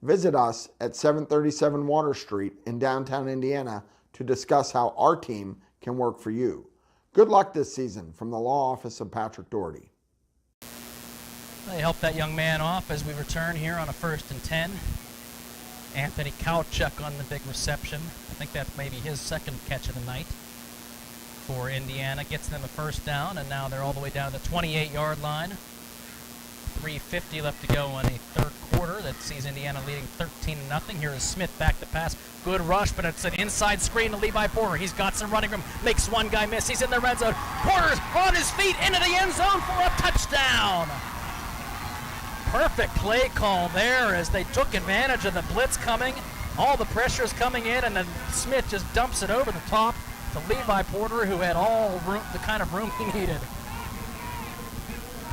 Visit us at 737 Water Street in downtown Indiana to discuss how our team can work for you. Good luck this season from the Law Office of Patrick Doherty. They help that young man off as we return here on a 1st and 10. Anthony Kowchuk on the big reception. I think that may be his 2nd catch of the night for Indiana. Gets them a 1st down, and now they're all the way down to the 28-yard line. 3:50 left to go in a 3rd quarter. That sees Indiana leading 13-0. Here is Smith back to pass. Good rush, but it's an inside screen to Levi Porter. He's got some running room. Makes one guy miss. He's in the red zone. Porter's on his feet into the end zone for a touchdown! Perfect play call there as they took advantage of the blitz coming. All the pressure's coming in, and then Smith just dumps it over the top to Levi Porter, who had all room, the kind of room he needed.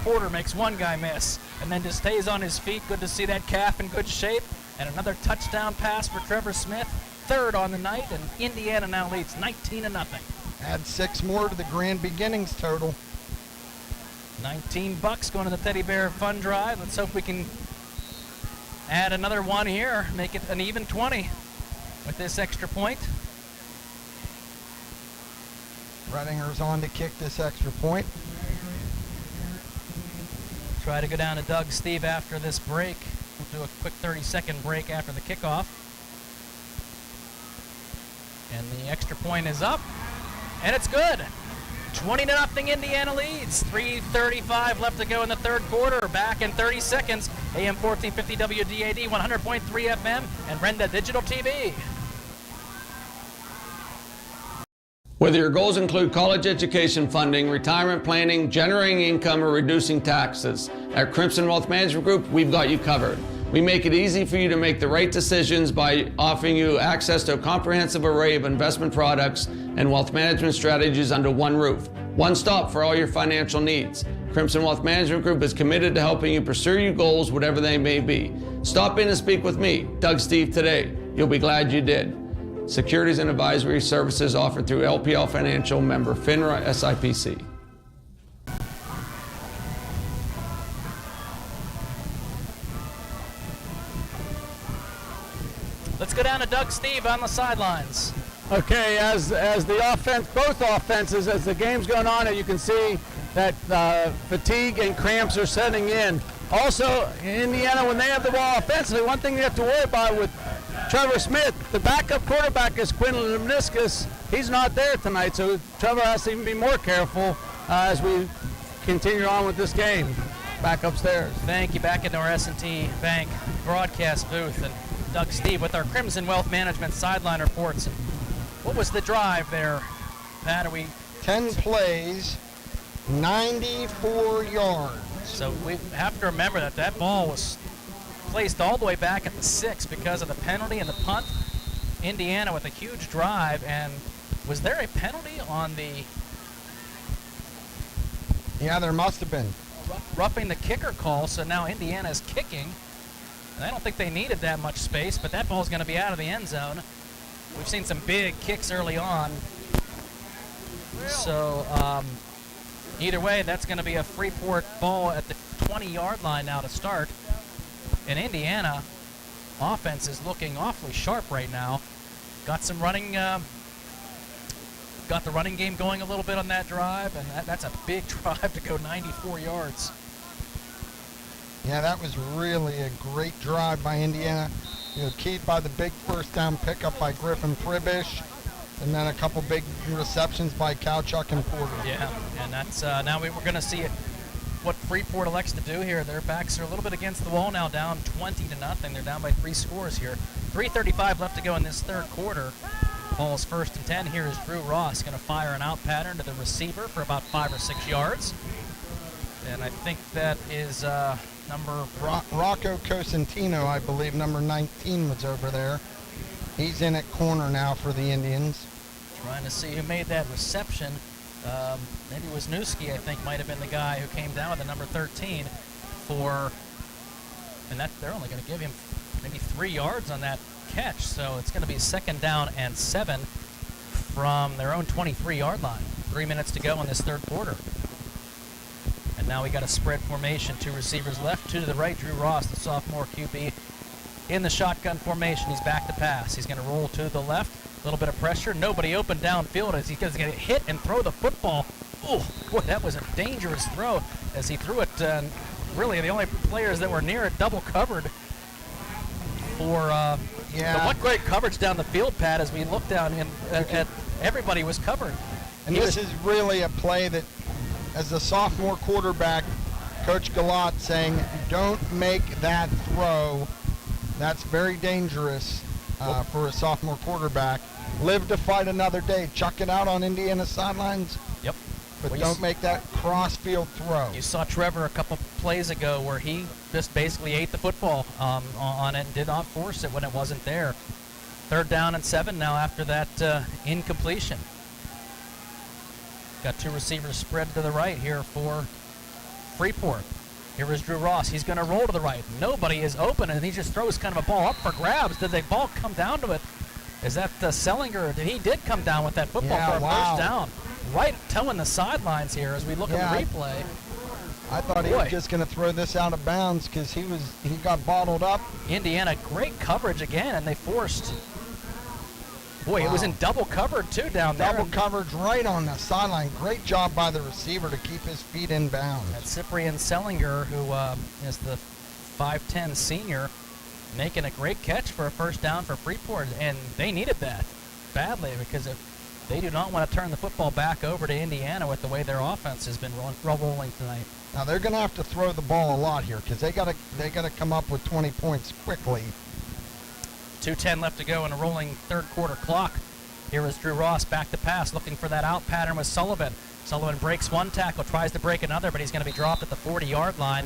Porter makes one guy miss and then just stays on his feet. Good to see that calf in good shape. And another touchdown pass for Trevor Smith, third on the night, and Indiana now leads 19-0. Add 6 more to the grand beginnings total. $19 going to the Teddy Bear Fund Drive. Let's hope we can add another one here, make it an even 20 with this extra point. Redinger's on to kick this extra point. Try to go down to Doug Steve after this break. We'll do a quick 30-second break after the kickoff. And the extra point is up, and it's good. 20-0 Indiana leads. 3:35 left to go in the third quarter. Back in 30 seconds. AM 1450 WDAD, 100.3 FM, and Renda Digital TV. Whether your goals include college education funding, retirement planning, generating income, or reducing taxes, at Crimson Wealth Management Group, we've got you covered. We make it easy for you to make the right decisions by offering you access to a comprehensive array of investment products and wealth management strategies under one roof. One stop for all your financial needs. Crimson Wealth Management Group is committed to helping you pursue your goals, whatever they may be. Stop in and speak with me, Doug Steve, today. You'll be glad you did. Securities and advisory services offered through LPL Financial, member FINRA SIPC. Let's go down to Doug Steve on the sidelines. Okay, as the offense, both offenses, as the game's going on, you can see that fatigue and cramps are setting in. Also, Indiana, when they have the ball offensively, one thing you have to worry about with Trevor Smith, the backup quarterback is Quinlan Meniscus. He's not there tonight, so Trevor has to even be more careful as we continue on with this game. Back upstairs. Thank you. Back into our S&T Bank broadcast booth, and Doug Steve with our Crimson Wealth Management sideline reports. What was the drive there, Pat? 10 plays, 94 yards. So we have to remember that that ball was placed all the way back at the 6 because of the penalty and the punt. Indiana with a huge drive, and was there a penalty on the... Yeah, there must have been. Roughing the kicker call, so now Indiana is kicking. And I don't think they needed that much space, but that ball's going to be out of the end zone. We've seen some big kicks early on. So either way, that's going to be a Freeport ball at the 20-yard line now to start. And Indiana offense is looking awfully sharp right now. Got some running, got the running game going a little bit on that drive, and that's a big drive to go 94 yards. Yeah, that was really a great drive by Indiana. You know, keyed by the big first down pickup by Griffin Pribish, and then a couple big receptions by Kowchuk and Porter. Yeah, and that's now we're going to see what Freeport elects to do here. Their backs are a little bit against the wall now, down 20-0. They're down by 3 scores here. 3:35 left to go in this third quarter. Ball's 1st and 10. Here is Drew Ross going to fire an out pattern to the receiver for about 5 or 6 yards. And I think that is number... Rocco Cosentino, I believe, number 19 was over there. He's in at corner now for the Indians. Trying to see who made that reception. Maybe Wisniewski, I think, might have been the guy who came down with the number 13 for... And that they're only going to give him maybe 3 yards on that catch. So it's going to be 2nd down and 7 from their own 23-yard line. 3 minutes to go in this third quarter. And now we got a spread formation. 2 receivers left, 2 to the right. Drew Ross, the sophomore QB, in the shotgun formation. He's back to pass. He's going to roll to the left. A little bit of pressure. Nobody open downfield as he's going to hit and throw the football. Oh, boy, that was a dangerous throw as he threw it. Really, the only players that were near it double covered for what great coverage down the field, Pat, as we looked down at everybody was covered. And this is really a play that, as a sophomore quarterback, Coach Galat saying, don't make that throw. That's very dangerous for a sophomore quarterback. Live to fight another day. Chuck it out on Indiana sidelines. Yep. but don't make that cross-field throw. You saw Trevor a couple plays ago where he just basically ate the football on it and did not force it when it wasn't there. 3rd down and 7 now after that incompletion. Got 2 receivers spread to the right here for Freeport. Here is Drew Ross. He's going to roll to the right. Nobody is open, and he just throws kind of a ball up for grabs. Did the ball come down to it? Is that Sellinger? He did come down with that football for a first down. Right towing the sidelines here as we look at the replay. I thought he was just going to throw this out of bounds because he got bottled up. Indiana, great coverage again, and they forced. Boy, it was in double covered too down there. Double coverage right on the sideline. Great job by the receiver to keep his feet in bounds. That's Cyprian Sellinger, who is the 5'10 senior, making a great catch for a first down for Freeport, and they needed that badly because if they do not want to turn the football back over to Indiana with the way their offense has been rolling tonight. Now they're going to have to throw the ball a lot here because they got to come up with 20 points quickly. 2:10 left to go in a rolling 3rd quarter clock. Here is Drew Ross back to pass, looking for that out pattern with Sullivan. Sullivan breaks one tackle, tries to break another, but he's going to be dropped at the 40-yard line.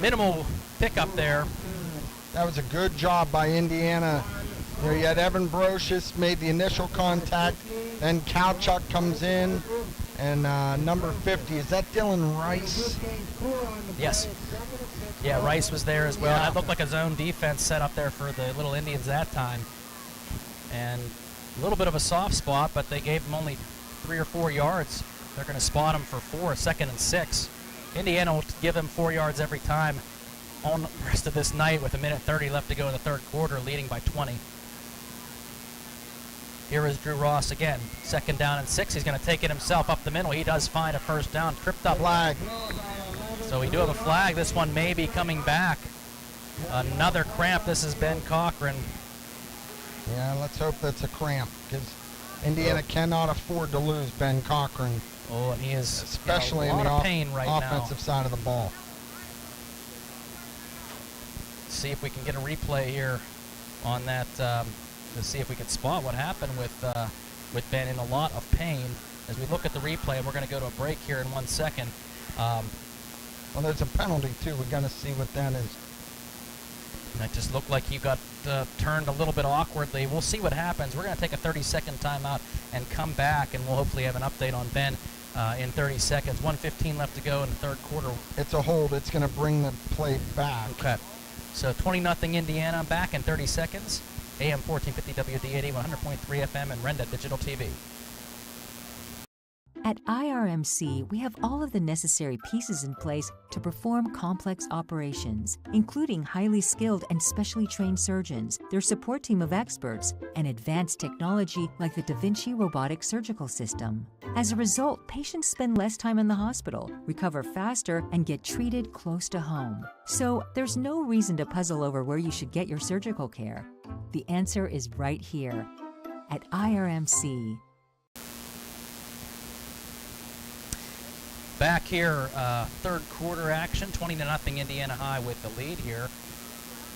Minimal pickup there. That was a good job by Indiana. There you had Evan Brocious made the initial contact, then Kowchuk comes in, and number 50, is that Dylan Rice? Yes. Yeah, Rice was there as well. Yeah. That looked like a zone defense set up there for the Little Indians that time. And a little bit of a soft spot, but they gave them only 3 or 4 yards. They're going to spot them for 4, 2nd and 6. Indiana will give them 4 yards every time on the rest of this night with 1:30 left to go in the 3rd quarter, leading by 20. Here is Drew Ross again. 2nd down and 6. He's going to take it himself up the middle. He does find a first down. Tripped up. Flag. So we do have a flag. This one may be coming back. Another cramp. This is Ben Cochran. Yeah, let's hope that's a cramp because Indiana cannot afford to lose Ben Cochran. Oh, and he is especially in a lot in the of pain right offensive side of the ball. Let's see if we can get a replay here on that to see if we can spot what happened with Ben in a lot of pain. As we look at the replay, we're going to go to a break here in 1 second. Well, there's a penalty, too. We've got to see what that is. That just looked like he got turned a little bit awkwardly. We'll see what happens. We're going to take a 30-second timeout and come back, and we'll hopefully have an update on Ben in 30 seconds. 1:15 left to go in the 3rd quarter. It's a hold. It's going to bring the play back. Okay. So 20-0 Indiana. Back in 30 seconds. AM 1450 WD80, 100.3 FM, and Renda Digital TV. At IRMC, we have all of the necessary pieces in place to perform complex operations, including highly skilled and specially trained surgeons, their support team of experts, and advanced technology like the Da Vinci robotic surgical system. As a result, patients spend less time in the hospital, recover faster, and get treated close to home. So there's no reason to puzzle over where you should get your surgical care. The answer is right here at IRMC. Back here, 3rd quarter action, 20-0 Indiana High with the lead here.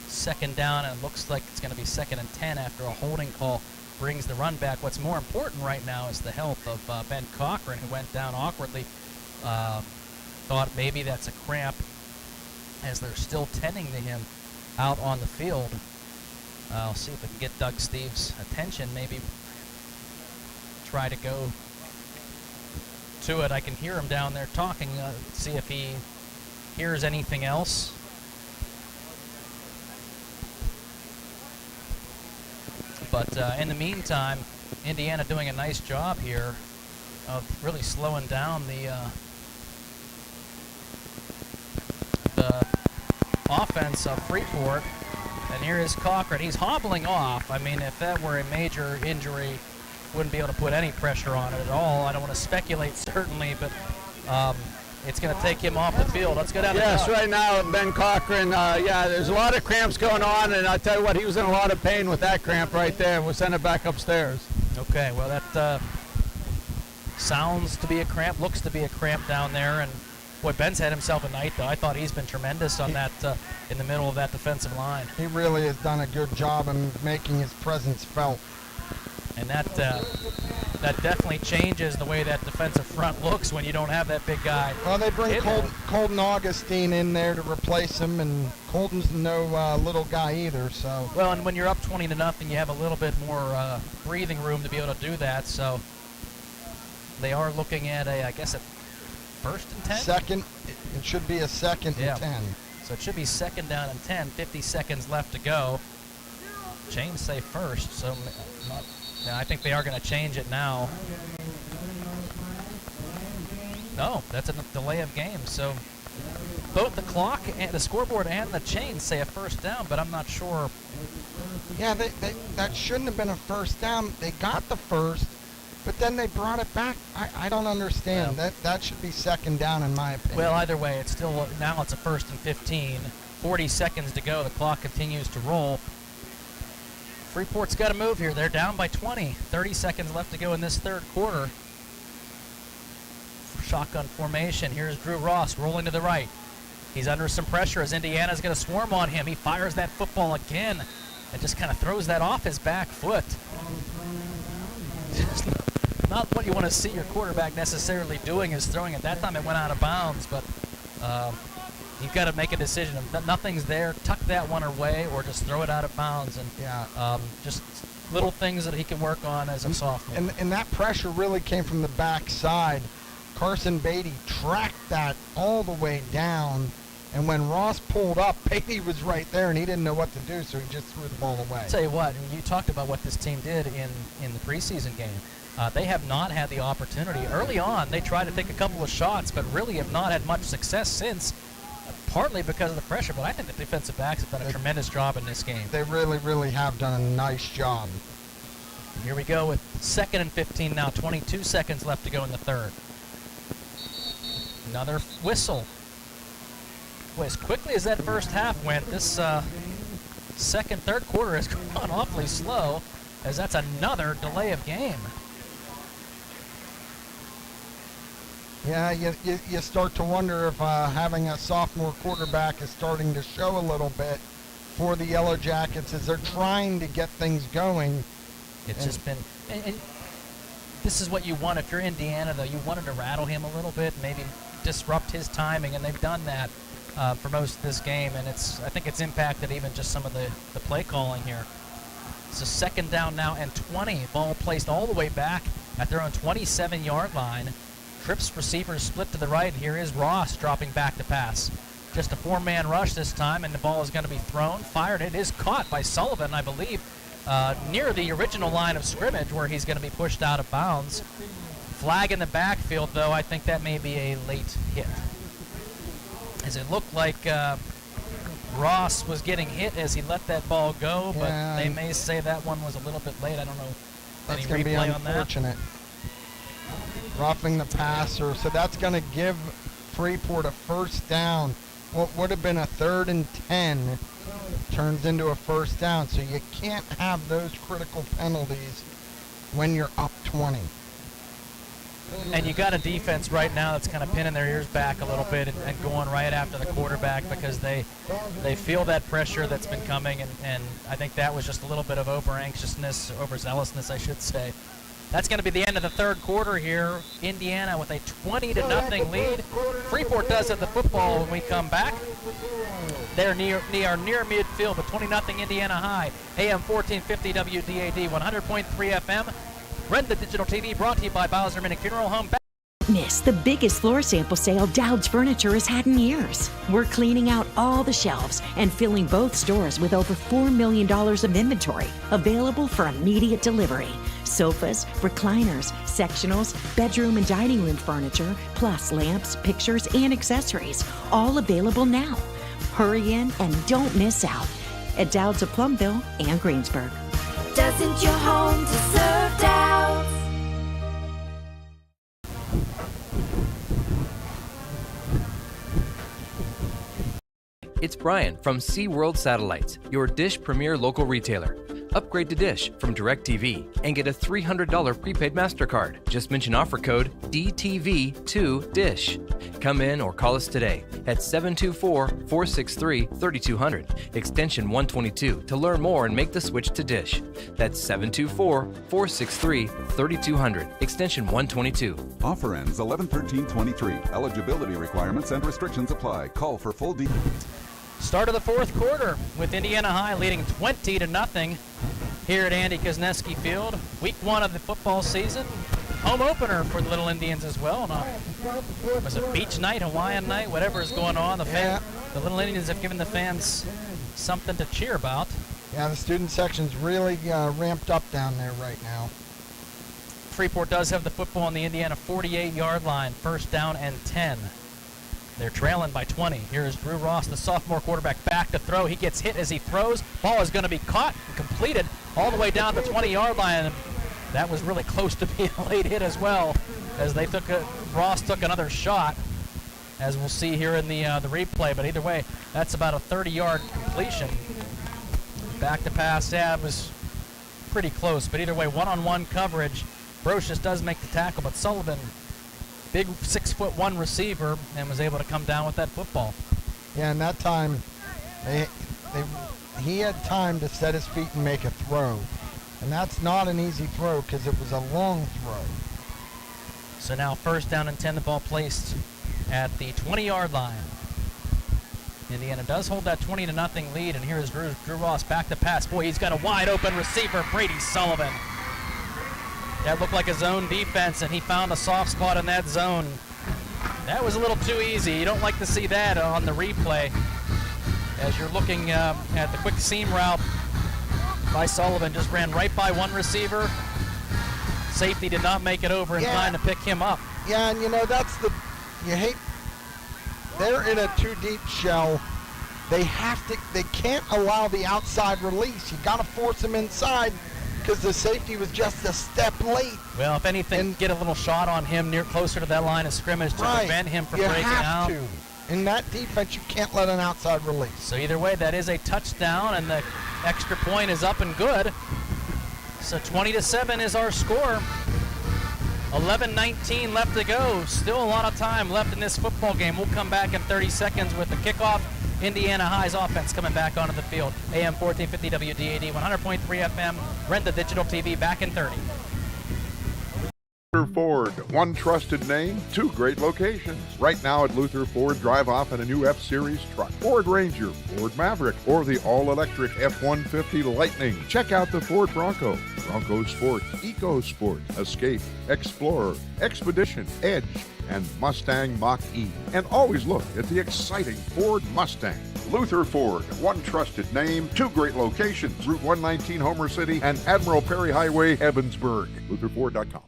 2nd down, and it looks like it's going to be 2nd and 10 after a holding call brings the run back. What's more important right now is the health of Ben Cochran, who went down awkwardly. Thought maybe that's a cramp as they're still tending to him out on the field. I'll see if I can get Doug Steve's attention, maybe try to go to it. I can hear him down there talking, see if he hears anything else. But in the meantime, Indiana doing a nice job here of really slowing down the offense of Freeport. And here is Cochran. He's hobbling off. I mean, if that were a major injury, wouldn't be able to put any pressure on it at all. I don't want to speculate, certainly, but it's going to take him off the field. Let's go down to Yes, right now, Ben Cochran, there's a lot of cramps going on, and I'll tell you what, he was in a lot of pain with that cramp right there. We'll send it back upstairs. Okay, well, that sounds to be a cramp, looks to be a cramp down there, and boy, Ben's had himself a night, though. I thought he's been tremendous on that in the middle of that defensive line. He really has done a good job in making his presence felt. And that that definitely changes the way that defensive front looks when you don't have that big guy. Well, they bring Colton Augustine in there to replace him, and Colton's no little guy either. So. Well, and when you're up 20-0, you have a little bit more breathing room to be able to do that. So they are looking at I guess a first and 10. Second. It should be a second and 10. So it should be second down and 10. 50 seconds left to go. Chains say first, so I think they are going to change it now. No, that's a delay of game. So both the clock and the scoreboard and the chains say a first down, but I'm not sure. Yeah, that shouldn't have been a first down. They got the first, but then they brought it back. I don't understand. Well, that should be second down in my opinion. Well, either way, it's still now it's a first and 15. 40 seconds to go. The clock continues to roll. Freeport's got to move here. They're down by 20. 30 seconds left to go in this third quarter. Shotgun formation. Here's Drew Ross rolling to the right. He's under some pressure as Indiana's going to swarm on him. He fires that football again and just kind of throws that off his back foot. Not what you want to see your quarterback necessarily doing is throwing it. That time it went out of bounds, but you've got to make a decision. If nothing's there, tuck that one away or just throw it out of bounds. And just little things that he can work on as a sophomore. And that pressure really came from the backside. Carson Beatty tracked that all the way down, and when Ross pulled up, Beatty was right there, and he didn't know what to do, so he just threw the ball away. I'll tell you what, you talked about what this team did in the preseason game. They have not had the opportunity. Early on, they tried to take a couple of shots, but really have not had much success since, partly because of the pressure, but I think the defensive backs have done a tremendous job in this game. They really, really have done a nice job. Here we go with second and 15 now, 22 seconds left to go in the third. Another whistle. Boy, as quickly as that first half went, this third quarter has gone awfully slow, as that's another delay of game. Yeah, you start to wonder if having a sophomore quarterback is starting to show a little bit for the Yellow Jackets as they're trying to get things going. It's just been... And this is what you want if you're Indiana, though. You wanted to rattle him a little bit, maybe disrupt his timing, and they've done that for most of this game, and I think it's impacted even just some of the play calling here. It's a second down now and 20. Ball placed all the way back at their own 27-yard line. Trips receivers split to the right, and here is Ross dropping back to pass. Just a four-man rush this time, and the ball is going to be thrown, fired. It is caught by Sullivan, I believe, near the original line of scrimmage where he's going to be pushed out of bounds. Flag in the backfield, though. I think that may be a late hit, as it looked like Ross was getting hit as he let that ball go, but they may say that one was a little bit late. I don't know. That's going to be unfortunate. Roughing the passer, so that's going to give Freeport a first down. What would have been a 3rd and 10 turns into a first down, so you can't have those critical penalties when you're up 20. And you got a defense right now that's kind of pinning their ears back a little bit and going right after the quarterback because they feel that pressure that's been coming, and I think that was just a little bit of over-anxiousness, overzealousness, I should say. That's going to be the end of the third quarter here. Indiana with a 20-0 lead. Freeport does have the football when we come back. They're near midfield, but 20-0 Indiana high. AM 1450 WDAD, 100.3 FM. Rent the Digital TV, brought to you by Bowser Minnick Funeral Home. Miss the biggest floor sample sale Dowd's Furniture has had in years. We're cleaning out all the shelves and filling both stores with over $4 million of inventory available for immediate delivery. Sofas, recliners, sectionals, bedroom and dining room furniture, plus lamps, pictures, and accessories, all available now. Hurry in and don't miss out at Dowd's of Plumville and Greensburg. Doesn't your home deserve Dowd's? It's Brian from SeaWorld Satellites, your Dish Premier local retailer. Upgrade to Dish from DirecTV and get a $300 prepaid MasterCard. Just mention offer code DTV2DISH. Come in or call us today at 724-463-3200, extension 122 to learn more and make the switch to Dish. That's 724-463-3200, extension 122. Offer ends 11/13/23. Eligibility requirements and restrictions apply. Call for full details. Start of the fourth quarter with Indiana High leading 20-0 here at Andy Kosneski Field. Week 1 of the football season. Home opener for the Little Indians as well. Was it beach night, Hawaiian night, whatever is going on? The Little Indians have given the fans something to cheer about. Yeah, the student section's really ramped up down there right now. Freeport does have the football on the Indiana 48-yard line, first down and 10. They're trailing by 20. Here's Drew Ross, the sophomore quarterback, back to throw. He gets hit as he throws. Ball is going to be caught and completed all the way down the 20-yard line. That was really close to being a late hit as well, as they Ross took another shot, as we'll see here in the replay. But either way, that's about a 30-yard completion. Back to pass, was pretty close. But either way, one-on-one coverage. Brocious does make the tackle, but Sullivan, big 6'1" receiver, and was able to come down with that football. Yeah, and that time, he had time to set his feet and make a throw. And that's not an easy throw because it was a long throw. So now first down and 10, the ball placed at the 20-yard line. Indiana does hold that 20-0 lead, and here's Drew Ross back to pass. Boy, he's got a wide open receiver, Brady Sullivan. That looked like a zone defense, and he found a soft spot in that zone. That was a little too easy. You don't like to see that on the replay. As you're looking at the quick seam route by Sullivan, just ran right by one receiver. Safety did not make it over in time to pick him up. Yeah, and they're in a too deep shell. They can't allow the outside release. You got to force them inside, because the safety was just a step late. Well, if anything, get a little shot on him closer to that line of scrimmage to prevent him from breaking out. You have to. In that defense, you can't let an outside release. So either way, that is a touchdown, and the extra point is up and good. So 20-7 is our score. 11:19 left to go. Still a lot of time left in this football game. We'll come back in 30 seconds with the kickoff. Indiana High's offense coming back onto the field. AM 1450 WDAD, 100.3 FM. Rent the digital TV back in 30. Luther Ford, one trusted name, two great locations. Right now at Luther Ford, drive off in a new F-Series truck, Ford Ranger, Ford Maverick, or the all-electric F-150 Lightning. Check out the Ford Bronco, Bronco Sport, Eco Sport, Escape, Explorer, Expedition, Edge, and Mustang Mach-E. And always look at the exciting Ford Mustang. Luther Ford, one trusted name, two great locations, Route 119 Homer City and Admiral Perry Highway, Evansburg. LutherFord.com.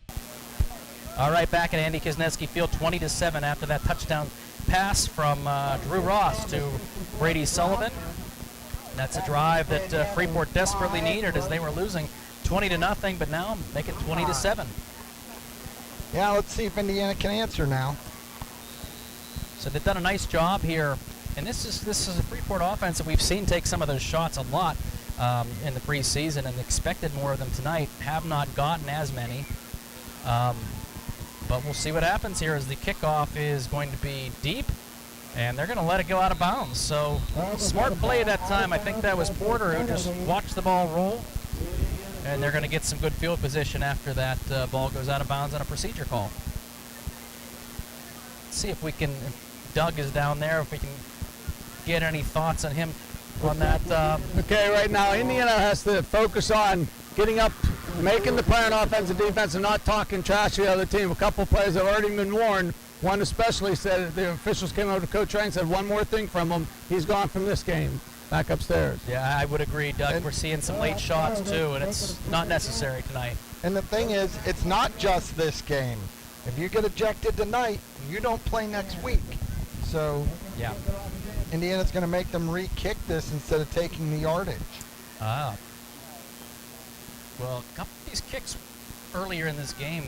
All right, back at Andy Kosneski Field, 20-7 after that touchdown pass from Drew Ross to Brady Sullivan. That's a drive that Freeport desperately needed as they were losing 20-0, but now make it 20-7. Yeah, let's see if Indiana can answer now. So they've done a nice job here, and this is a Freeport offense that we've seen take some of those shots a lot in the preseason, and expected more of them tonight. Have not gotten as many. But we'll see what happens here, as the kickoff is going to be deep, and they're going to let it go out of bounds. So smart play that time. I think that was Porter who just watched the ball roll, and they're going to get some good field position after that ball goes out of bounds on a procedure call. Let's see if we can, if Doug is down there, if we can get any thoughts on him on that. Okay, right now Indiana has to focus on getting up, making the play on offense and defense, and not talking trash to the other team. A couple plays have already been warned. One especially said, the officials came over to Coach Wright and said, one more thing from him, he's gone from this game. Back upstairs. Yeah, I would agree, Doug. We're seeing some late shots too, and it's not necessary tonight. And the thing is, it's not just this game. If you get ejected tonight, you don't play next week. So yeah, Indiana's going to make them re-kick this instead of taking the yardage. Ah. Well, a couple of these kicks earlier in this game,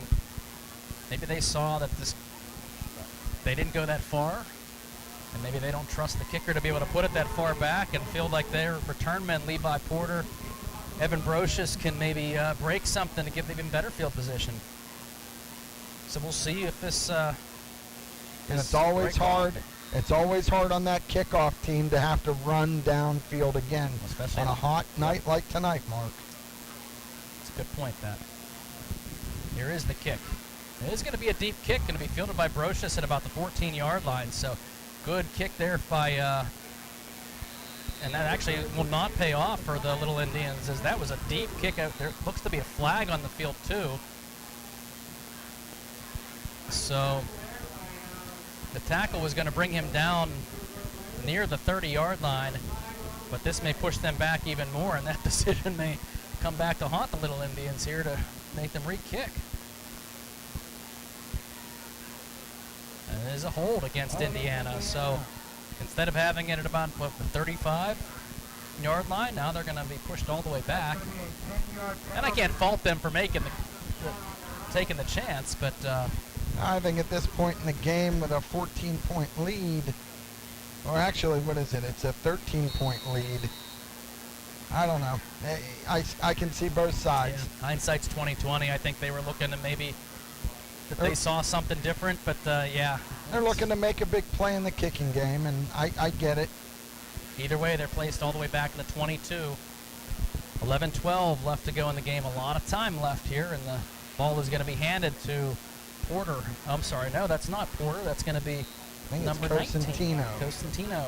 maybe they saw that they didn't go that far, and maybe they don't trust the kicker to be able to put it that far back, and feel like their return men, Levi Porter Evan Brocious can maybe break something to give even better field position. So we'll see if this. And it's always hard. It's always hard on that kickoff team to have to run downfield again, especially on a hot night like tonight, Mark. That's a good point, Pat. Here is the kick. It is going to be a deep kick, going to be fielded by Brocious at about the 14-yard line. So good kick there by, and that actually will not pay off for the Little Indians, as that was a deep kick out there. Looks to be a flag on the field too. So the tackle was going to bring him down near the 30-yard line, but this may push them back even more, and that decision may come back to haunt the Little Indians here to make them re-kick. And it is a hold against Indiana, so instead of having it at about the 35-yard line, now they're going to be pushed all the way back. And I can't fault them for taking the chance, but I think at this point in the game with a 14-point lead, or actually, what is it? It's a 13-point lead. I don't know. I can see both sides. Yeah. Hindsight's 20/20. I think they were looking to maybe that they saw something different, but yeah. They're looking to make a big play in the kicking game, and I get it. Either way, they're placed all the way back in the 22. 11-12 left to go in the game. A lot of time left here, and the ball is going to be handed to Porter. I'm sorry, no, that's not Porter. That's going to be number 19. Cosentino.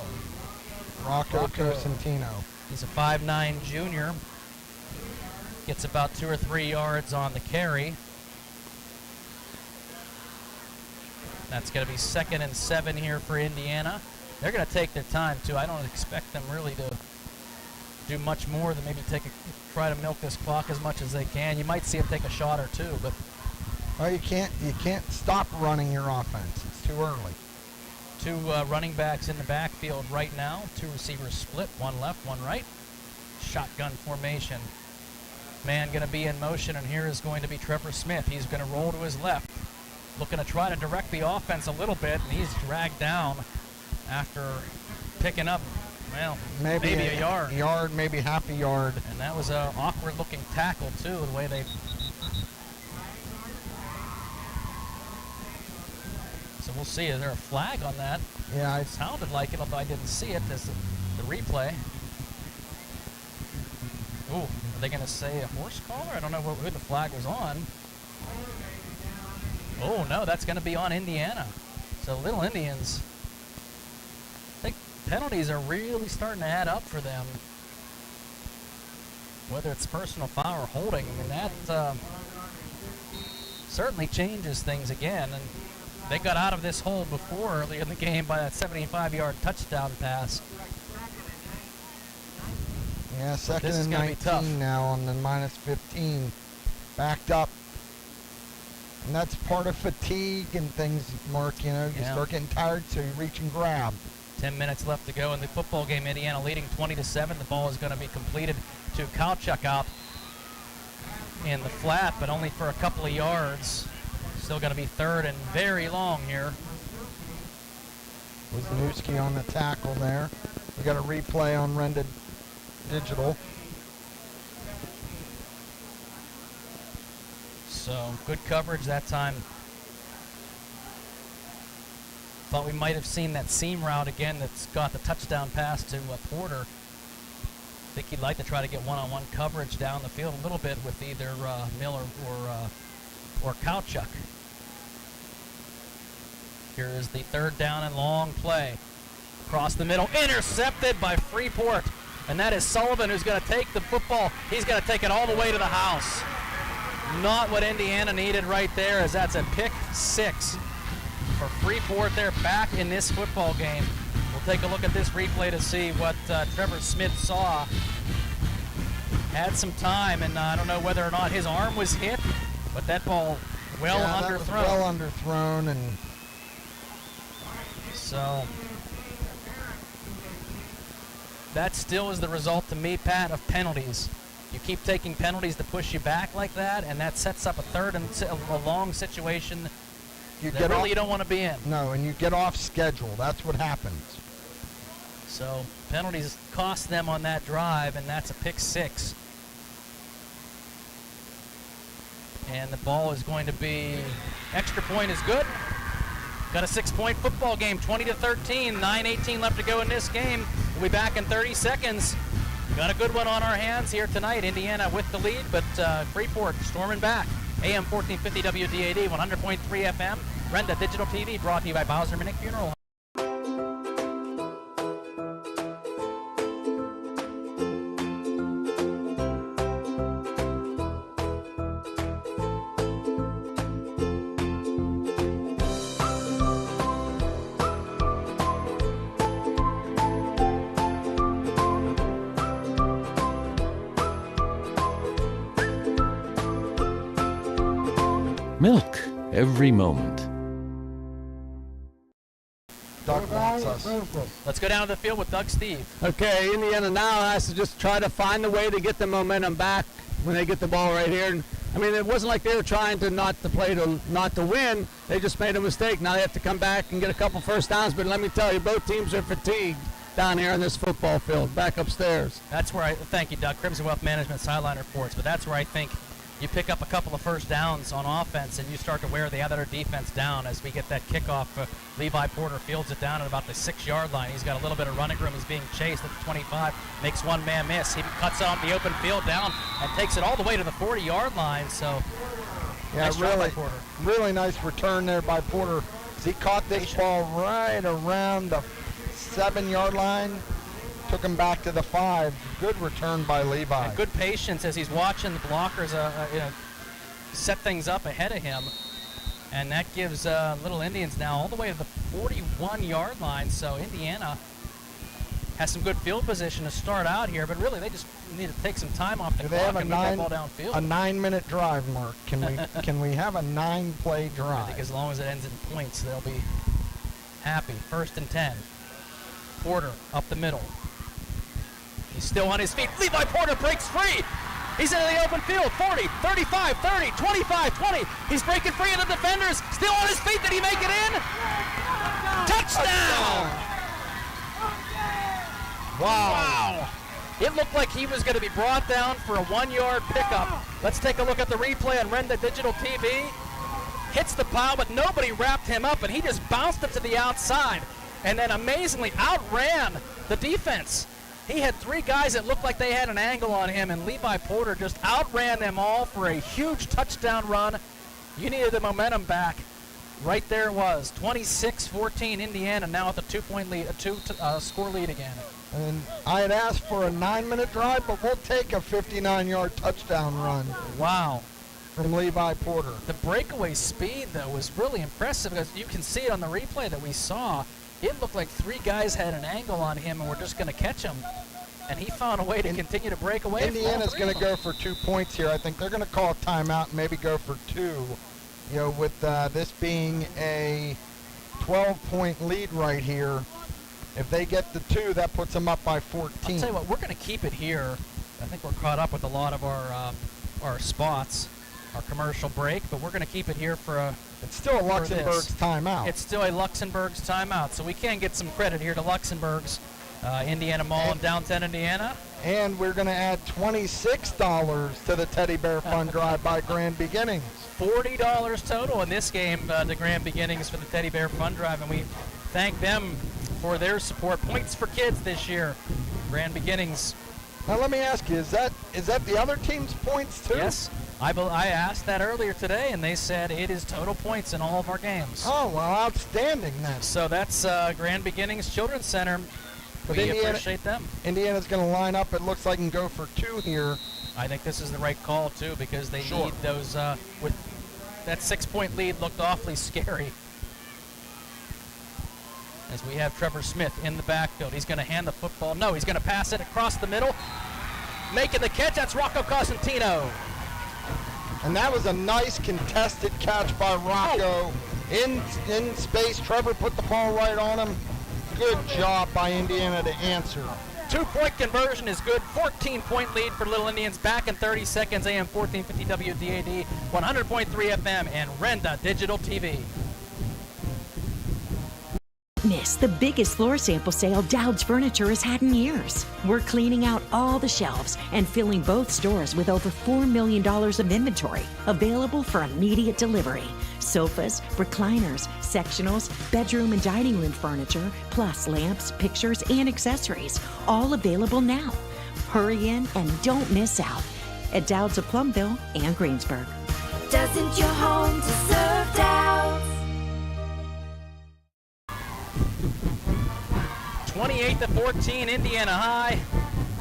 Rocco Cosentino. He's a 5'9" junior. Gets about 2 or 3 yards on the carry. That's going to be 2nd and 7 here for Indiana. They're going to take their time, too. I don't expect them really to do much more than maybe try to milk this clock as much as they can. You might see them take a shot or two, but well, you can't stop running your offense. It's too early. 2 running backs in the backfield right now. 2 receivers split, 1 left, 1 right. Shotgun formation. Man going to be in motion, and here is going to be Trevor Smith. He's going to roll to his left, looking to try to direct the offense a little bit, and he's dragged down after picking up, well, maybe a yard. Maybe half a yard. And that was an awkward-looking tackle, too, the way they... So we'll see. Is there a flag on that? Yeah, it sounded like it, although I didn't see it as the replay. Ooh, are they going to say a horse collar? I don't know who the flag was on. Oh, no, that's going to be on Indiana. So Little Indians, I think penalties are really starting to add up for them. Whether it's personal foul or holding, I mean, that certainly changes things again. And they got out of this hold before early in the game by that 75-yard touchdown pass. Yeah, 2nd and 19 now on the -15. Backed up. And that's part of fatigue and things, Mark. You know, you start getting tired, so you reach and grab. 10 minutes left to go in the football game. Indiana leading 20-7. The ball is going to be completed to Kalchuk out in the flat, but only for a couple of yards. Still going to be 3rd and very long here. Wisniewski on the tackle there. We got a replay on Rented Digital. So good coverage that time. Thought we might have seen that seam route again that's got the touchdown pass to Porter. I think he'd like to try to get one-on-one coverage down the field a little bit with either Miller or Kalchuk. Here is the 3rd down and long play. Across the middle, intercepted by Freeport. And that is Sullivan who's going to take the football. He's going to take it all the way to the house. Not what Indiana needed right there, as that's a pick 6 for Freeport. They're back in this football game. We'll take a look at this replay to see what Trevor Smith saw. Had some time, and I don't know whether or not his arm was hit, but that ball underthrown. That was well underthrown, and so that still is the result to me, Pat, of penalties. You keep taking penalties to push you back like that, and that sets up a 3rd and a long situation you don't want to be in. No, and you get off schedule. That's what happens. So penalties cost them on that drive, and that's a pick 6. And the ball is going to be, extra point is good. Got a 6-point football game, 20-13, 9:18 left to go in this game. We'll be back in 30 seconds. Got a good one on our hands here tonight. Indiana with the lead, but Freeport storming back. AM 1450 WDAD, 100.3 FM. Renda Digital TV, brought to you by Bowser Minnick Funeral. Milk every moment. Doug wants us. Let's go down to the field with Doug Steve. Okay, Indiana now has to just try to find a way to get the momentum back when they get the ball right here. And, I mean, it wasn't like they were trying to not to win. They just made a mistake. Now they have to come back and get a couple first downs. But let me tell you, both teams are fatigued down here on this football field, back upstairs. That's where thank you, Doug. Crimson Wealth Management sideline reports. But that's where I think you pick up a couple of first downs on offense and you start to wear the other defense down as we get that kickoff. Levi Porter fields it down at about the 6-yard line. He's got a little bit of running room. He's being chased at the 25, makes one man miss. He cuts out the open field down and takes it all the way to the 40-yard line. So, yeah, nice job by Porter. Really nice return there by Porter. He caught this ball right around the 7-yard line. Took him back to the 5. Good return by Levi. And good patience as he's watching the blockers set things up ahead of him. And that gives Little Indians now all the way to the 41-yard line. So Indiana has some good field position to start out here, but really they just need to take some time off the clock and move that ball downfield. A 9-minute drive, Mark. Can we have a 9-play drive? I think as long as it ends in points, they'll be happy. 1st and 10. Porter up the middle. He's still on his feet. Levi Porter breaks free. He's into the open field. 40, 35, 30, 25, 20. He's breaking free of the defenders. Still on his feet. Did he make it in? Touchdown! Wow. It looked like he was going to be brought down for a 1-yard pickup. Let's take a look at the replay on Renda Digital TV. Hits the pile, but nobody wrapped him up, and he just bounced it to the outside and then amazingly outran the defense. He had 3 guys that looked like they had an angle on him, and Levi Porter just outran them all for a huge touchdown run. You needed the momentum back. Right there it was, 26-14 Indiana, now with a 2-point lead, a score lead again. And I had asked for a 9-minute drive, but we'll take a 59-yard touchdown run. Wow. From Levi Porter. The breakaway speed, though, was really impressive because you can see it on the replay that we saw. It looked like 3 guys had an angle on him and were just going to catch him. And he found a way to continue to break away. Indiana's going to go for 2 points here. I think they're going to call a timeout and maybe go for 2. You know, with this being a 12-point lead right here. If they get the 2, that puts them up by 14. I'll tell you what, we're going to keep it here. I think we're caught up with a lot of our spots, our commercial break, but we're going to keep it here for a... It's still a Luxembourg's timeout. It's still a Luxembourg's timeout, so we can get some credit here to Luxembourg's Indiana Mall in downtown Indiana. And we're going to add $26 to the Teddy Bear Fund Drive by Grand Beginnings. $40 total in this game to Grand Beginnings for the Teddy Bear Fund Drive, and we thank them for their support. Points for kids this year, Grand Beginnings. Now let me ask you, is that the other team's points too? Yes. I asked that earlier today, and they said it is total points in all of our games. Oh, well, outstanding then. So that's Grand Beginnings Children's Center. We appreciate them. Indiana's going to line up, it looks like, and go for 2 here. I think this is the right call, too, because they need those. With that 6-point lead looked awfully scary. As we have Trevor Smith in the backfield. He's going to hand the football. No, he's going to pass it across the middle. Making the catch, that's Rocco Cosentino. And that was a nice contested catch by Rocco. In space, Trevor put the ball right on him. Good job by Indiana to answer. 2-point conversion is good. 14-point lead for Little Indians. Back in 30 seconds. AM 1450 WDAD, 100.3 FM, and Renda Digital TV. Miss the biggest floor sample sale Dowd's Furniture has had in years. We're cleaning out all the shelves and filling both stores with over $4 million of inventory available for immediate delivery. Sofas, recliners, sectionals, bedroom and dining room furniture, plus lamps, pictures, and accessories, all available now. Hurry in and don't miss out at Dowd's of Plumville and Greensburg. Doesn't your home deserve Dowd's? 28-14, Indiana High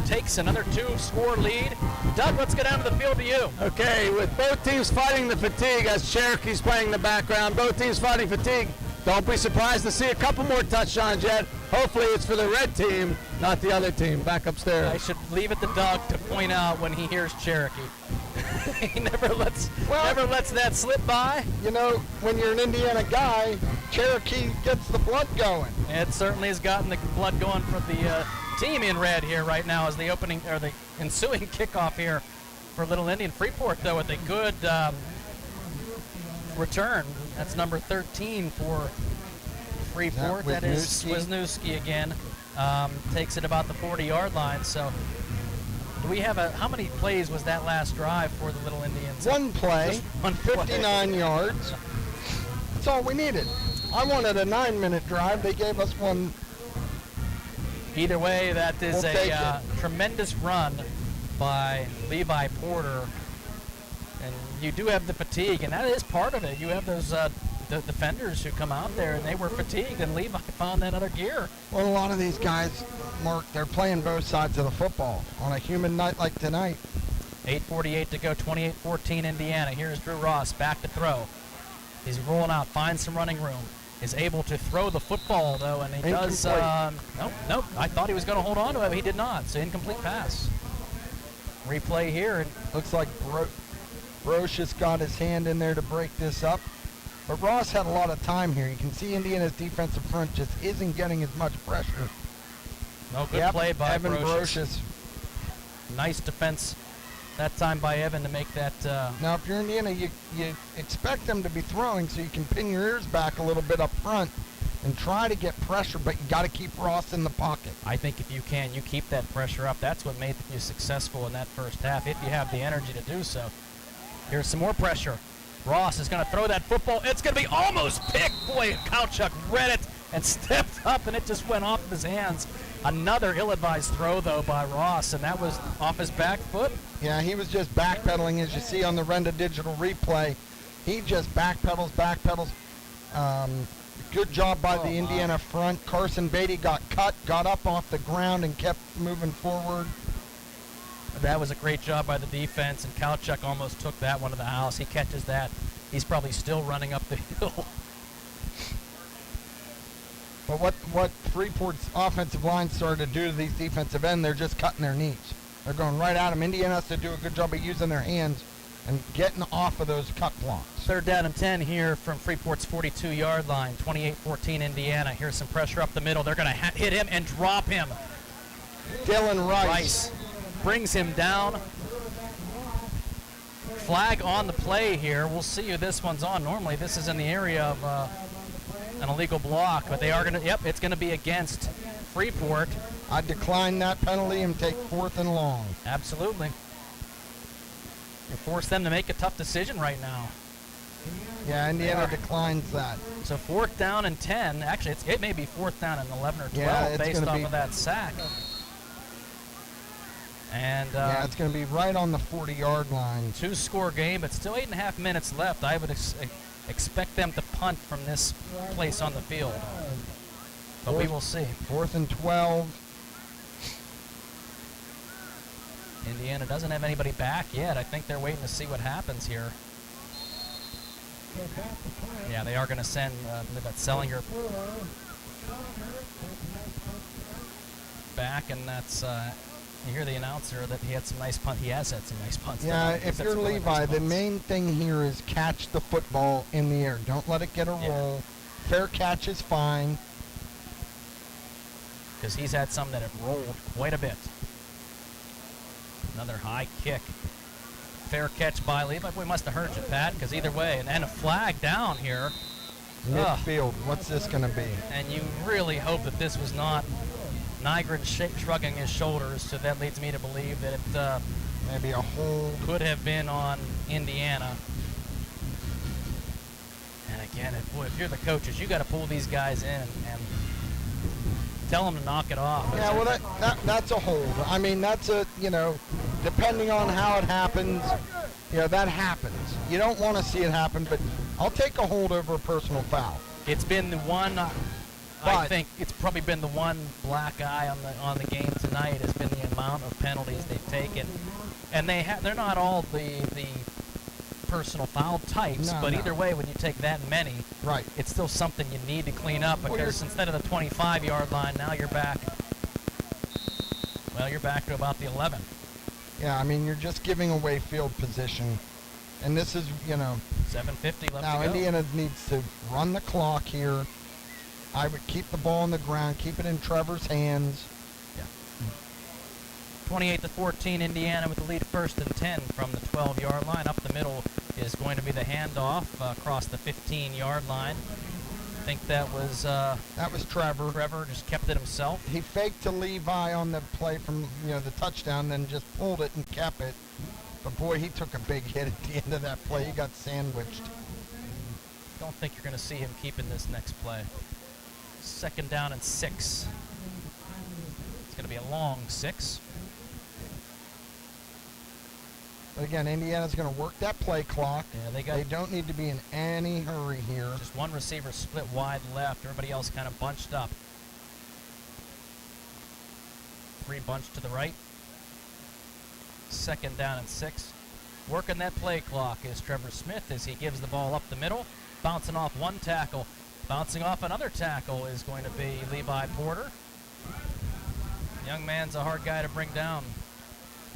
takes another 2-score lead. Doug, let's get down to the field to you. Okay, with both teams fighting the fatigue as Cherokee's playing in the background, both teams fighting fatigue. Don't be surprised to see a couple more touchdowns yet. Hopefully it's for the red team, not the other team. Back upstairs. I should leave it to Doug to point out when he hears Cherokee. He never lets that slip by. You know, when you're an Indiana guy, Cherokee gets the blood going. It certainly has gotten the blood going for the team in red here right now as the ensuing kickoff here for Little Indian. Freeport, though, with a good return. That's number 13 for Freeport. That is Wisniewski again. Takes it about the 40-yard line. So do we have how many plays was that last drive for the Little Indians? One play, 59 yards. That's all we needed. I wanted a 9-minute drive. They gave us one. Either way, that is a tremendous run by Levi Porter. And you do have the fatigue, and that is part of it. You have those the defenders who come out there, and they were fatigued, and Levi found that other gear. Well, a lot of these guys, Mark, they're playing both sides of the football on a humid night like tonight. 8:48 to go, 28-14 Indiana. Here's Drew Ross back to throw. He's rolling out, finds some running room. Is able to throw the football, though, and he does. Nope. I thought he was going to hold on to it, but he did not. So incomplete pass. Replay here. And looks like Brocious got his hand in there to break this up. But Ross had a lot of time here. You can see Indiana's defensive front just isn't getting as much pressure. No good play by Evan Brocious. Nice defense that time by Evan to make that. Now, if you're Indiana, you expect them to be throwing so you can pin your ears back a little bit up front and try to get pressure, but you got to keep Ross in the pocket. I think if you can, you keep that pressure up. That's what made you successful in that first half, if you have the energy to do so. Here's some more pressure. Ross is going to throw that football. It's going to be almost picked. Boy, Kowchuk read it and stepped up, and it just went off of his hands. Another ill-advised throw, though, by Ross, and that was off his back foot. Yeah, he was just backpedaling, as you see on the Renda Digital replay. He just backpedals. Good job by the Indiana front. Carson Beatty got cut, got up off the ground, and kept moving forward. That was a great job by the defense, and Kowchuk almost took that one to the house. He catches that. He's probably still running up the hill. But what Freeport's offensive line started to do to these defensive ends, they're just cutting their knees. They're going right at them. Indiana has to do a good job of using their hands and getting off of those cut blocks. 3rd down and 10 here from Freeport's 42-yard line. 28-14 Indiana. Here's some pressure up the middle. They're going to hit him and drop him. Dylan Rice brings him down. Flag on the play here. We'll see who this one's on. Normally this is in the area of an illegal block, but they are going to, it's going to be against Freeport. I decline that penalty and take 4th and long. Absolutely. You force them to make a tough decision right now. Yeah, Indiana declines that. So 4th down and 10. Actually, it may be 4th down and 11 or 12 based off of that sack. And yeah, it's going to be right on the 40-yard line. 2-score game, but still 8.5 minutes left. I would expect them to punt from this place on the field. But we will see. 4th and 12. Indiana doesn't have anybody back yet. I think they're waiting to see what happens here. Yeah, they are going to send that Sellinger back, and that's you hear the announcer that he had some nice punt. He has had some nice punts. Yeah, if you're Levi, the main thing here is catch the football in the air. Don't let it get a roll. Fair catch is fine. Because he's had some that have rolled quite a bit. Another high kick. Fair catch by Levi. We must have heard you, Pat, because either way. And a flag down here. Midfield, what's this going to be? And you really hope that this was not Nygren shrugging his shoulders, so that leads me to believe that it maybe a hold could have been on Indiana. And again, if you're the coaches, you got to pull these guys in and tell them to knock it off. Yeah, well, that's a hold. I mean, that's a, depending on how it happens, that happens. You don't want to see it happen, but I'll take a hold over a personal foul. It's been the one, I think it's probably been the one black eye on the game tonight has been the amount of penalties they've taken. And they're not all the personal foul types, but either way, when you take that many, right, it's still something you need to clean up, because instead of the 25-yard line, now you're back to about the 11. Yeah, I mean, you're just giving away field position. And this is, 7:50 left to go. Now, Indiana needs to run the clock here. I would keep the ball on the ground, keep it in Trevor's hands. 28-14, Indiana with the lead, 1st and 10 from the 12-yard line. Up the middle is going to be the handoff across the 15-yard line. I think that was Trevor. Trevor just kept it himself. He faked to Levi on the play from the touchdown, then just pulled it and kept it. But boy, he took a big hit at the end of that play. He got sandwiched. Don't think you're going to see him keeping this next play. 2nd down and 6. It's going to be a long 6. But again, Indiana's going to work that play clock. Yeah, they don't need to be in any hurry here. Just one receiver split wide left. Everybody else kind of bunched up. 3 bunched to the right. 2nd down and 6. Working that play clock is Trevor Smith as he gives the ball up the middle. Bouncing off one tackle. Bouncing off another tackle is going to be Levi Porter. Young man's a hard guy to bring down.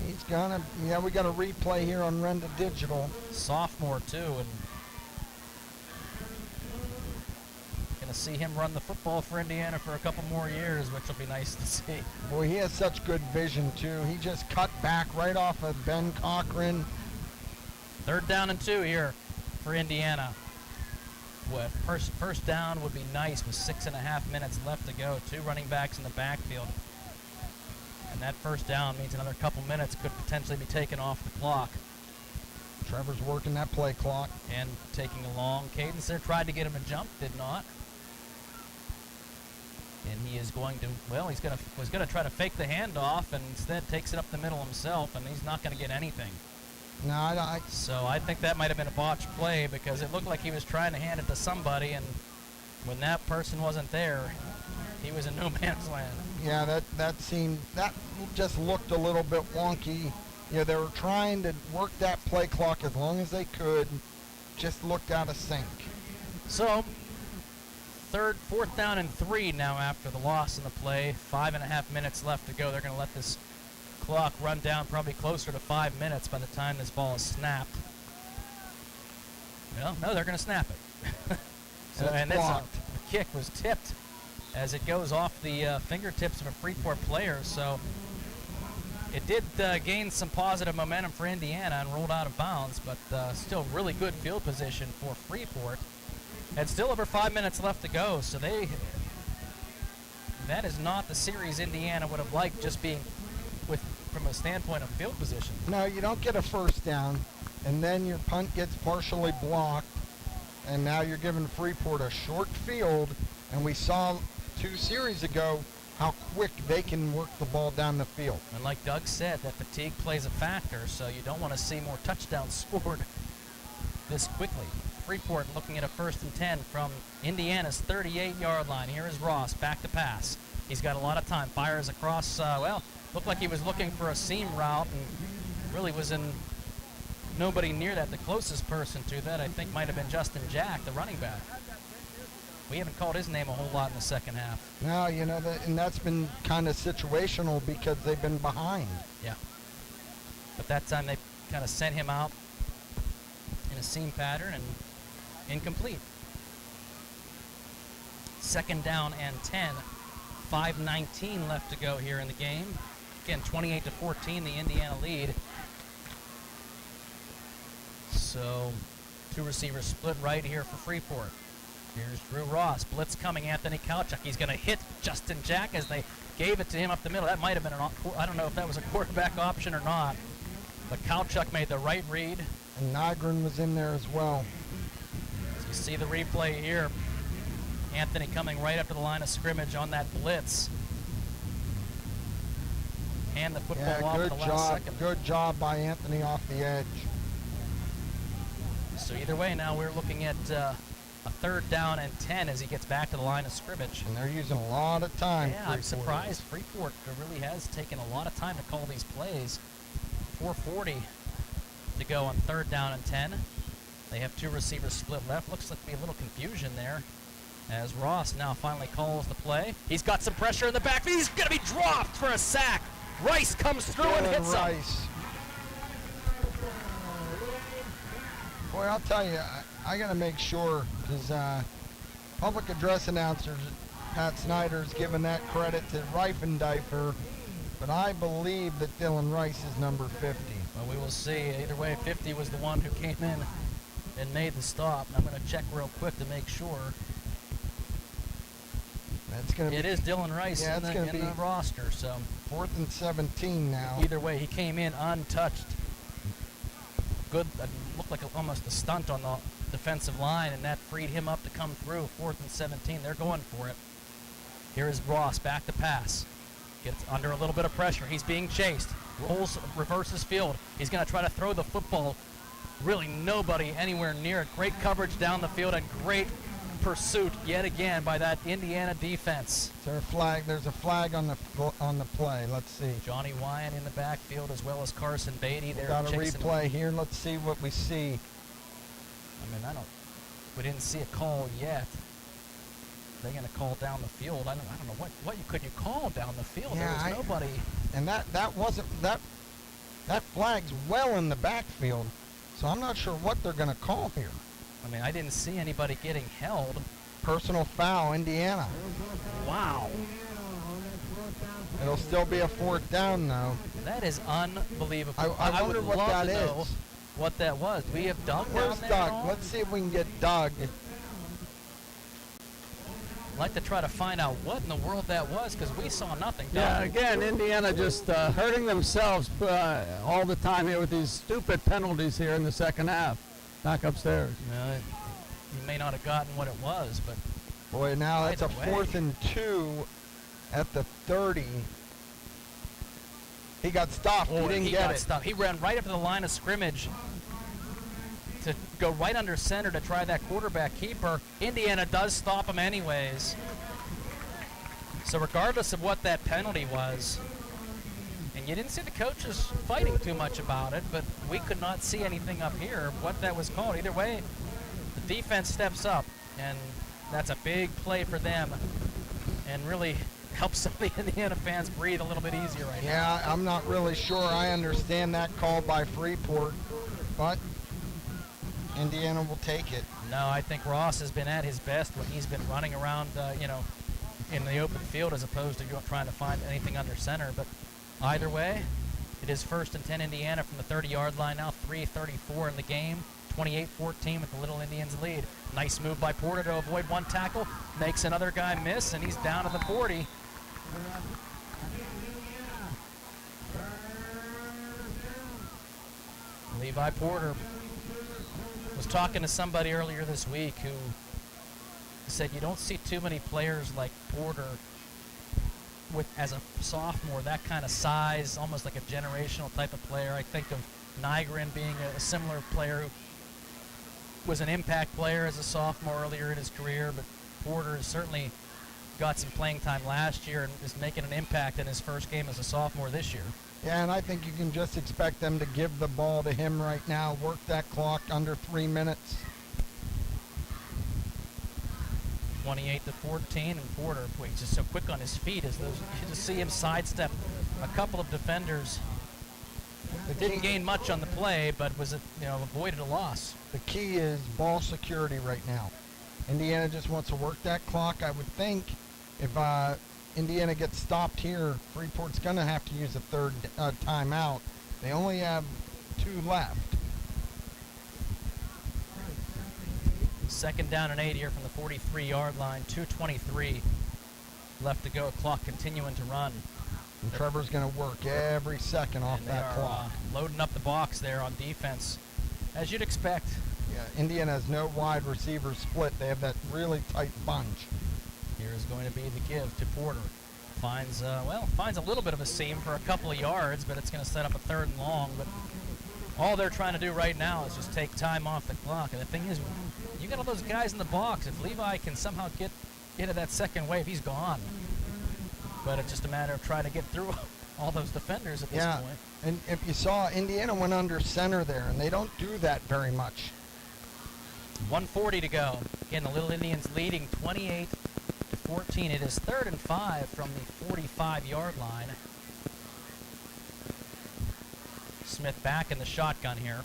He's gonna, we got a replay here on Renda Digital. Sophomore too, and gonna see him run the football for Indiana for a couple more years, which will be nice to see. Boy, he has such good vision too. He just cut back right off of Ben Cochran. 3rd down and 2 here for Indiana. First down would be nice with 6.5 minutes left to go. 2 running backs in the backfield. And that 1st down means another couple minutes could potentially be taken off the clock. Trevor's working that play clock. And taking a long cadence there. Tried to get him to jump, did not. And he is going to, was going to try to fake the handoff and instead takes it up the middle himself, and he's not going to get anything. No, So I think that might have been a botched play because it looked like he was trying to hand it to somebody, and when that person wasn't there, he was in no man's land. Yeah, that just looked a little bit wonky. They were trying to work that play clock as long as they could. Just looked out of sync. So, 4th down and 3 now after the loss in the play. 5.5 minutes left to go. They're going to let this clock run down probably closer to 5 minutes by the time this ball is snapped. Well, no, they're going to snap it. And the kick was tipped as it goes off the fingertips of a Freeport player. So it did gain some positive momentum for Indiana and rolled out of bounds, but still really good field position for Freeport. And still over 5 minutes left to go, so that is not the series Indiana would have liked, just being from a standpoint of field position. No, you don't get a 1st down, and then your punt gets partially blocked, and now you're giving Freeport a short field, and we saw 2 series ago how quick they can work the ball down the field. And like Doug said, that fatigue plays a factor, so you don't want to see more touchdowns scored this quickly. Freeport looking at a 1st and 10 from Indiana's 38-yard line. Here is Ross, back to pass. He's got a lot of time. Fires across, looked like he was looking for a seam route and really was in nobody near that. The closest person to that, I think, might have been Justin Jack, the running back. We haven't called his name a whole lot in the 2nd half. No, and that's been kind of situational because they've been behind. Yeah. But that time they kind of sent him out in a seam pattern and incomplete. 2nd down and 10. 5:19 left to go here in the game. Again, 28-14, the Indiana lead. So 2 receivers split right here for Freeport. Here's Drew Ross. Blitz coming. Anthony Kowchuk. He's going to hit Justin Jack as they gave it to him up the middle. That might have been I don't know if that was a quarterback option or not. But Kowchuk made the right read. And Nygren was in there as well. As you see the replay here. Anthony coming right up to the line of scrimmage on that blitz. Hand the football off in the last second. Good job by Anthony off the edge. So either way, now we're looking at a 3rd down and 10 as he gets back to the line of scrimmage. And they're using a lot of time. Yeah, I'm surprised. Freeport really has taken a lot of time to call these plays. 4:40 to go on 3rd down and 10. They have 2 receivers split left. Looks like to be a little confusion there as Ross now finally calls the play. He's got some pressure in the backfield. He's going to be dropped for a sack. Rice comes through and hits him. Boy, I'll tell you, I got to make sure, because public address announcers, Pat Snyder's given that credit to Reifendiefer, but I believe that Dylan Rice is number 50. Well, we will see. Either way, 50 was the one who came in and made the stop. I'm going to check real quick to make sure. It is Dylan Rice in the roster, so 4th and 17 now. Either way, he came in untouched. Good, looked like almost a stunt on the defensive line, and that freed him up to come through. 4th and 17, they're going for it. Here is Ross, back to pass. Gets under a little bit of pressure. He's being chased. Rolls, reverses field. He's going to try to throw the football. Really nobody anywhere near it. Great coverage down the field and great pursuit yet again by that Indiana defense. Is there a flag? There's a flag on the play. Let's see. Johnny Wyan in the backfield as well as Carson Beatty. We've got a replay here. Let's see what we see. I mean, we didn't see a call yet. They're going to call down the field. I don't know what could you call down the field. Yeah, there was nobody. And that wasn't that flag's well in the backfield. So I'm not sure what they're going to call here. I mean, I didn't see anybody getting held. Personal foul, Indiana. Wow. It'll still be a 4th down, though. That is unbelievable. I wonder what that is. Know what that was. Do we have Doug Where's down there? Doug? Let's see if we can get Doug. I'd like to try to find out what in the world that was because we saw nothing. Yeah, again, Indiana just hurting themselves all the time here with these stupid penalties here in the second half. Back upstairs. You may not have gotten what it was, but boy, now that's a 4th and 2 at the 30. He got stopped. He didn't get it. Stopped. He ran right up to the line of scrimmage to go right under center to try that quarterback keeper. Indiana does stop him anyways. So regardless of what that penalty was, and you didn't see the coaches fighting too much about it, but we could not see anything up here, what that was called. Either way, the defense steps up, and that's a big play for them, and really helps some of the Indiana fans breathe a little bit easier right now. Yeah, I'm not really sure I understand that call by Freeport, but Indiana will take it. No, I think Ross has been at his best when he's been running around, in the open field as opposed to trying to find anything under center, but either way, it is 1st and 10 Indiana from the 30-yard line now, 3:34 in the game, 28-14 with the Little Indians lead. Nice move by Porter to avoid one tackle, makes another guy miss, and he's down to the 40. Levi Porter was talking to somebody earlier this week who said you don't see too many players like Porter as a sophomore, that kind of size, almost like a generational type of player. I think of Nygren being a similar player who was an impact player as a sophomore earlier in his career, but Porter has certainly got some playing time last year and is making an impact in his first game as a sophomore this year. Yeah, and I think you can just expect them to give the ball to him right now, work that clock under 3 minutes. 28-14, and Porter, boy, he's just so quick on his feet. You just see him sidestep a couple of defenders. Didn't gain much on the play, but avoided a loss. The key is ball security right now. Indiana just wants to work that clock. I would think if Indiana gets stopped here, Freeport's going to have to use a 3rd timeout. They only have 2 left. Second down and 8 here from the 43-yard line. 2:23 left to go. Clock continuing to run. And Trevor's going to work every second off that clock. Loading up the box there on defense, as you'd expect. Yeah, Indiana has no wide receiver split. They have that really tight bunch. Here is going to be the give to Porter. Finds a little bit of a seam for a couple of yards, but it's going to set up a 3rd and long. But all they're trying to do right now is just take time off the clock. And the thing is, you got all those guys in the box. If Levi can somehow get into that second wave, he's gone. But it's just a matter of trying to get through all those defenders at this point. And if you saw, Indiana went under center there, and they don't do that very much. 1:40 to go. Again, the Little Indians leading 28-14. It is 3rd and 5 from the 45-yard line. Smith back in the shotgun here.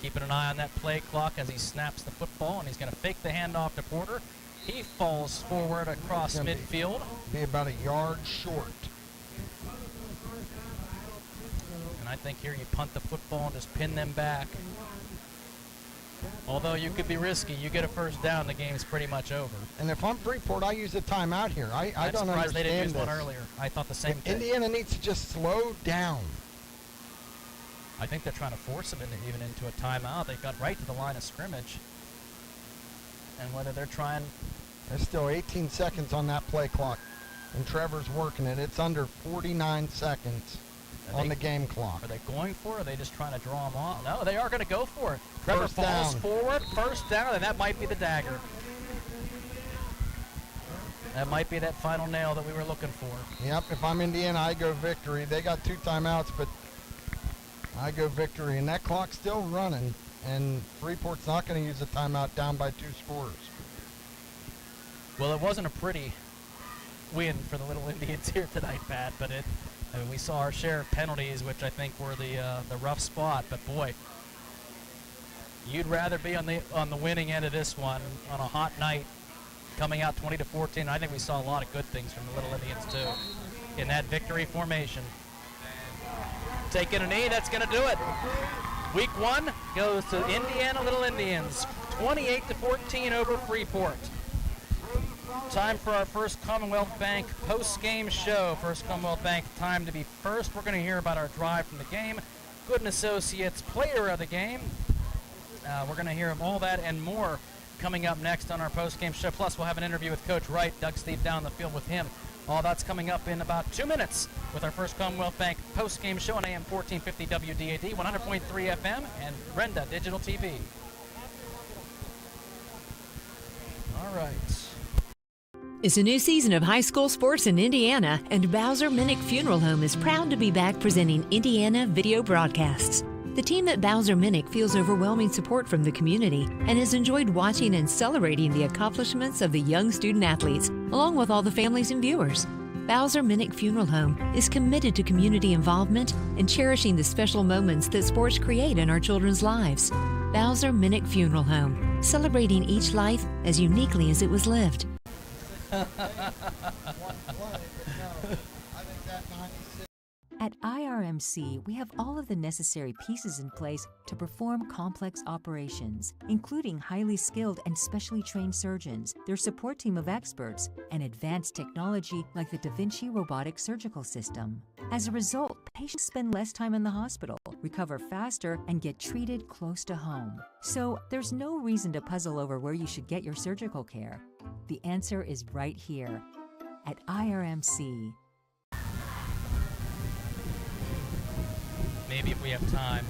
Keeping an eye on that play clock as he snaps the football, and he's going to fake the handoff to Porter. He falls forward across midfield. Be about a yard short. And I think here you punt the football and just pin them back. Although you could be risky, you get a 1st down, the game's pretty much over. And if I'm Freeport, I use a timeout here. I don't understand they didn't use this. one earlier. I thought the same thing. Indiana needs to just slow down. I think they're trying to force them even into a timeout. They got right to the line of scrimmage. And whether they're trying... There's still 18 seconds on that play clock. And Trevor's working it. It's under 49 seconds on the game clock. Are they going for it? Or are they just trying to draw them off? No, they are going to go for it. Trevor First falls down. forward, 1st down, and that might be the dagger. That might be that final nail that we were looking for. Yep, if I'm Indiana, I go victory. They got 2 timeouts, but I go victory. And that clock's still running, and Freeport's not going to use a timeout down by 2 scores. Well, it wasn't a pretty win for the Little Indians here tonight, Pat, but we saw our share of penalties, which I think were the rough spot. But boy, you'd rather be on the winning end of this one on a hot night, coming out 20-14. I think we saw a lot of good things from the Little Indians too in that victory formation. Taking a knee, that's going to do it. Week 1 goes to Indiana Little Indians, 28-14 over Freeport. Time for our First Commonwealth Bank post-game show. First Commonwealth Bank, time to be first. We're going to hear about our drive from the game, Gooden Associates player of the game. We're going to hear of all that and more coming up next on our post-game show. Plus, we'll have an interview with Coach Wright. Doug Steve down the field with him. All that's coming up in about 2 minutes with our First Commonwealth Bank post-game show on AM 1450 WDAD, 100.3 FM, and Brenda Digital TV. All right. It's a new season of high school sports in Indiana, and Bowser Minnick Funeral Home is proud to be back presenting Indiana video broadcasts. The team at Bowser Minnick feels overwhelming support from the community and has enjoyed watching and celebrating the accomplishments of the young student athletes, along with all the families and viewers. Bowser Minnick Funeral Home is committed to community involvement and cherishing the special moments that sports create in our children's lives. Bowser Minnick Funeral Home, celebrating each life as uniquely as it was lived. At IRMC, we have all of the necessary pieces in place to perform complex operations, including highly skilled and specially trained surgeons, their support team of experts, and advanced technology like the Da Vinci robotic surgical system. As a result, patients spend less time in the hospital, recover faster, and get treated close to home. So there's no reason to puzzle over where you should get your surgical care. The answer is right here at IRMC. Maybe if we have time.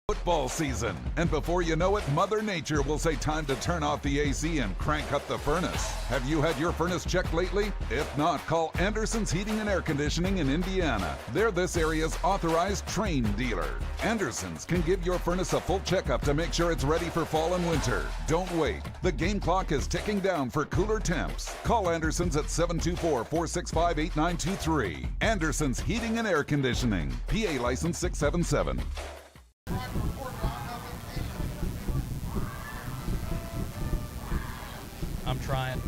Football season, and before you know it, Mother Nature will say time to turn off the AC and crank up the furnace. Have you had your furnace checked lately? If not, call Anderson's Heating and Air Conditioning in Indiana. They're this area's authorized trained dealer. Anderson's can give your furnace a full checkup to make sure it's ready for fall and winter. Don't wait. The game clock is ticking down for cooler temps. Call Anderson's at 724-465-8923. Anderson's Heating and Air Conditioning. PA license 677. I'm trying.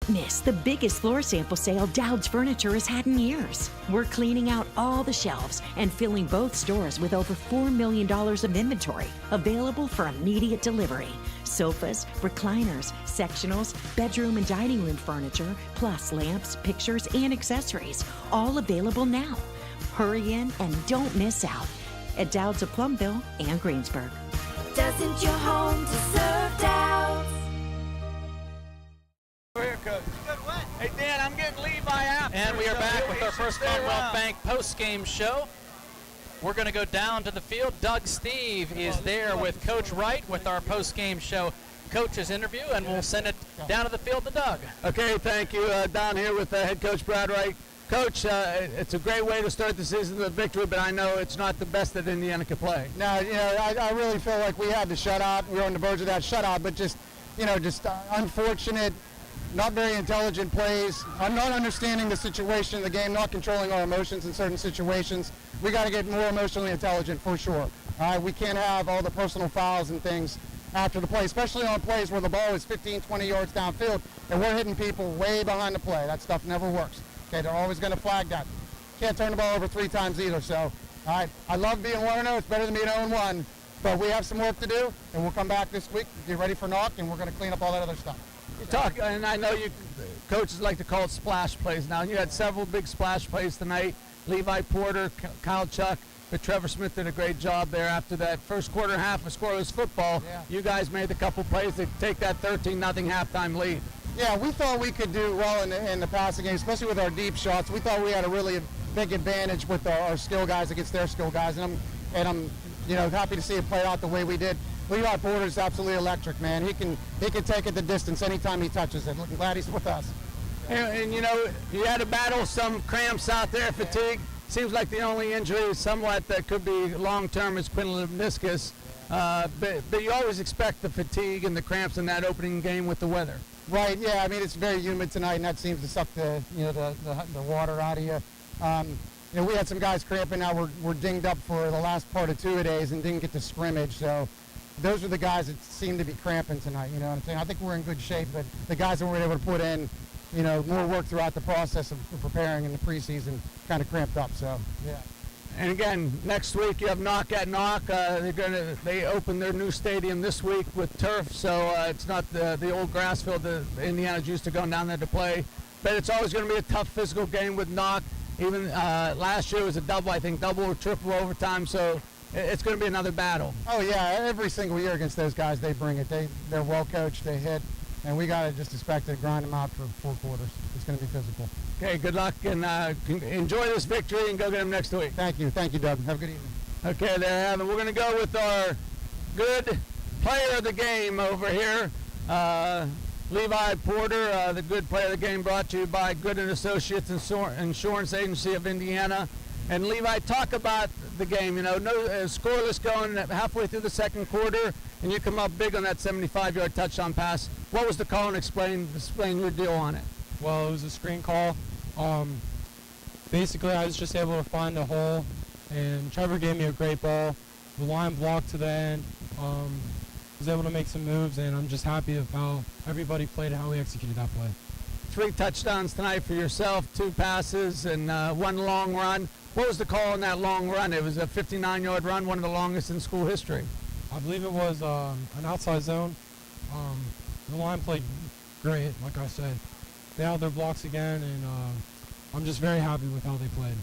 Miss the biggest floor sample sale Dowd's Furniture has had in years. We're cleaning out all the shelves and filling both stores with over $4 million of inventory available for immediate delivery. Sofas, recliners, sectionals, bedroom and dining room furniture, plus lamps, pictures, and accessories, all available now. Hurry in and don't miss out at Dowd's of Plumville and Greensburg. Doesn't your home deserve Dowd's? Hey, Dan, I'm getting Levi out. And we are back with our first Commonwealth Bank post-game show. We're going to go down to the field. Doug Steve is there with Coach Wright with our post-game show coach's interview, and we'll send it down to the field to Doug. Okay, thank you. Down here with head coach Brad Wright. Coach, it's a great way to start the season with a victory, but I know it's not the best that Indiana could play. No, I really feel like we had the shutout. We were on the verge of that shutout, but just unfortunate, not very intelligent plays. I'm not understanding the situation of the game, not controlling our emotions in certain situations. We got to get more emotionally intelligent for sure. We can't have all the personal fouls and things after the play, especially on plays where the ball is 15, 20 yards downfield, and we're hitting people way behind the play. That stuff never works. Okay, they're always going to flag that. Can't turn the ball over 3 times either. So, I love being 1-0. It's better than being 0-1. But we have some work to do, and we'll come back this week, get ready for knock, and we're going to clean up all that other stuff. You talk, and I know you coaches like to call it splash plays now. You had several big splash plays tonight. Levi Porter, Kyle Chuck, but Trevor Smith did a great job there after that first quarter half of scoreless football. Yeah. You guys made a couple plays to take that 13-0 halftime lead. Yeah, we thought we could do well in the passing game, especially with our deep shots. We thought we had a really big advantage with our skill guys against their skill guys, and I'm happy to see it play out the way we did. Levi Porter's absolutely electric, man. He can take it the distance anytime he touches it. I'm glad he's with us. And you had to battle some cramps out there, fatigue. Seems like the only injury somewhat that could be long-term is quintuple meniscus. But you always expect the fatigue and the cramps in that opening game with the weather. Right, yeah, I mean, it's very humid tonight, and that seems to suck the water out of you. We had some guys cramping now. We're dinged up for the last part of 2 days and didn't get to scrimmage, so those are the guys that seem to be cramping tonight, you know what I'm saying? I think we're in good shape, but the guys that weren't able to put in, more work throughout the process of preparing in the preseason kind of cramped up, so, yeah. And again, next week you have Knock at Knock. They open their new stadium this week with turf, so it's not the old grass field that Indiana's used to going down there to play. But it's always going to be a tough physical game with Knock. Even last year was a double or triple overtime, so it's going to be another battle. Oh yeah, every single year against those guys, they bring it. They're well coached, they hit, and we got to just expect to grind them out for 4 quarters. It's going to be physical. Okay, good luck, and enjoy this victory, and go get them next week. Thank you, Doug. Have a good evening. Okay, there you have it. We're going to go with our good player of the game over here, Levi Porter, the good player of the game, brought to you by Good & Associates Insurance Agency of Indiana. And Levi, talk about the game. No scoreless going halfway through the second quarter, and you come up big on that 75-yard touchdown pass. What was the call, and explain your deal on it? Well, it was a screen call. Basically, I was just able to find a hole, and Trevor gave me a great ball. The line blocked to the end. Was able to make some moves, and I'm just happy of how everybody played and how we executed that play. 3 touchdowns tonight for yourself, 2 passes, and 1 long run. What was the call on that long run? It was a 59-yard run, one of the longest in school history. I believe it was an outside zone. The line played great, like I said. They held their blocks again, and I'm just very happy with how they played.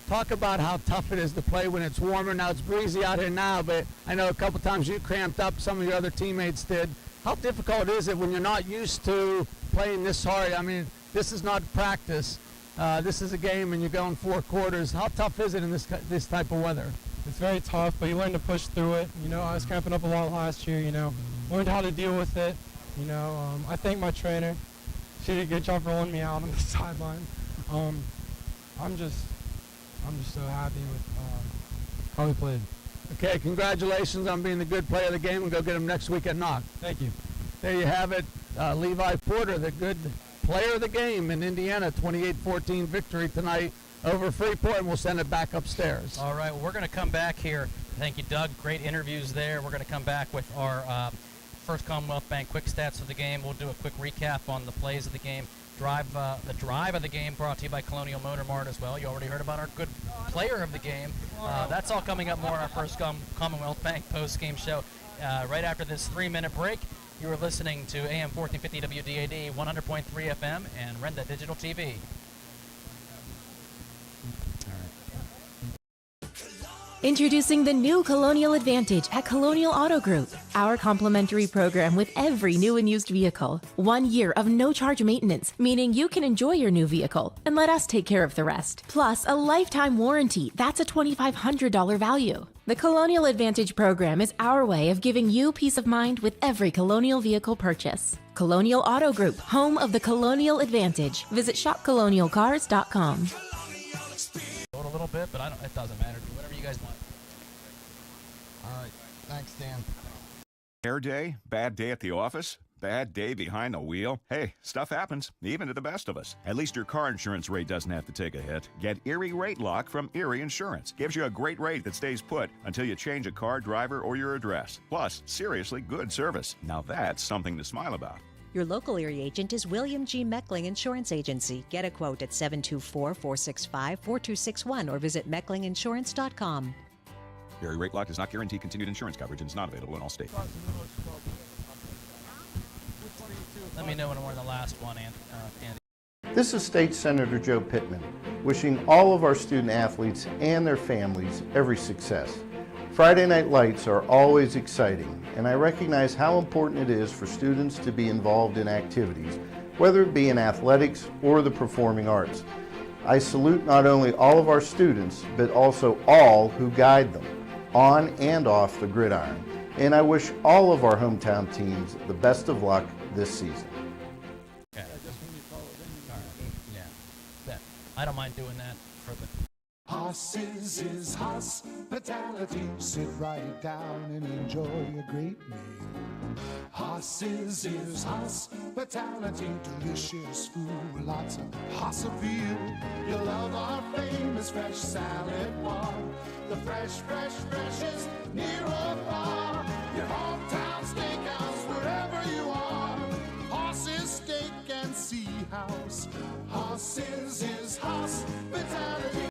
Talk about how tough it is to play when it's warmer. Now it's breezy out here now, but I know a couple times you cramped up, some of your other teammates did. How difficult is it when you're not used to playing this hard? I mean, this is not practice. This is a game, and you're going 4 quarters. How tough is it in this type of weather? It's very tough, but you learn to push through it. I was cramping up a lot last year, learned how to deal with it. I thank my trainer. She did a good job rolling me out on the sideline. I'm just so happy with how we played. Okay, congratulations on being the good player of the game, and go get them next week at Knock. Thank you. There you have it. Levi Porter, the good player of the game in Indiana, 28-14 victory tonight over Freeport, and we'll send it back upstairs. All right, well, we're going to come back here. Thank you, Doug. Great interviews there. We're going to come back with our First Commonwealth Bank quick stats of the game. We'll do a quick recap on the plays of the game. The drive of the game brought to you by Colonial Motor Mart as well. You already heard about our good player of the game. That's all coming up more on our First Commonwealth Bank post-game show. Right after this 3-minute break, you are listening to AM 1450 WDAD, 100.3 FM, and Renda Digital TV. Introducing the new Colonial Advantage at Colonial Auto Group. Our complimentary program with every new and used vehicle. 1 year of no-charge maintenance, meaning you can enjoy your new vehicle and let us take care of the rest. Plus, a lifetime warranty. That's a $2,500 value. The Colonial Advantage program is our way of giving you peace of mind with every Colonial vehicle purchase. Colonial Auto Group, home of the Colonial Advantage. Visit shopcolonialcars.com. A little bit, but it doesn't matter. Whatever you guys want. All right. Thanks, Dan. Hair day? Bad day at the office? Bad day behind the wheel? Hey, stuff happens, even to the best of us. At least your car insurance rate doesn't have to take a hit. Get Erie Rate Lock from Erie Insurance. Gives you a great rate that stays put until you change a car, driver, or your address. Plus, seriously good service. Now that's something to smile about. Your local Erie agent is William G. Meckling Insurance Agency. Get a quote at 724-465-4261 or visit mecklinginsurance.com. Erie Rate Lock does not guarantee continued insurance coverage and is not available in all states. Let me know when we're in the last one, Andy. This is State Senator Joe Pittman, wishing all of our student athletes and their families every success. Friday Night Lights are always exciting, and I recognize how important it is for students to be involved in activities, whether it be in athletics or the performing arts. I salute not only all of our students, but also all who guide them, on and off the gridiron. And I wish all of our hometown teams the best of luck this season. Okay. Yeah. I don't mind doing that for the... Horses is hospitality. Sit right down and enjoy a great meal. Horses is hospitality. Delicious food, lots of hoss-a-feel. You'll love our famous fresh salad bar. The freshest near or far. Your hometown steakhouse, wherever you are. Horses Steak and Sea House. Horses is hospitality.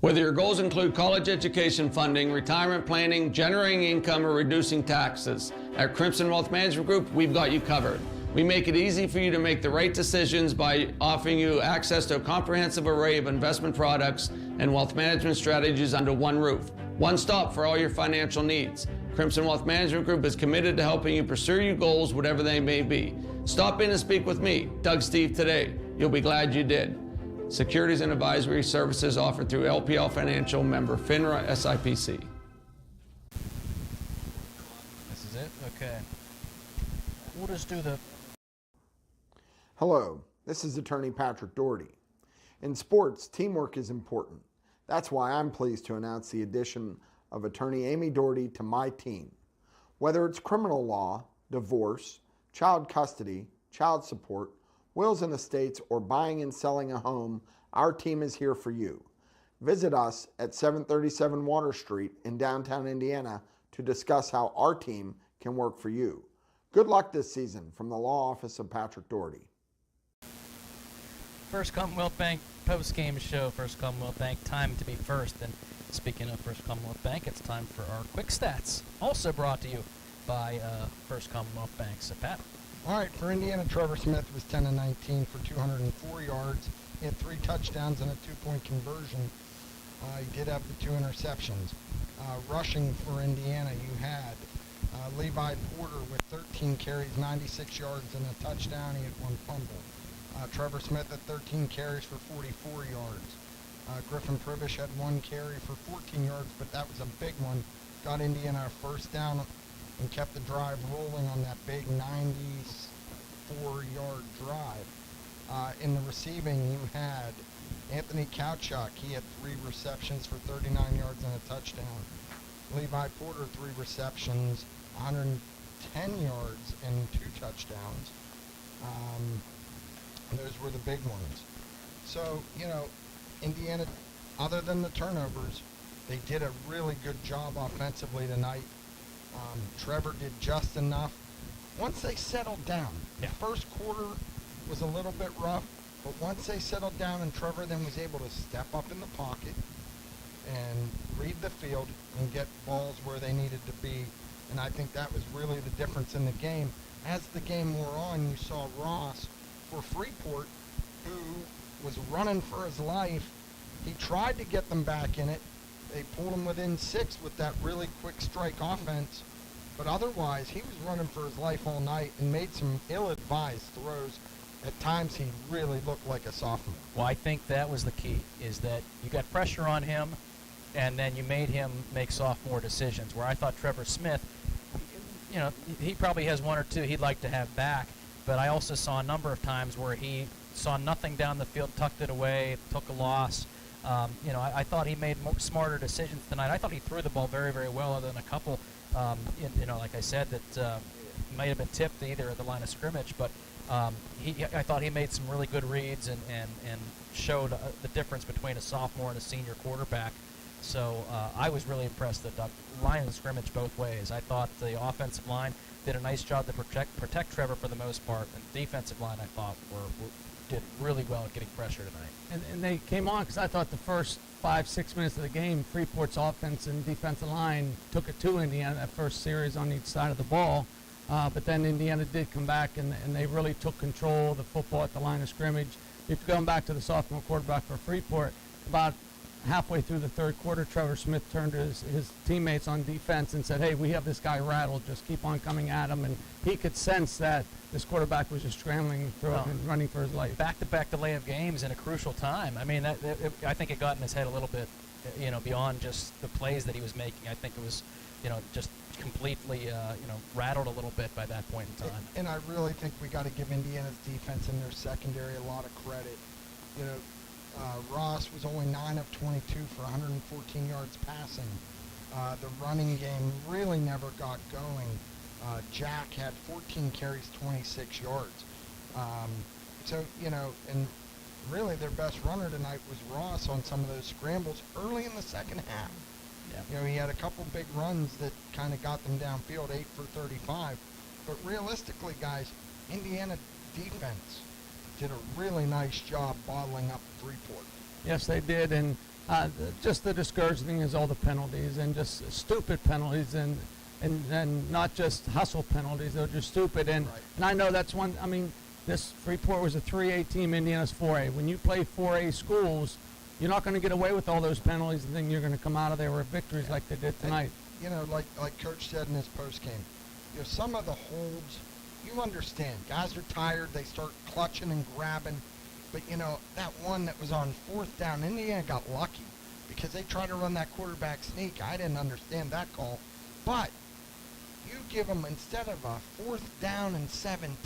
Whether your goals include college education funding, retirement planning, generating income, or reducing taxes, at Crimson Wealth Management Group, we've got you covered. We make it easy for you to make the right decisions by offering you access to a comprehensive array of investment products and wealth management strategies under one roof. One stop for all your financial needs. Crimson Wealth Management Group is committed to helping you pursue your goals, whatever they may be. Stop in and speak with me, Doug Steve, today. You'll be glad you did. Securities and advisory services offered through LPL Financial, member FINRA SIPC. This is it? Okay. We'll just do the... Hello, this is attorney Patrick Doherty. In sports, teamwork is important. That's why I'm pleased to announce the addition of attorney Amy Doherty to my team. Whether it's criminal law, divorce, child custody, child support, wills and estates, or buying and selling a home, our team is here for you. Visit us at 737 Water Street in downtown Indiana to discuss how our team can work for you. Good luck this season from the Law Office of Patrick Doherty. First Commonwealth Bank post-game show. First Commonwealth Bank, time to be first. And speaking of First Commonwealth Bank, it's time for our quick stats. Also brought to you by First Commonwealth Bank. So, Pat. All right, for Indiana, Trevor Smith was 10-19 for 204 yards. He had 3 touchdowns and a 2-point conversion. He did have the 2 interceptions. Rushing for Indiana, you had Levi Porter with 13 carries, 96 yards, and a touchdown. He had 1 fumble. Trevor Smith had 13 carries for 44 yards. Griffin Privish had 1 carry for 14 yards, but that was a big one. Got Indiana a first down and kept the drive rolling on that big 94-yard drive. In the receiving, you had Anthony Kowchuk. He had 3 receptions for 39 yards and a touchdown. Levi Porter, 3 receptions, 110 yards and 2 touchdowns. Those were the big ones. So, Indiana, other than the turnovers, They did a really good job offensively tonight. Trevor did just enough. Once they settled down, the first quarter was a little bit rough, but once they settled down and Trevor then was able to step up in the pocket and read the field and get balls where they needed to be, and I think that was really the difference in the game. As the game wore on, you saw Ross for Freeport, who was running for his life. He tried to get them back in it. They pulled him within 6 with that really quick strike offense. But otherwise, he was running for his life all night and made some ill-advised throws. At times, he really looked like a sophomore. Well, I think that was the key, is that you got pressure on him, and then you made him make sophomore decisions, where I thought Trevor Smith, you know, he probably has 1 or 2 he'd like to have back, but I also saw a number of times where he saw nothing down the field, tucked it away, took a loss. You know, I thought he made smarter decisions tonight. I thought he threw the ball very, very well, other than a couple, you know, like I said, that might have been tipped either at the line of scrimmage, but I thought he made some really good reads and showed the difference between a sophomore and a senior quarterback. So I was really impressed at the line of scrimmage both ways. I thought the offensive line did a nice job to protect Trevor for the most part, and the defensive line, I thought, did really well at getting pressure tonight. And they came on because I thought the first 5-6 minutes of the game, Freeport's offense and defensive line took it to Indiana, that first series on each side of the ball. But then Indiana did come back, and they really took control of the football at the line of scrimmage. If you're going back to the sophomore quarterback for Freeport, about halfway through the third quarter, Trevor Smith turned to his teammates on defense and said, hey, we have this guy rattled, just keep on coming at him. And he could sense that this quarterback was just scrambling through it and running for his life. Back-to-back delay of games in a crucial time. I mean, I think it got in his head a little bit, you know, beyond just the plays that he was making. I think it was, you know, just completely, you know, rattled a little bit by that point in time. And I really think we got to give Indiana's defense and their secondary a lot of credit. You know, Ross was only 9 of 22 for 114 yards passing. The running game really never got going. Jack had 14 carries, 26 yards. So, you know, and really their best runner tonight was Ross on some of those scrambles early in the second half. Yeah. You know, he had a couple big runs that kind of got them downfield, 8 for 35. But realistically, guys, Indiana defense did a really nice job bottling up Freeport. Yes, they did, and just the discouraging thing is all the penalties, and just stupid penalties, and not just hustle penalties. They're just stupid, and I know that's one. I mean, this Freeport was a 3A team, Indiana's 4A. When you play 4A schools, you're not going to get away with all those penalties and think you're going to come out of there with victories like they did tonight. And, you know, like Coach said in his postgame, you know, some of the holds, you understand. Guys are tired. They start clutching and grabbing. But, you know, that one that was on 4th down, Indiana got lucky because they tried to run that quarterback sneak. I didn't understand that call. But you give them, instead of a 4th down and 17,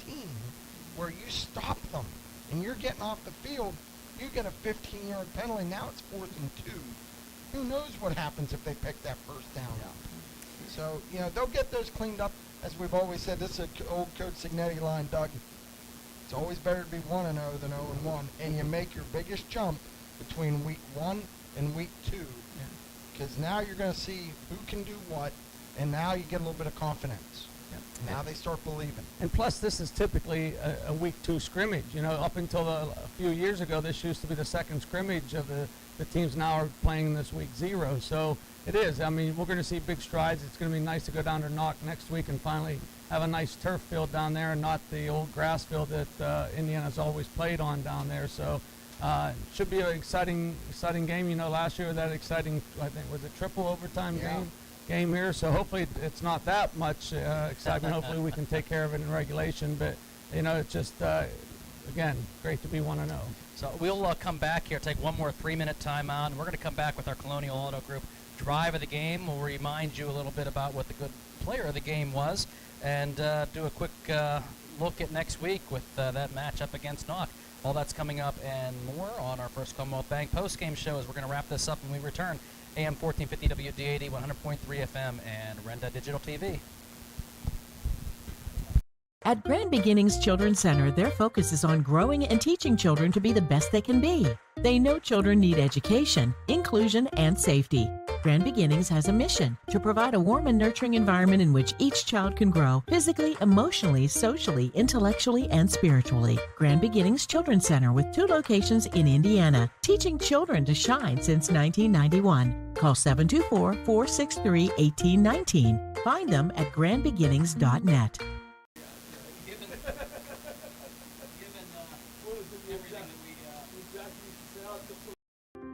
where you stop them and you're getting off the field, you get a 15-yard penalty. Now it's 4th and 2. Who knows what happens if they pick that first down up? So, you know, they'll get those cleaned up. As we've always said, this is an old Coach Signetti line, Doug. It's always better to be 1-0 than 0-1. And you make your biggest jump between week 1 and week 2. Because now you're going to see who can do what, and now you get a little bit of confidence. Now they start believing. And plus, this is typically a week 2 scrimmage. You know, up until a few years ago, this used to be the second scrimmage of the teams now are playing this week 0. So it is. I mean, we're going to see big strides. It's going to be nice to go down to Knock next week and finally have a nice turf field down there and not the old grass field that Indiana's always played on down there. So it should be an exciting game. You know, last year that exciting, I think, was a triple overtime game here. So hopefully it's not that much excitement. Hopefully we can take care of it in regulation. But, you know, it's just, again, great to be 1-0. So we'll come back here, take one more 3-minute timeout, and we're going to come back with our Colonial Auto Group drive of the game. We'll remind you a little bit about what the good player of the game was and do a quick look at next week with that matchup against Knock. All that's coming up and more on our First Commonwealth Bank post-game show as we're going to wrap this up when we return. AM 1450 WD80, 100.3 FM, and Renda Digital TV. At Grand Beginnings Children's Center, their focus is on growing and teaching children to be the best they can be. They know children need education, inclusion, and safety. Grand Beginnings has a mission to provide a warm and nurturing environment in which each child can grow physically, emotionally, socially, intellectually, and spiritually. Grand Beginnings Children's Center with 2 locations in Indiana, teaching children to shine since 1991. Call 724-463-1819. Find them at grandbeginnings.net.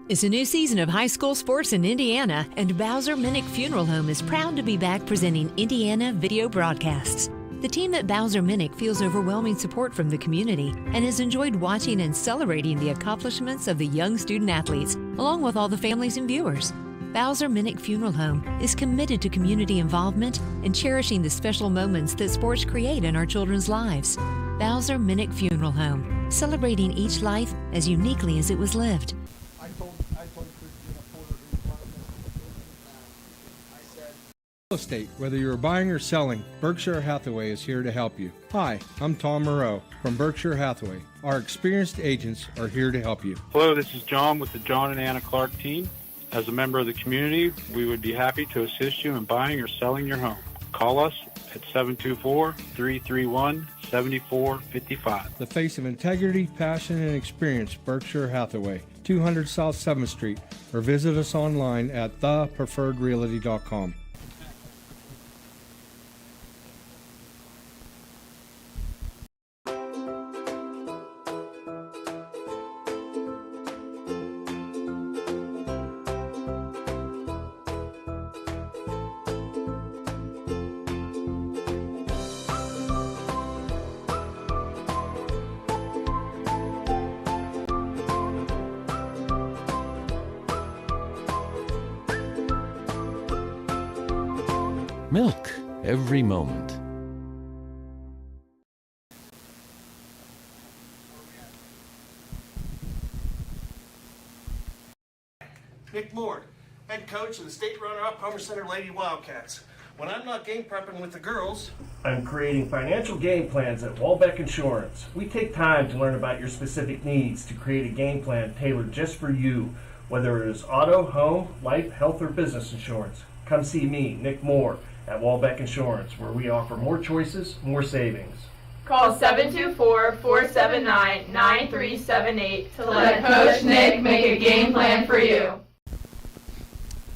It's a new season of high school sports in Indiana, and Bowser Minnick Funeral Home is proud to be back presenting Indiana video broadcasts. The team at Bowser Minnick feels overwhelming support from the community and has enjoyed watching and celebrating the accomplishments of the young student athletes, along with all the families and viewers. Bowser Minnick Funeral Home is committed to community involvement and cherishing the special moments that sports create in our children's lives. Bowser Minnick Funeral Home, celebrating each life as uniquely as it was lived. Real estate, whether you're buying or selling, Berkshire Hathaway is here to help you. Hi, I'm Tom Moreau from Berkshire Hathaway. Our experienced agents are here to help you. Hello, this is John with the John and Anna Clark team. As a member of the community, we would be happy to assist you in buying or selling your home. Call us at 724-331-7455. The face of integrity, passion, and experience, Berkshire Hathaway, 200 South 7th Street, or visit us online at thepreferredrealty.com. Milk every moment. Nick Moore, head coach of the state runner-up Homer Center Lady Wildcats. When I'm not game prepping with the girls, I'm creating financial game plans at Walbeck Insurance. We take time to learn about your specific needs to create a game plan tailored just for you, whether it is auto, home, life, health, or business insurance. Come see me, Nick Moore, at Walbeck Insurance, where we offer more choices, more savings. Call 724-479-9378 to let Coach Nick make a game plan for you.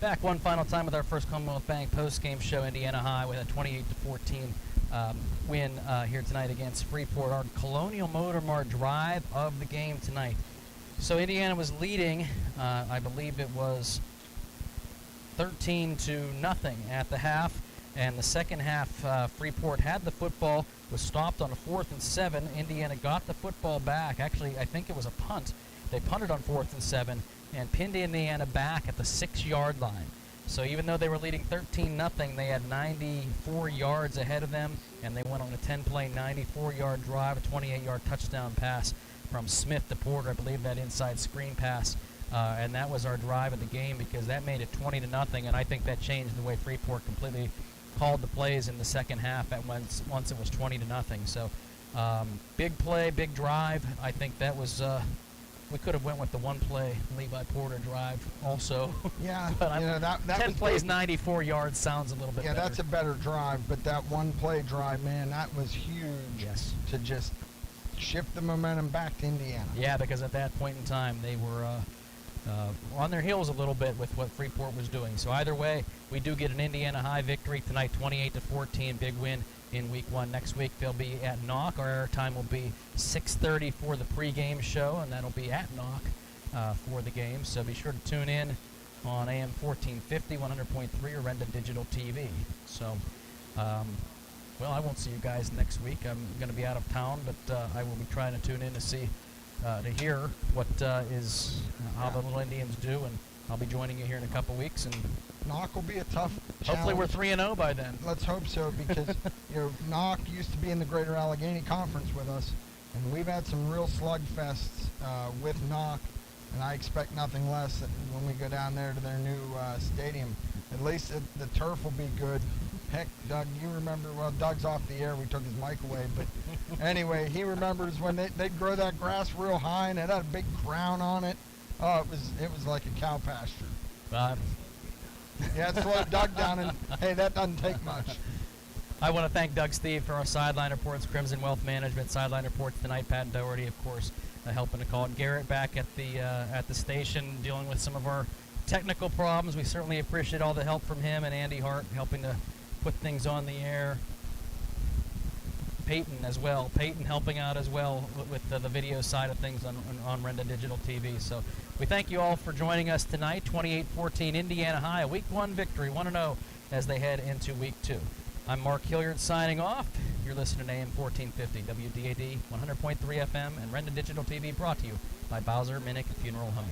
Back one final time with our first Commonwealth Bank post-game show. Indiana High with a 28-14 win here tonight against Freeport. Our Colonial Motor Mart drive of the game tonight. So Indiana was leading, I believe it was 13-0 at the half. And the second half, Freeport had the football, was stopped on a 4th and 7. Indiana got the football back. Actually, I think it was a punt. They punted on 4th and 7 and pinned Indiana back at the 6-yard line. So even though they were leading 13-0, they had 94 yards ahead of them, and they went on a 10-play, 94-yard drive, a 28-yard touchdown pass from Smith to Porter. I believe that inside screen pass. And that was our drive of the game because that made it 20-0, and I think that changed the way Freeport completely called the plays in the second half at once it was 20-0. So big play, big drive. I think that was we could have went with the one-play Levi Porter drive also. Yeah, but that 10 plays, 94 yards sounds a little bit better. Yeah, that's a better drive, but that one-play drive, man, that was huge. Yes. To just shift the momentum back to Indiana. Yeah, because at that point in time they were on their heels a little bit with what Freeport was doing. So either way, we do get an Indiana High victory tonight, 28-14, big win in week 1. Next week they'll be at Knock. Our airtime will be 6:30 for the pregame show, and that'll be at Knock for the game. So be sure to tune in on AM 1450, 100.3, or Renda Digital TV. So, well, I won't see you guys next week. I'm going to be out of town, but I will be trying to tune in to see, to hear what is how the Little Indians do, and I'll be joining you here in a couple weeks. And Knock will be a tough hopefully challenge. We're 3-0 by then. Let's hope so, because Knock used to be in the Greater Allegheny Conference with us, and we've had some real slugfests with Knock, and I expect nothing less when we go down there to their new stadium. At least the turf will be good. Heck, Doug, you remember, well, Doug's off the air, we took his mic away, but anyway, he remembers when they'd grow that grass real high, and it had a big crown on it. Oh, it was like a cow pasture. Yeah, slow Doug down, and hey, that doesn't take much. I want to thank Doug Steve for our sideline reports, Crimson Wealth Management sideline reports tonight. Pat Doherty, of course, helping to call it. Garrett back at the station dealing with some of our technical problems. We certainly appreciate all the help from him, and Andy Hart helping to put things on the air. Peyton as well. Peyton helping out as well with the video side of things on Renda Digital TV. So we thank you all for joining us tonight. 28-14 Indiana High, a Week 1 victory, 1-0 as they head into Week 2. I'm Mark Hilliard signing off. You're listening to AM 1450 WDAD 100.3 FM and Renda Digital TV, brought to you by Bowser Minnick Funeral Home.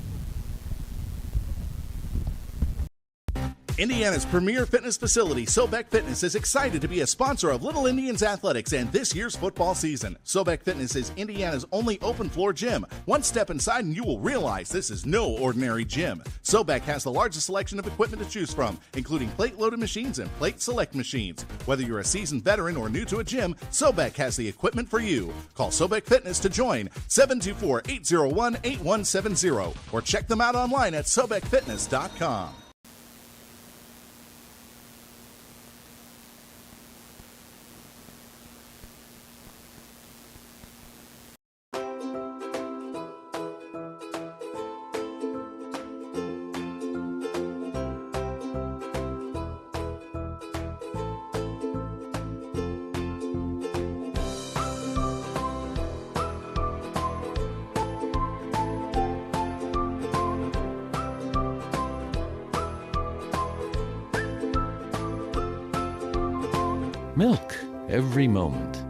Indiana's premier fitness facility, Sobek Fitness, is excited to be a sponsor of Little Indians Athletics and this year's football season. Sobek Fitness is Indiana's only open-floor gym. One step inside and you will realize this is no ordinary gym. Sobek has the largest selection of equipment to choose from, including plate-loaded machines and plate-select machines. Whether you're a seasoned veteran or new to a gym, Sobek has the equipment for you. Call Sobek Fitness to join, 724-801-8170, or check them out online at sobekfitness.com. Milk every moment.